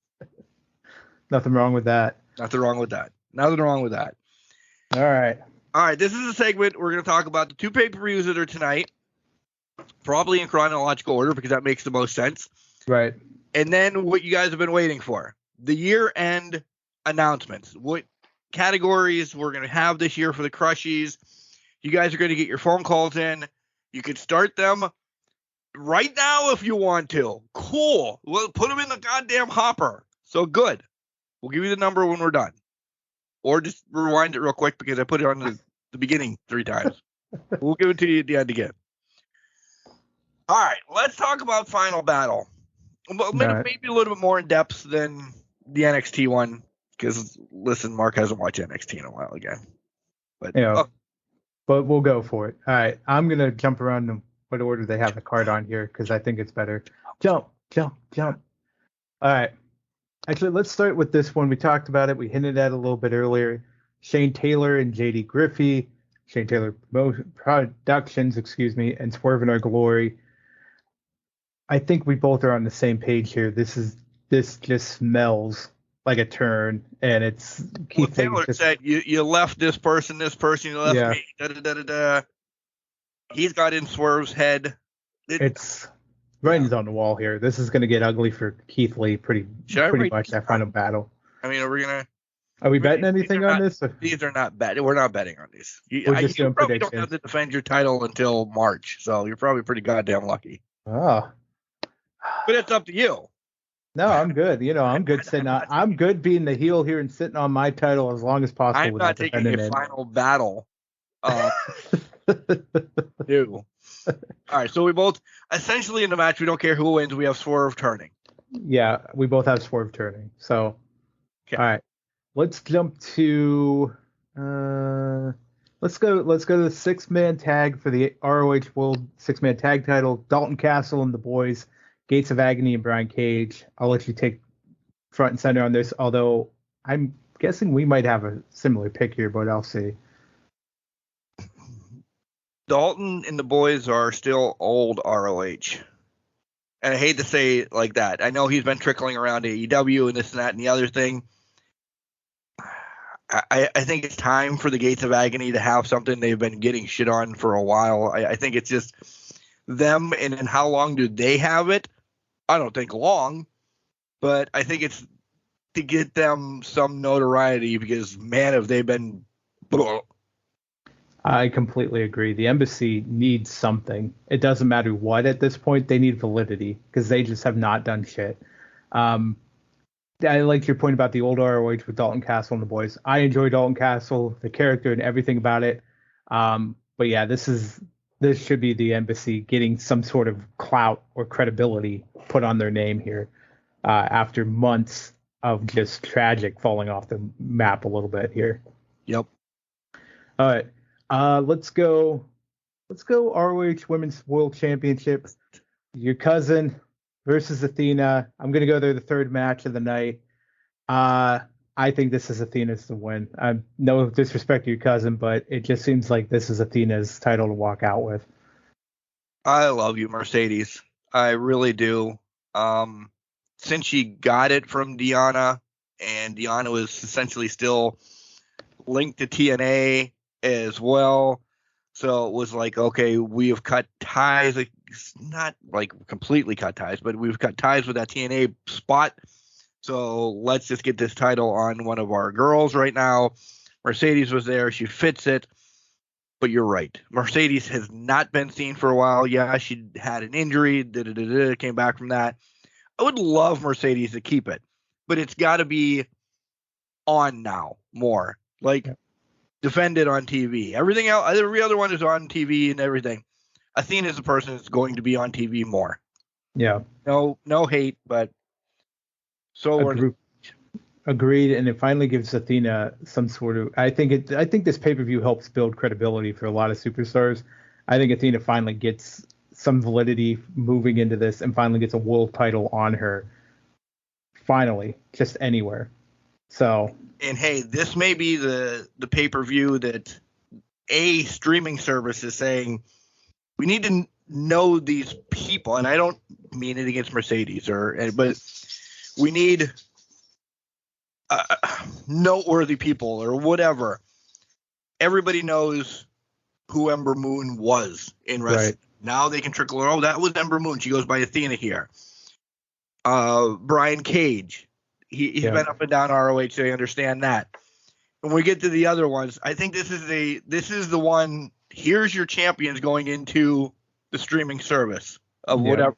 [SPEAKER 4] Nothing wrong with that.
[SPEAKER 3] Nothing wrong with that.
[SPEAKER 4] All right.
[SPEAKER 3] This is a segment we're going to talk about the 2 pay-per-views that are tonight, probably in chronological order because that makes the most sense.
[SPEAKER 4] Right.
[SPEAKER 3] And then what you guys have been waiting for, the year-end announcements. What categories we're going to have this year for the Crushies. You guys are going to get your phone calls in. You could start them right now if you want to. Cool. We'll put them in the goddamn hopper. So good. We'll give you the number when we're done. Or just rewind it real quick because I put it on the beginning 3 times. We'll give it to you at the end again. All right. Let's talk about Final Battle. Maybe a little bit more in depth than the NXT one. Because, listen, Mark hasn't watched NXT in a while again. But
[SPEAKER 4] but we'll go for it. All right. I'm going to jump around in what order they have the card on here because I think it's better. Jump. All right. Actually, let's start with this one. We talked about it. We hinted at it a little bit earlier. Shane Taylor and JD Griffey. Shane Taylor Productions, and Swerve in Our Glory. I think we both are on the same page here. This just smells like a turn, and it's
[SPEAKER 3] Keith Taylor said you left this person, you left me. He's got in Swerve's head.
[SPEAKER 4] It's writing's on the wall here. This is going to get ugly for Keith Lee pretty much that Final Battle.
[SPEAKER 3] I mean,
[SPEAKER 4] are we betting anything on this?
[SPEAKER 3] These are not betting. We're not betting on these. You probably don't have to defend your title until March, so you're probably pretty goddamn lucky.
[SPEAKER 4] Oh.
[SPEAKER 3] But it's up to you.
[SPEAKER 4] No, I'm good. I'm good sitting on. I'm good being the heel here and sitting on my title as long as possible.
[SPEAKER 3] I'm not taking a Final Battle. New. All right, so we both essentially in the match. We don't care who wins. We have Swerve turning.
[SPEAKER 4] Yeah, we both have Swerve turning. So,
[SPEAKER 3] okay.
[SPEAKER 4] All right, let's jump to. Let's go to the 6-man tag for the ROH World 6-man tag title. Dalton Castle and the boys. Gates of Agony and Brian Cage. I'll let you take front and center on this, although I'm guessing we might have a similar pick here, but I'll see.
[SPEAKER 3] Dalton and the boys are still old ROH. And I hate to say it like that. I know he's been trickling around AEW and this and that and the other thing. I think it's time for the Gates of Agony to have something they've been getting shit on for a while. I think it's just them, and how long do they have it? I don't think long, but I think it's to get them some notoriety because, man, have they been...
[SPEAKER 4] I completely agree. The embassy needs something. It doesn't matter what at this point. They need validity because they just have not done shit. I like your point about the old ROH with Dalton Castle and the boys. I enjoy Dalton Castle, the character and everything about it. But yeah, this should be the embassy getting some sort of clout or credibility put on their name here after months of just tragic falling off the map a little bit here.
[SPEAKER 3] Yep.
[SPEAKER 4] All right. Let's go ROH Women's World Championship. Your cousin versus Athena. I'm going to go there the 3rd match of the night. I think this is Athena's to win. No disrespect to your cousin, but it just seems like this is Athena's title to walk out with.
[SPEAKER 3] I love you, Mercedes. I really do. Since she got it from Deanna, and Deanna was essentially still linked to TNA as well. So it was like, okay, we have cut ties, not like completely cut ties, but we've cut ties with that TNA spot. So let's just get this title on one of our girls right now. Mercedes was there. She fits it. But you're right. Mercedes has not been seen for a while. Yeah, she had an injury, came back from that. I would love Mercedes to keep it, but it's got to be on now more. Like, defend it on TV. Everything else, every other one is on TV and everything. Athena is the person that's going to be on TV more.
[SPEAKER 4] Yeah.
[SPEAKER 3] No hate, but
[SPEAKER 4] Agreed, and it finally gives Athena some sort of. I think this pay-per-view helps build credibility for a lot of superstars. I think Athena finally gets some validity moving into this, and finally gets a world title on her. Finally, just anywhere. So.
[SPEAKER 3] And hey, this may be the pay-per-view that a streaming service is saying we need to know these people, and I don't mean it against Mercedes but we need noteworthy people or whatever. Everybody knows who Ember Moon was in wrestling. Right. Now they can trickle her. Oh, that was Ember Moon. She goes by Athena here. Brian Cage. He's been up and down ROH, so I understand that. When we get to the other ones, I think this is the one. Here's your champions going into the streaming service of whatever.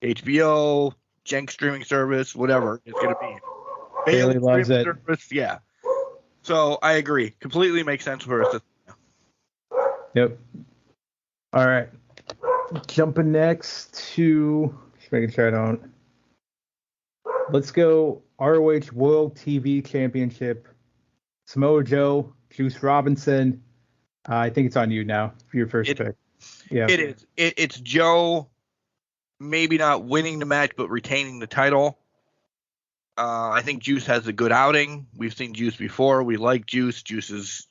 [SPEAKER 3] HBO, Jenks streaming service, whatever it's going to be.
[SPEAKER 4] Bailey loves it.
[SPEAKER 3] Service, yeah. So I agree. Completely makes sense for us.
[SPEAKER 4] Yep. All right. Jumping next to, just making sure I don't. Let's go ROH World TV Championship. Samoa Joe, Juice Robinson. I think it's on you now for your first pick. Yeah.
[SPEAKER 3] It is. It's Joe maybe not winning the match, but retaining the title. I think Juice has a good outing. We've seen Juice before. We like Juice. Juice is,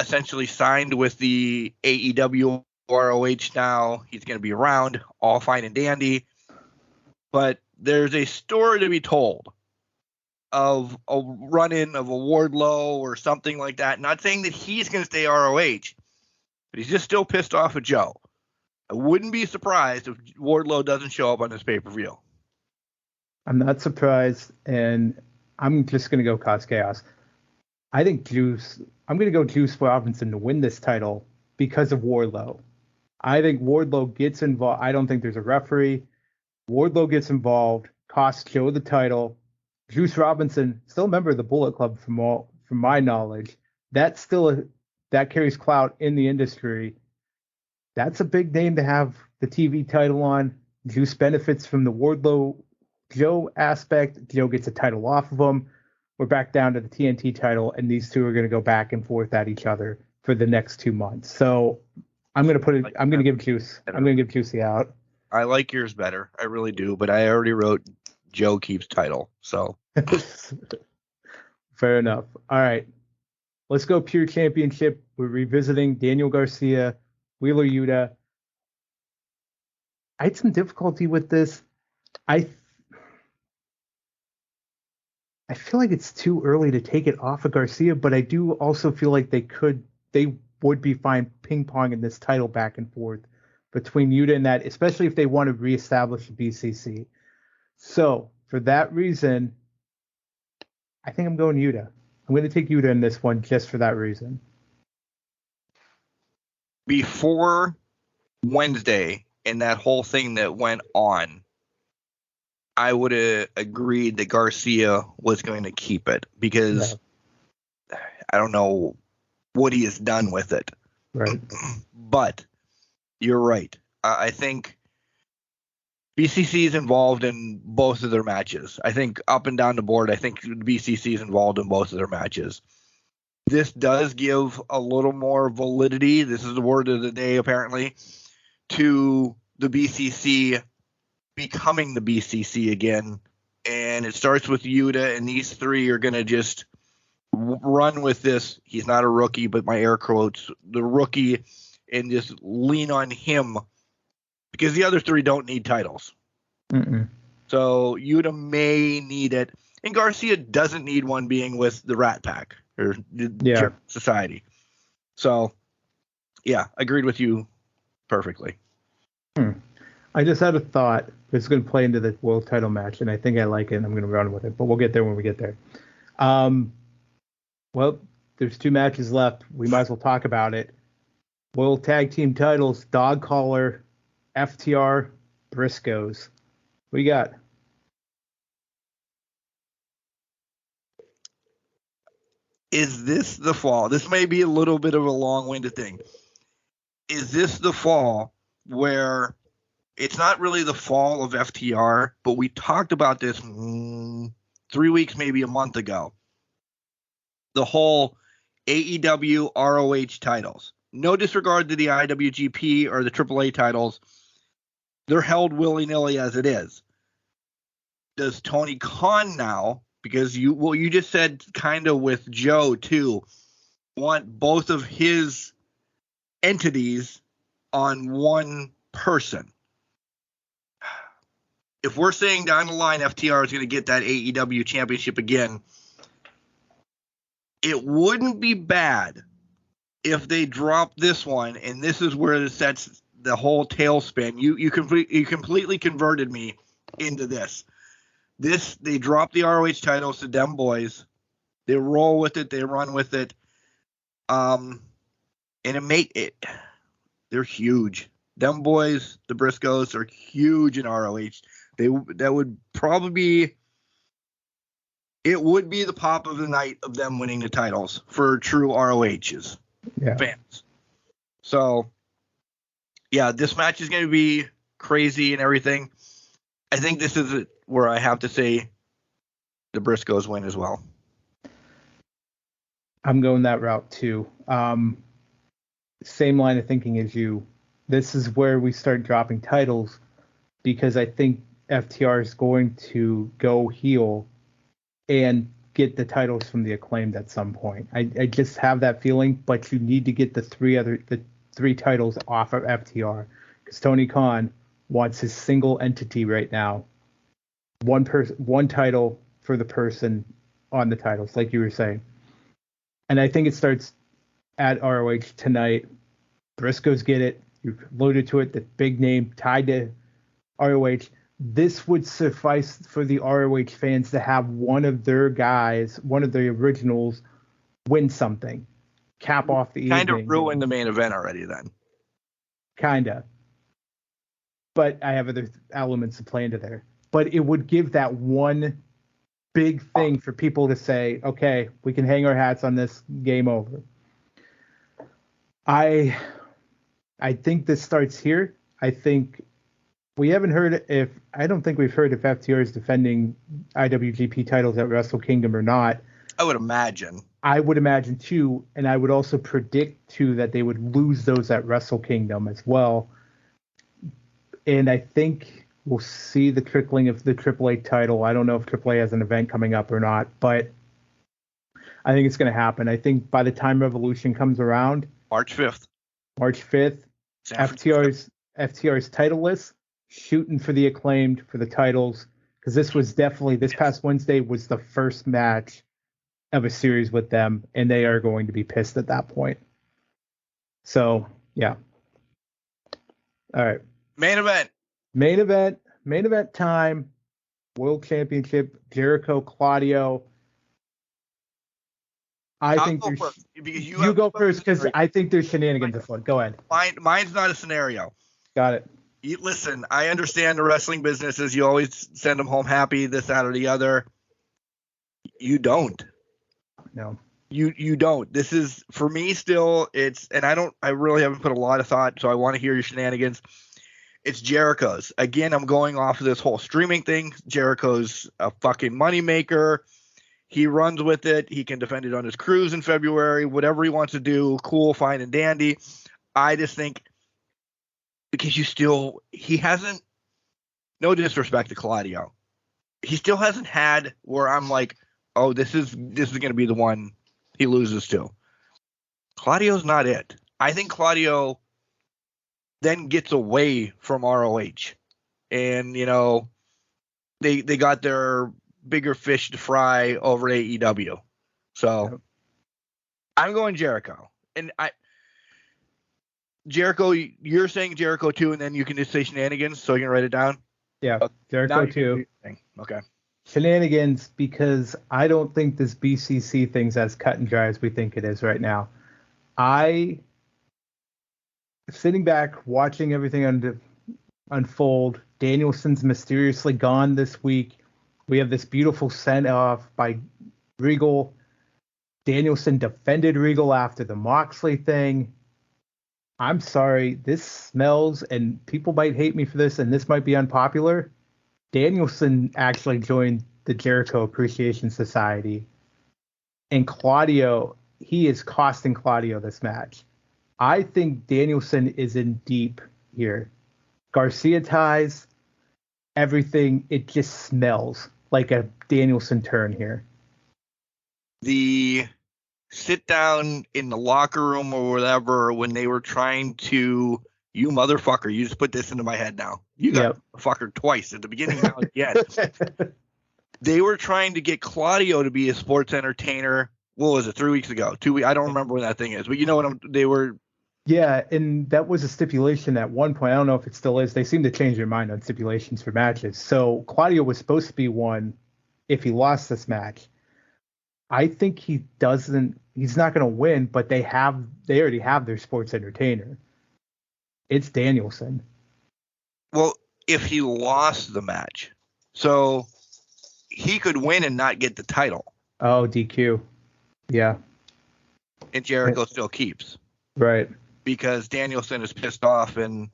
[SPEAKER 3] essentially signed with the AEW ROH now. He's going to be around, all fine and dandy. But there's a story to be told of a run-in of a Wardlow or something like that. Not saying that he's going to stay ROH, but he's just still pissed off at Joe. I wouldn't be surprised if Wardlow doesn't show up on this pay-per-view.
[SPEAKER 4] I'm not surprised, and I'm just going to go cause chaos. I'm going to go Juice Robinson to win this title because of Wardlow. I think Wardlow gets involved. I don't think there's a referee. Wardlow gets involved, costs Joe the title. Juice Robinson, still a member of the Bullet Club from my knowledge. That carries clout in the industry. That's a big name to have the TV title on. Juice benefits from the Wardlow Joe aspect. Joe gets a title off of him. We're back down to the TNT title, and these two are going to go back and forth at each other for the next 2 months. So I'm going to give Juice the out.
[SPEAKER 3] I like yours better. I really do, but I already wrote Joe keeps title. So
[SPEAKER 4] fair enough. All right. Let's go pure championship. We're revisiting Daniel Garcia, Wheeler Yuta. I had some difficulty with this. I feel like it's too early to take it off of Garcia, but I do also feel like they would be fine ping-ponging this title back and forth between Yuta and that, especially if they want to reestablish the BCC. So, for that reason, I think I'm going Yuta. I'm going to take Yuta in this one just for that reason.
[SPEAKER 3] Before Wednesday and that whole thing that went on, I would have agreed that Garcia was going to keep it because I don't know what he has done with it.
[SPEAKER 4] Right.
[SPEAKER 3] But you're right. I think BCC is involved in both of their matches. I think up and down the board, I think BCC is involved in both of their matches. This does give a little more validity. This is the word of the day, apparently, to the BCC becoming the BCC again. And it starts with Yuta, and these three are going to just run with this. He's not a rookie, but my air quotes, the rookie, and just lean on him because the other three don't need titles.
[SPEAKER 4] Mm-mm.
[SPEAKER 3] So Yuta may need it. And Garcia doesn't need one being with the Rat Pack or Society. So, yeah, agreed with you perfectly.
[SPEAKER 4] I just had a thought. It's going to play into the world title match, and I think I like it, and I'm going to run with it. But we'll get there when we get there. Well, there's 2 matches left. We might as well talk about it. World Tag Team titles, Dog Collar, FTR, Briscoes. What you got?
[SPEAKER 3] Is this the fall? This may be a little bit of a long-winded thing. Is this the fall where it's not really the fall of FTR, but we talked about this 3 weeks, maybe a month ago. The whole AEW ROH titles. No disregard to the IWGP or the AAA titles. They're held willy-nilly as it is. Does Tony Khan now, because you just said kind of with Joe too, want both of his entities on one person? If we're saying down the line FTR is going to get that AEW championship again, it wouldn't be bad if they drop this one, and this is where it sets the whole tailspin. You completely converted me into this. They drop the ROH titles to them boys. They roll with it. They run with it. And they're huge. Them boys, the Briscoes, are huge in ROH. That would probably be. It would be the pop of the night of them winning the titles for true ROHs fans. So, yeah, this match is going to be crazy and everything. I think this is where I have to say the Briscoes win as well.
[SPEAKER 4] I'm going that route too. Same line of thinking as you. This is where we start dropping titles because I think FTR is going to go heel and get the titles from the Acclaimed at some point. I just have that feeling, but you need to get the three titles off of FTR because Tony Khan wants his single entity right now. One title for the person on the titles, like you were saying. And I think it starts at ROH tonight. Briscoes get it. You've alluded to it, the big name tied to ROH. This would suffice for the ROH fans to have one of their guys, one of the originals, win something. Cap off the evening.
[SPEAKER 3] Kind of ruined the main event already then.
[SPEAKER 4] Kind of. But I have other elements to play into there. But it would give that one big thing for people to say, okay, we can hang our hats on this, game over. I think this starts here. I think we haven't heard I don't think we've heard if FTR is defending IWGP titles at Wrestle Kingdom or not.
[SPEAKER 3] I would imagine.
[SPEAKER 4] I would imagine too, and I would also predict too that they would lose those at Wrestle Kingdom as well. And I think we'll see the trickling of the AAA title. I don't know if AAA has an event coming up or not, but I think it's going to happen. I think by the time Revolution comes around,
[SPEAKER 3] March 5th,
[SPEAKER 4] FTR's titleless, shooting for the Acclaimed for the titles, because this past Wednesday was the first match of a series with them, and they are going to be pissed at that point. So, yeah. All right.
[SPEAKER 3] Main
[SPEAKER 4] event time. World Championship, Jericho, Claudio. You go first because I think there's shenanigans afoot. Go ahead.
[SPEAKER 3] Mine's not a scenario.
[SPEAKER 4] Got it.
[SPEAKER 3] Listen, I understand the wrestling business is you always send them home happy, this, that, or the other. You don't.
[SPEAKER 4] No.
[SPEAKER 3] You don't. This is, for me still, I really haven't put a lot of thought, so I want to hear your shenanigans. It's Jericho's. Again, I'm going off of this whole streaming thing. Jericho's a fucking moneymaker. He runs with it. He can defend it on his cruise in February. Whatever he wants to do, cool, fine, and dandy. I just think because he hasn't, no disrespect to Claudio, he still hasn't had where I'm like, oh, this is going to be the one he loses to. Claudio's not it. I think Claudio then gets away from ROH, and they got their bigger fish to fry over at AEW. So I'm going Jericho, and Jericho, you're saying Jericho too, and then you can just say shenanigans, so you can write it down.
[SPEAKER 4] Yeah, Jericho too.
[SPEAKER 3] Okay.
[SPEAKER 4] shenanigans because I don't think this BCC thing's as cut and dry as we think it is right now. Sitting back, watching everything unfold. Danielson's mysteriously gone this week. We have this beautiful send-off by Regal. Danielson defended Regal after the Moxley thing. I'm sorry, this smells, and people might hate me for this, and this might be unpopular. Danielson actually joined the Jericho Appreciation Society. And Claudio, he is costing Claudio this match. I think Danielson is in deep here. Garcia ties, everything, it just smells like a Danielson turn here.
[SPEAKER 3] The sit down in the locker room or whatever when they were trying to, you motherfucker, you just put this into my head now. You got fucker twice at the beginning now again. They were trying to get Claudio to be a sports entertainer. What was it, 3 weeks ago? 2 weeks? I don't remember when that thing is, but you know what they were.
[SPEAKER 4] Yeah, and that was a stipulation at one point. I don't know if it still is. They seem to change their mind on stipulations for matches. So Claudio was supposed to be one if he lost this match. I think he's not going to win, but they already have their sports entertainer. It's Danielson.
[SPEAKER 3] Well, if he lost the match, so he could win and not get the title.
[SPEAKER 4] Oh, DQ. Yeah.
[SPEAKER 3] And Jericho still keeps.
[SPEAKER 4] Right.
[SPEAKER 3] Because Danielson is pissed off and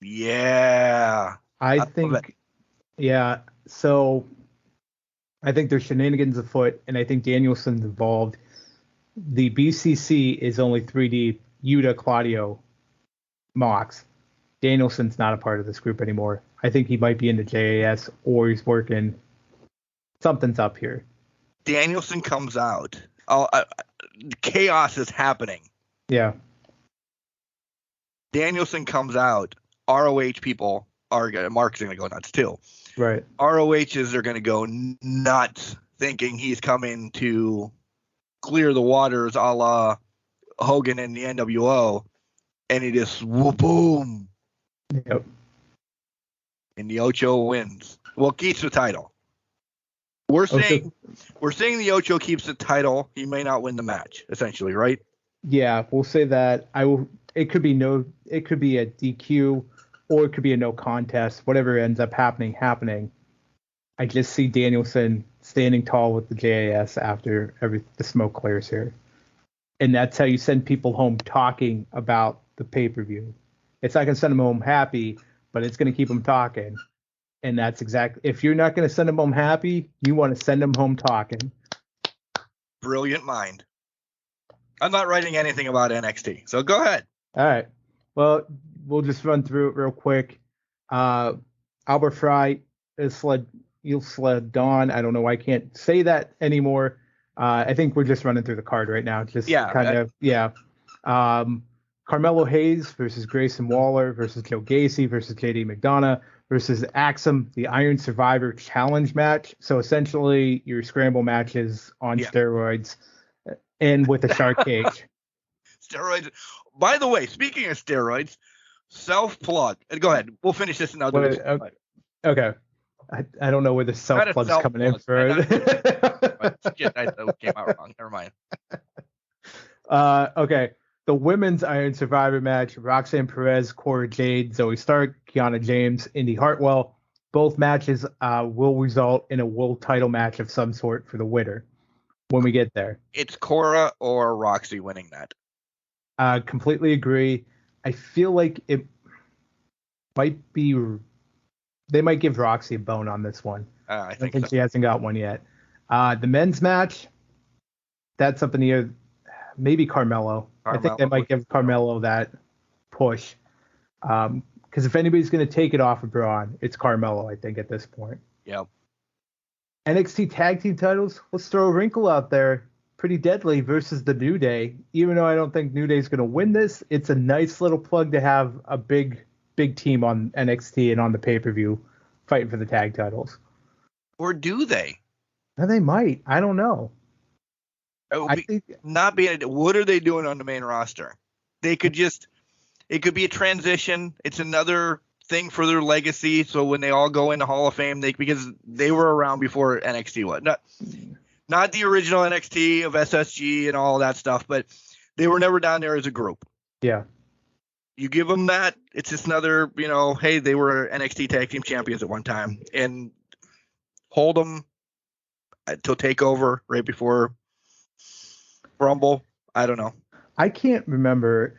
[SPEAKER 3] yeah.
[SPEAKER 4] So I think there's shenanigans afoot, and I think Danielson's involved. The BCC is only 3 deep. Yuta, Claudio, Mox. Danielson's not a part of this group anymore. I think he might be in the JAS or he's working. Something's up here.
[SPEAKER 3] Danielson comes out. Chaos is happening.
[SPEAKER 4] Yeah.
[SPEAKER 3] Danielson comes out. ROH people are going to, Mark's going to go nuts too.
[SPEAKER 4] Right.
[SPEAKER 3] ROHs are going to go nuts thinking he's coming to clear the waters a la Hogan and the NWO. And he just boom.
[SPEAKER 4] Yep.
[SPEAKER 3] And the Ocho wins. Well, keeps the title. We're saying the Ocho keeps the title. He may not win the match, essentially, right?
[SPEAKER 4] Yeah, we'll say that. It could be a DQ or it could be a no contest. Whatever ends up happening. I just see Danielson standing tall with the JAS after the smoke clears here. And that's how you send people home talking about the pay-per-view. It's not going to send them home happy, but it's going to keep them talking. And that's exactly, if you're not going to send them home happy, you want to send them home talking.
[SPEAKER 3] Brilliant mind. I'm not writing anything about NXT, so go ahead.
[SPEAKER 4] All right. Well, we'll just run through it real quick. Albert Fry is sled Dawn. I don't know why I can't say that anymore. I think we're just running through the card right now. Carmelo Hayes versus Grayson Waller versus Joe Gacy versus JD McDonough versus Axum, the Iron Survivor Challenge match. So essentially your scramble matches on steroids and with a shark cage.
[SPEAKER 3] Steroids. By the way, speaking of steroids, self-plug. Go ahead. We'll finish this and I'll do it.
[SPEAKER 4] Okay. I don't know where the self-plug's coming in for.
[SPEAKER 3] Shit, that came out wrong. Never mind.
[SPEAKER 4] Okay. The women's Iron Survivor match, Roxanne Perez, Cora Jade, Zoe Stark, Kiana James, Indy Hartwell. Both matches will result in a world title match of some sort for the winner when we get there.
[SPEAKER 3] It's Cora or Roxy winning that.
[SPEAKER 4] Completely agree. I feel like it might be... They might give Roxy a bone on this one.
[SPEAKER 3] I
[SPEAKER 4] think
[SPEAKER 3] so.
[SPEAKER 4] She hasn't got one yet. The men's match, that's something here. Maybe Carmelo. I think they might give Carmelo that push. Because if anybody's going to take it off of Braun, it's Carmelo, I think, at this point.
[SPEAKER 3] Yep.
[SPEAKER 4] NXT tag team titles, let's throw a wrinkle out there. Pretty Deadly versus the New Day. Even though I don't think New Day's going to win this, it's a nice little plug to have a big team on NXT and on the pay-per-view fighting for the tag titles.
[SPEAKER 3] Or do they?
[SPEAKER 4] They might. I don't know.
[SPEAKER 3] What are they doing on the main roster? They could it could be a transition. It's another thing for their legacy. So when they all go into Hall of Fame, because they were around before NXT was. Not the original NXT of SSG and all that stuff, but they were never down there as a group.
[SPEAKER 4] Yeah.
[SPEAKER 3] You give them that, it's just another, hey, they were NXT Tag Team Champions at one time, and hold them till TakeOver right before Rumble. I don't know.
[SPEAKER 4] I can't remember.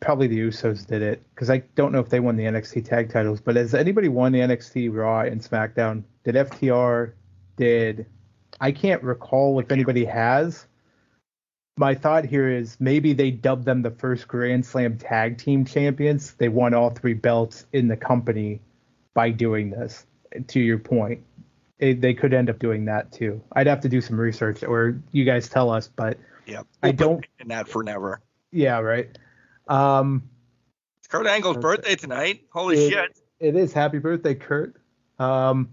[SPEAKER 4] Probably the Usos did it, because I don't know if they won the NXT tag titles. But has anybody won the NXT Raw and SmackDown? Did FTR? I can't recall if anybody has. My thought here is maybe they dubbed them the first Grand Slam tag team champions. They won all 3 belts in the company by doing this. To your point, they could end up doing that too. I'd have to do some research, or you guys tell us. But
[SPEAKER 3] yeah,
[SPEAKER 4] I don't.
[SPEAKER 3] In that for never.
[SPEAKER 4] Yeah, right.
[SPEAKER 3] It's Kurt Angle's birthday tonight. Holy shit!
[SPEAKER 4] It is. Happy birthday, Kurt. Final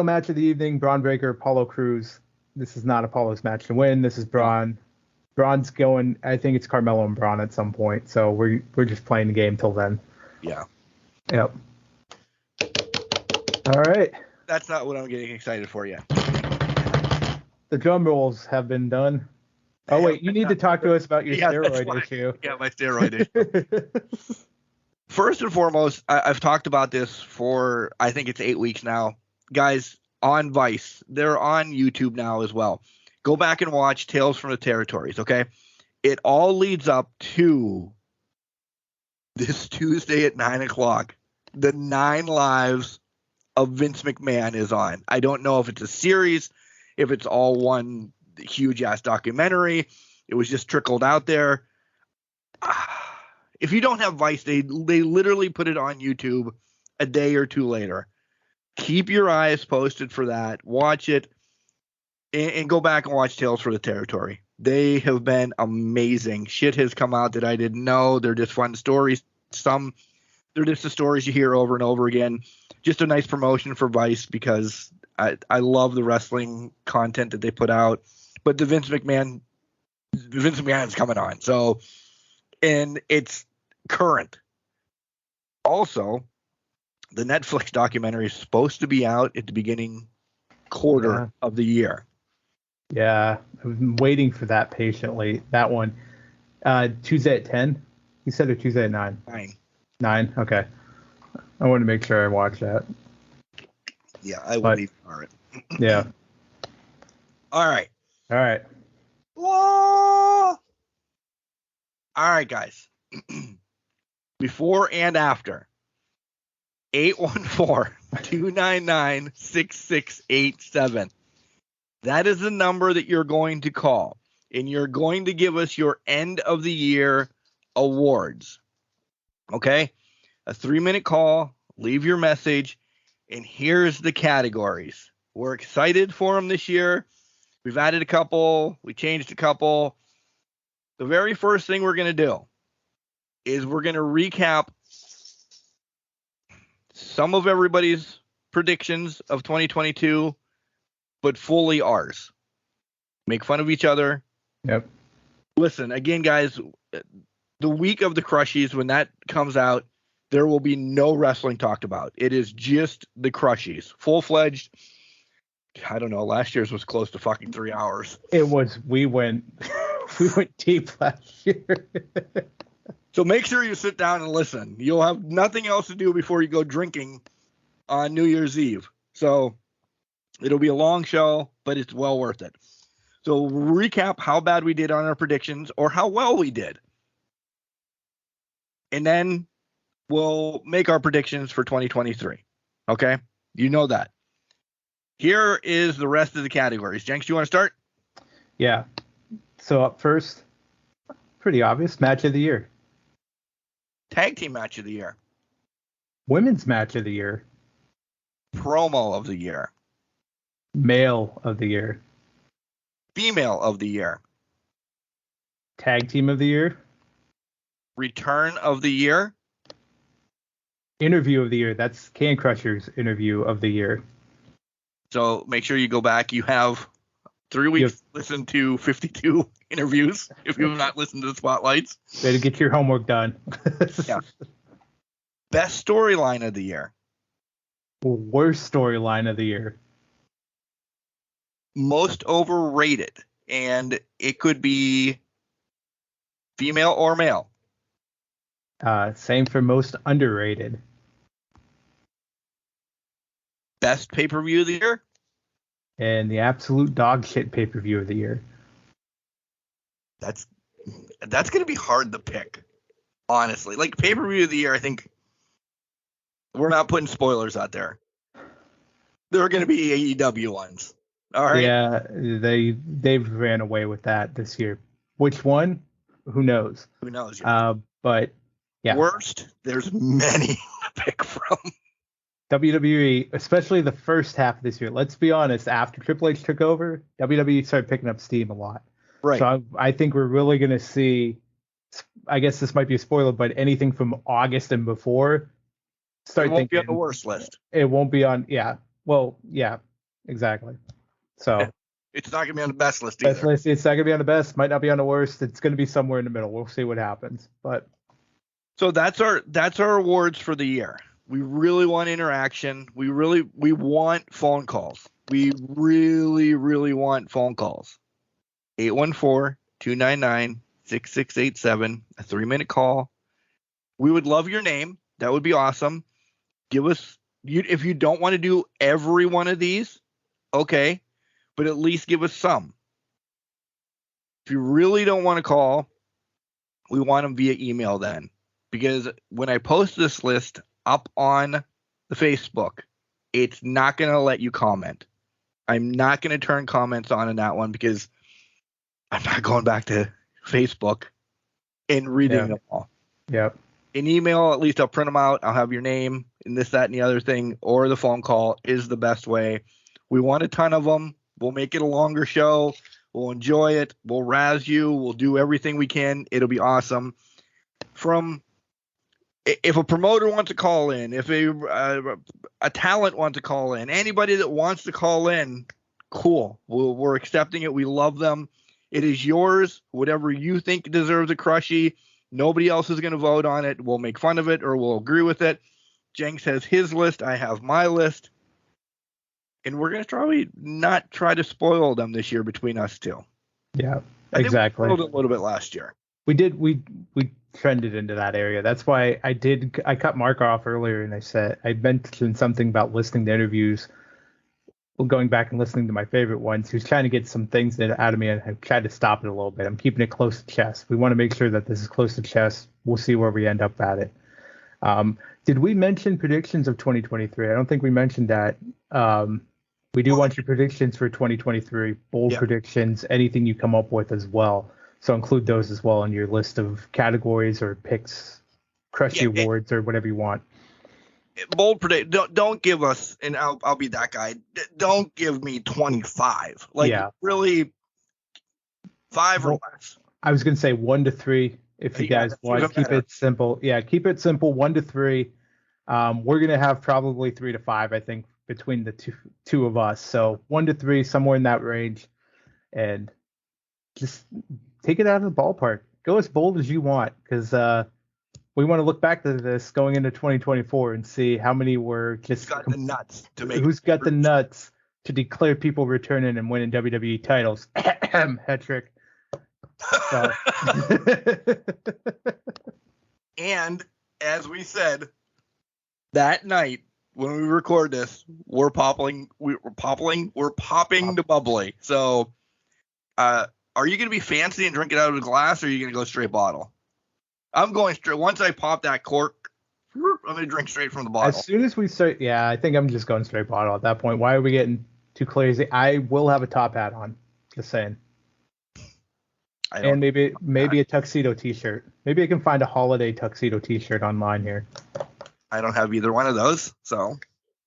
[SPEAKER 4] match of the evening: Braun Breaker, Apollo Crews. This is not Apollo's match to win. This is Braun. Braun's going. I think it's Carmelo and Braun at some point. So we're just playing the game till then.
[SPEAKER 3] Yeah.
[SPEAKER 4] Yep. All right.
[SPEAKER 3] That's not what I'm getting excited for yet.
[SPEAKER 4] The drum rolls have been done. Oh wait, you need to talk to us about your steroid issue.
[SPEAKER 3] Yeah, my steroid issue. First and foremost, I've talked about this for, I think it's 8 weeks now. Guys, on Vice, they're on YouTube now as well. Go back and watch Tales from the Territories, okay? It all leads up to this Tuesday at 9 o'clock. The 9 Lives of Vince McMahon is on. I don't know if it's a series, if it's all one huge-ass documentary. It was just trickled out there. If you don't have Vice, they literally put it on YouTube a day or two later. Keep your eyes posted for that. Watch it, and go back and watch Tales for the Territory. They have been amazing. Shit has come out that I didn't know. They're just fun stories. Some, they're just the stories you hear over and over again. Just a nice promotion for Vice, because I love the wrestling content that they put out. But the Vince McMahon is coming on. So, and it's current. Also, the Netflix documentary is supposed to be out at the beginning quarter of the year.
[SPEAKER 4] Yeah, I've been waiting for that patiently. That one. Tuesday at 10? You said it Tuesday at 9? 9? Okay. I wanted to make sure I watch that.
[SPEAKER 3] Yeah, I will need for it.
[SPEAKER 4] Yeah.
[SPEAKER 3] All right. Whoa! All right, guys. Before and after. 814-299-6687. That is the number that you're going to call, and you're going to give us your end of the year awards. Okay? A 3-minute call, leave your message, and here's the categories. We're excited for them this year. We've added a couple, we changed a couple. The very first thing we're going to do is we're going to recap some of everybody's predictions of 2022, but fully ours. Make fun of each other.
[SPEAKER 4] Yep.
[SPEAKER 3] Listen, again, guys, the week of the Crushies, when that comes out, there will be no wrestling talked about. It is just the Crushies. Full-fledged. I don't know. Last year's was close to fucking 3 hours.
[SPEAKER 4] It was. We went deep last year.
[SPEAKER 3] So make sure you sit down and listen. You'll have nothing else to do before you go drinking on New Year's Eve. So it'll be a long show, but it's well worth it. So recap how bad we did on our predictions, or how well we did. And then we'll make our predictions for 2023. Okay? You know that. Here is the rest of the categories. Jenks, do you want to start?
[SPEAKER 4] Yeah. So up first, pretty obvious, match of the year.
[SPEAKER 3] Tag team match of the year.
[SPEAKER 4] Women's match of the year.
[SPEAKER 3] Promo of the year.
[SPEAKER 4] Male of the year.
[SPEAKER 3] Female of the year.
[SPEAKER 4] Tag team of the year.
[SPEAKER 3] Return of the year.
[SPEAKER 4] Interview of the year. That's Can Crusher's interview of the year.
[SPEAKER 3] So make sure you go back. You have 3 weeks to listen to 52 interviews if you have not listened to the spotlights.
[SPEAKER 4] Better get your homework done.
[SPEAKER 3] Yeah. Best storyline of the year.
[SPEAKER 4] Worst storyline of the year.
[SPEAKER 3] Most overrated. And it could be female or male.
[SPEAKER 4] Same for most underrated.
[SPEAKER 3] Best pay-per-view of the year.
[SPEAKER 4] And the absolute dog shit pay-per-view of the year.
[SPEAKER 3] That's going to be hard to pick, honestly. Like, pay-per-view of the year, I think we're not putting spoilers out there. There are going to be AEW ones. All right.
[SPEAKER 4] Yeah, they've ran away with that this year. Which one? Who knows?
[SPEAKER 3] Who knows? Yeah.
[SPEAKER 4] But yeah.
[SPEAKER 3] Worst, there's many to pick from.
[SPEAKER 4] WWE, especially the first half of this year. Let's be honest. After Triple H took over, WWE started picking up steam a lot.
[SPEAKER 3] Right.
[SPEAKER 4] So I think we're really going to see. I guess this might be a spoiler, but anything from August and before,
[SPEAKER 3] it won't be on the worst list.
[SPEAKER 4] It won't be on. Yeah. Well, yeah, exactly. So
[SPEAKER 3] it's not going to be on the best list either.
[SPEAKER 4] Best list, it's not going to be on the best. Might not be on the worst. It's going to be somewhere in the middle. We'll see what happens. But
[SPEAKER 3] so that's our awards for the year. We really want interaction. We want phone calls. We really, really want phone calls. 814-299-6687, a 3-minute call. We would love your name. That would be awesome. Give us, if you don't want to do every one of these, okay, but at least give us some. If you really don't want to call, we want them via email then. Because when I post this list up on the Facebook, it's not going to let you comment. I'm not going to turn comments on in that one because I'm not going back to Facebook and reading them all.
[SPEAKER 4] Yep.
[SPEAKER 3] In email, at least I'll print them out. I'll have your name and this, that, and the other thing, or the phone call is the best way. We want a ton of them. We'll make it a longer show. We'll enjoy it. We'll razz you. We'll do everything we can. It'll be awesome. If a promoter wants to call in, if a talent wants to call in, anybody that wants to call in, cool. We're accepting it. We love them. It is yours. Whatever you think deserves a Crushie. Nobody else is going to vote on it. We'll make fun of it or we'll agree with it. Jenks has his list. I have my list. And we're going to probably not try to spoil them this year between us two.
[SPEAKER 4] Yeah,
[SPEAKER 3] I
[SPEAKER 4] exactly.
[SPEAKER 3] think we spoiled it a little bit last year.
[SPEAKER 4] We did. We trended into that area. That's why I cut Mark off earlier and I mentioned something about listening to interviews. Well, going back and listening to my favorite ones, he was trying to get some things out of me, and I've tried to stop it a little bit. I'm keeping it close to chest. We want to make sure that this is close to chest. We'll see where we end up at it. Did we mention predictions of 2023? I don't think we mentioned that. We do want your predictions for 2023, bold predictions, anything you come up with as well. So include those as well in your list of categories or picks, Crushie awards, or whatever you want.
[SPEAKER 3] Bold predict. Don't give us, and I'll be that guy. Don't give me 25. Really, 5 or less.
[SPEAKER 4] I was gonna say 1 to 3. If you guys want, keep it simple. Yeah, keep it simple. 1 to 3. We're gonna have probably 3 to 5. I think between the two of us. So 1 to 3, somewhere in that range, and just take it out of the ballpark. Go as bold as you want, because we want to look back to this going into 2024 and see how many were just who's got the nuts to declare people returning and winning WWE titles. Hat-trick. So.
[SPEAKER 3] And as we said, that night when we record this, we're popping the bubbly. So, are you going to be fancy and drink it out of a glass, or are you going to go straight bottle? I'm going straight. Once I pop that cork, I'm going to drink straight from the bottle.
[SPEAKER 4] As soon as we start, I think I'm just going straight bottle at that point. Why are we getting too crazy? I will have a top hat on. Just saying. And maybe a tuxedo T-shirt. Maybe I can find a holiday tuxedo T-shirt online here.
[SPEAKER 3] I don't have either one of those, so.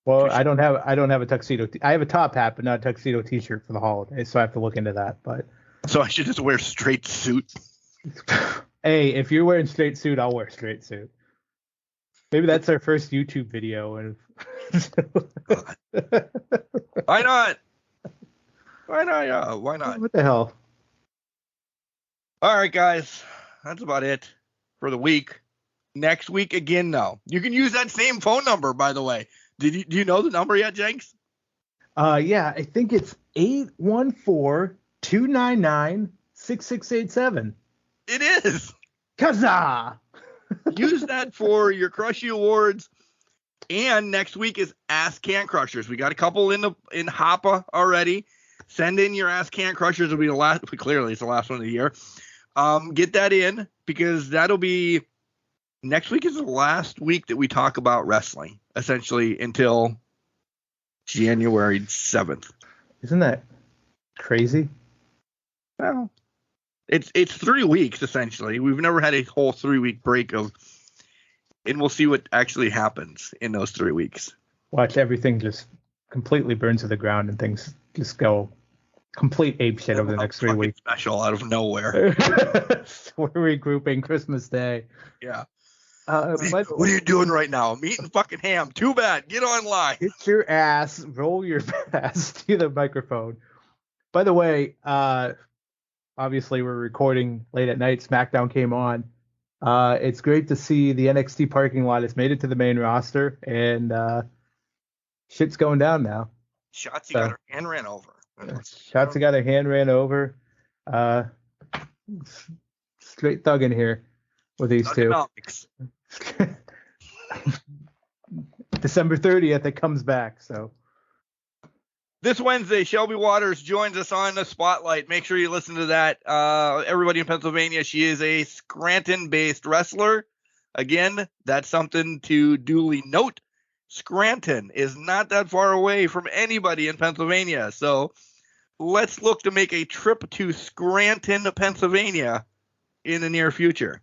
[SPEAKER 4] Well, I don't have a tuxedo. I have a top hat, but not a tuxedo T-shirt for the holidays, so I have to look into that. But
[SPEAKER 3] so I should just wear straight suit.
[SPEAKER 4] Hey, if you're wearing straight suit, I'll wear straight suit. Maybe that's our first YouTube video. And
[SPEAKER 3] Why not? Why not? Yeah, why not?
[SPEAKER 4] What the hell?
[SPEAKER 3] All right, guys, that's about it for the week. next week again, though. You can use that same phone number, by the way. Do you know the number yet, Jenks?
[SPEAKER 4] Yeah, I think it's 814-299-6687.
[SPEAKER 3] It is.
[SPEAKER 4] Kazaa!
[SPEAKER 3] Use that for your Crushie Awards. And next week is Ask Can Crushers. We got a couple in Hoppa already. Send in your Ask Can Crushers. It'll be the last. Clearly, it's the last one of the year. Get that in, because that'll be next week is the last week that we talk about wrestling, essentially until January 7th.
[SPEAKER 4] Isn't that crazy?
[SPEAKER 3] Well, it's 3 weeks essentially. We've never had a whole 3-week break and we'll see what actually happens in those 3 weeks.
[SPEAKER 4] Watch everything just completely burn to the ground and things just go complete ape shit over the next 3 weeks.
[SPEAKER 3] Special out of nowhere.
[SPEAKER 4] We're regrouping Christmas Day.
[SPEAKER 3] Yeah.
[SPEAKER 4] What
[SPEAKER 3] are you doing right now? I'm eating fucking ham. Too bad. Get online.
[SPEAKER 4] Get your ass, roll your ass to the microphone. By the way, obviously we're recording late at night. SmackDown came on. It's great to see the NXT parking lot has made it to the main roster, and shit's going down now.
[SPEAKER 3] Shotzi got her hand ran over.
[SPEAKER 4] Shotzi got her hand ran over. Straight thugging here with these
[SPEAKER 3] Thugonomics.
[SPEAKER 4] two. December 30th, it comes back. So
[SPEAKER 3] this Wednesday, Shelby Waters joins us on the Spotlight. Make sure you listen to that. Everybody in Pennsylvania, she is a Scranton-based wrestler. Again, that's something to duly note. Scranton is not that far away from anybody in Pennsylvania. So let's look to make a trip to Scranton, Pennsylvania in the near future.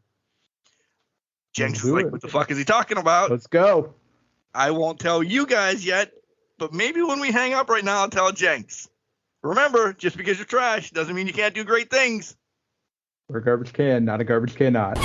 [SPEAKER 3] Jenks is like, what the fuck is he talking about?
[SPEAKER 4] Let's go.
[SPEAKER 3] I won't tell you guys yet, but maybe when we hang up right now, I'll tell Jenks. Remember, just because you're trash doesn't mean you can't do great things.
[SPEAKER 4] We're a garbage can, not a garbage cannot.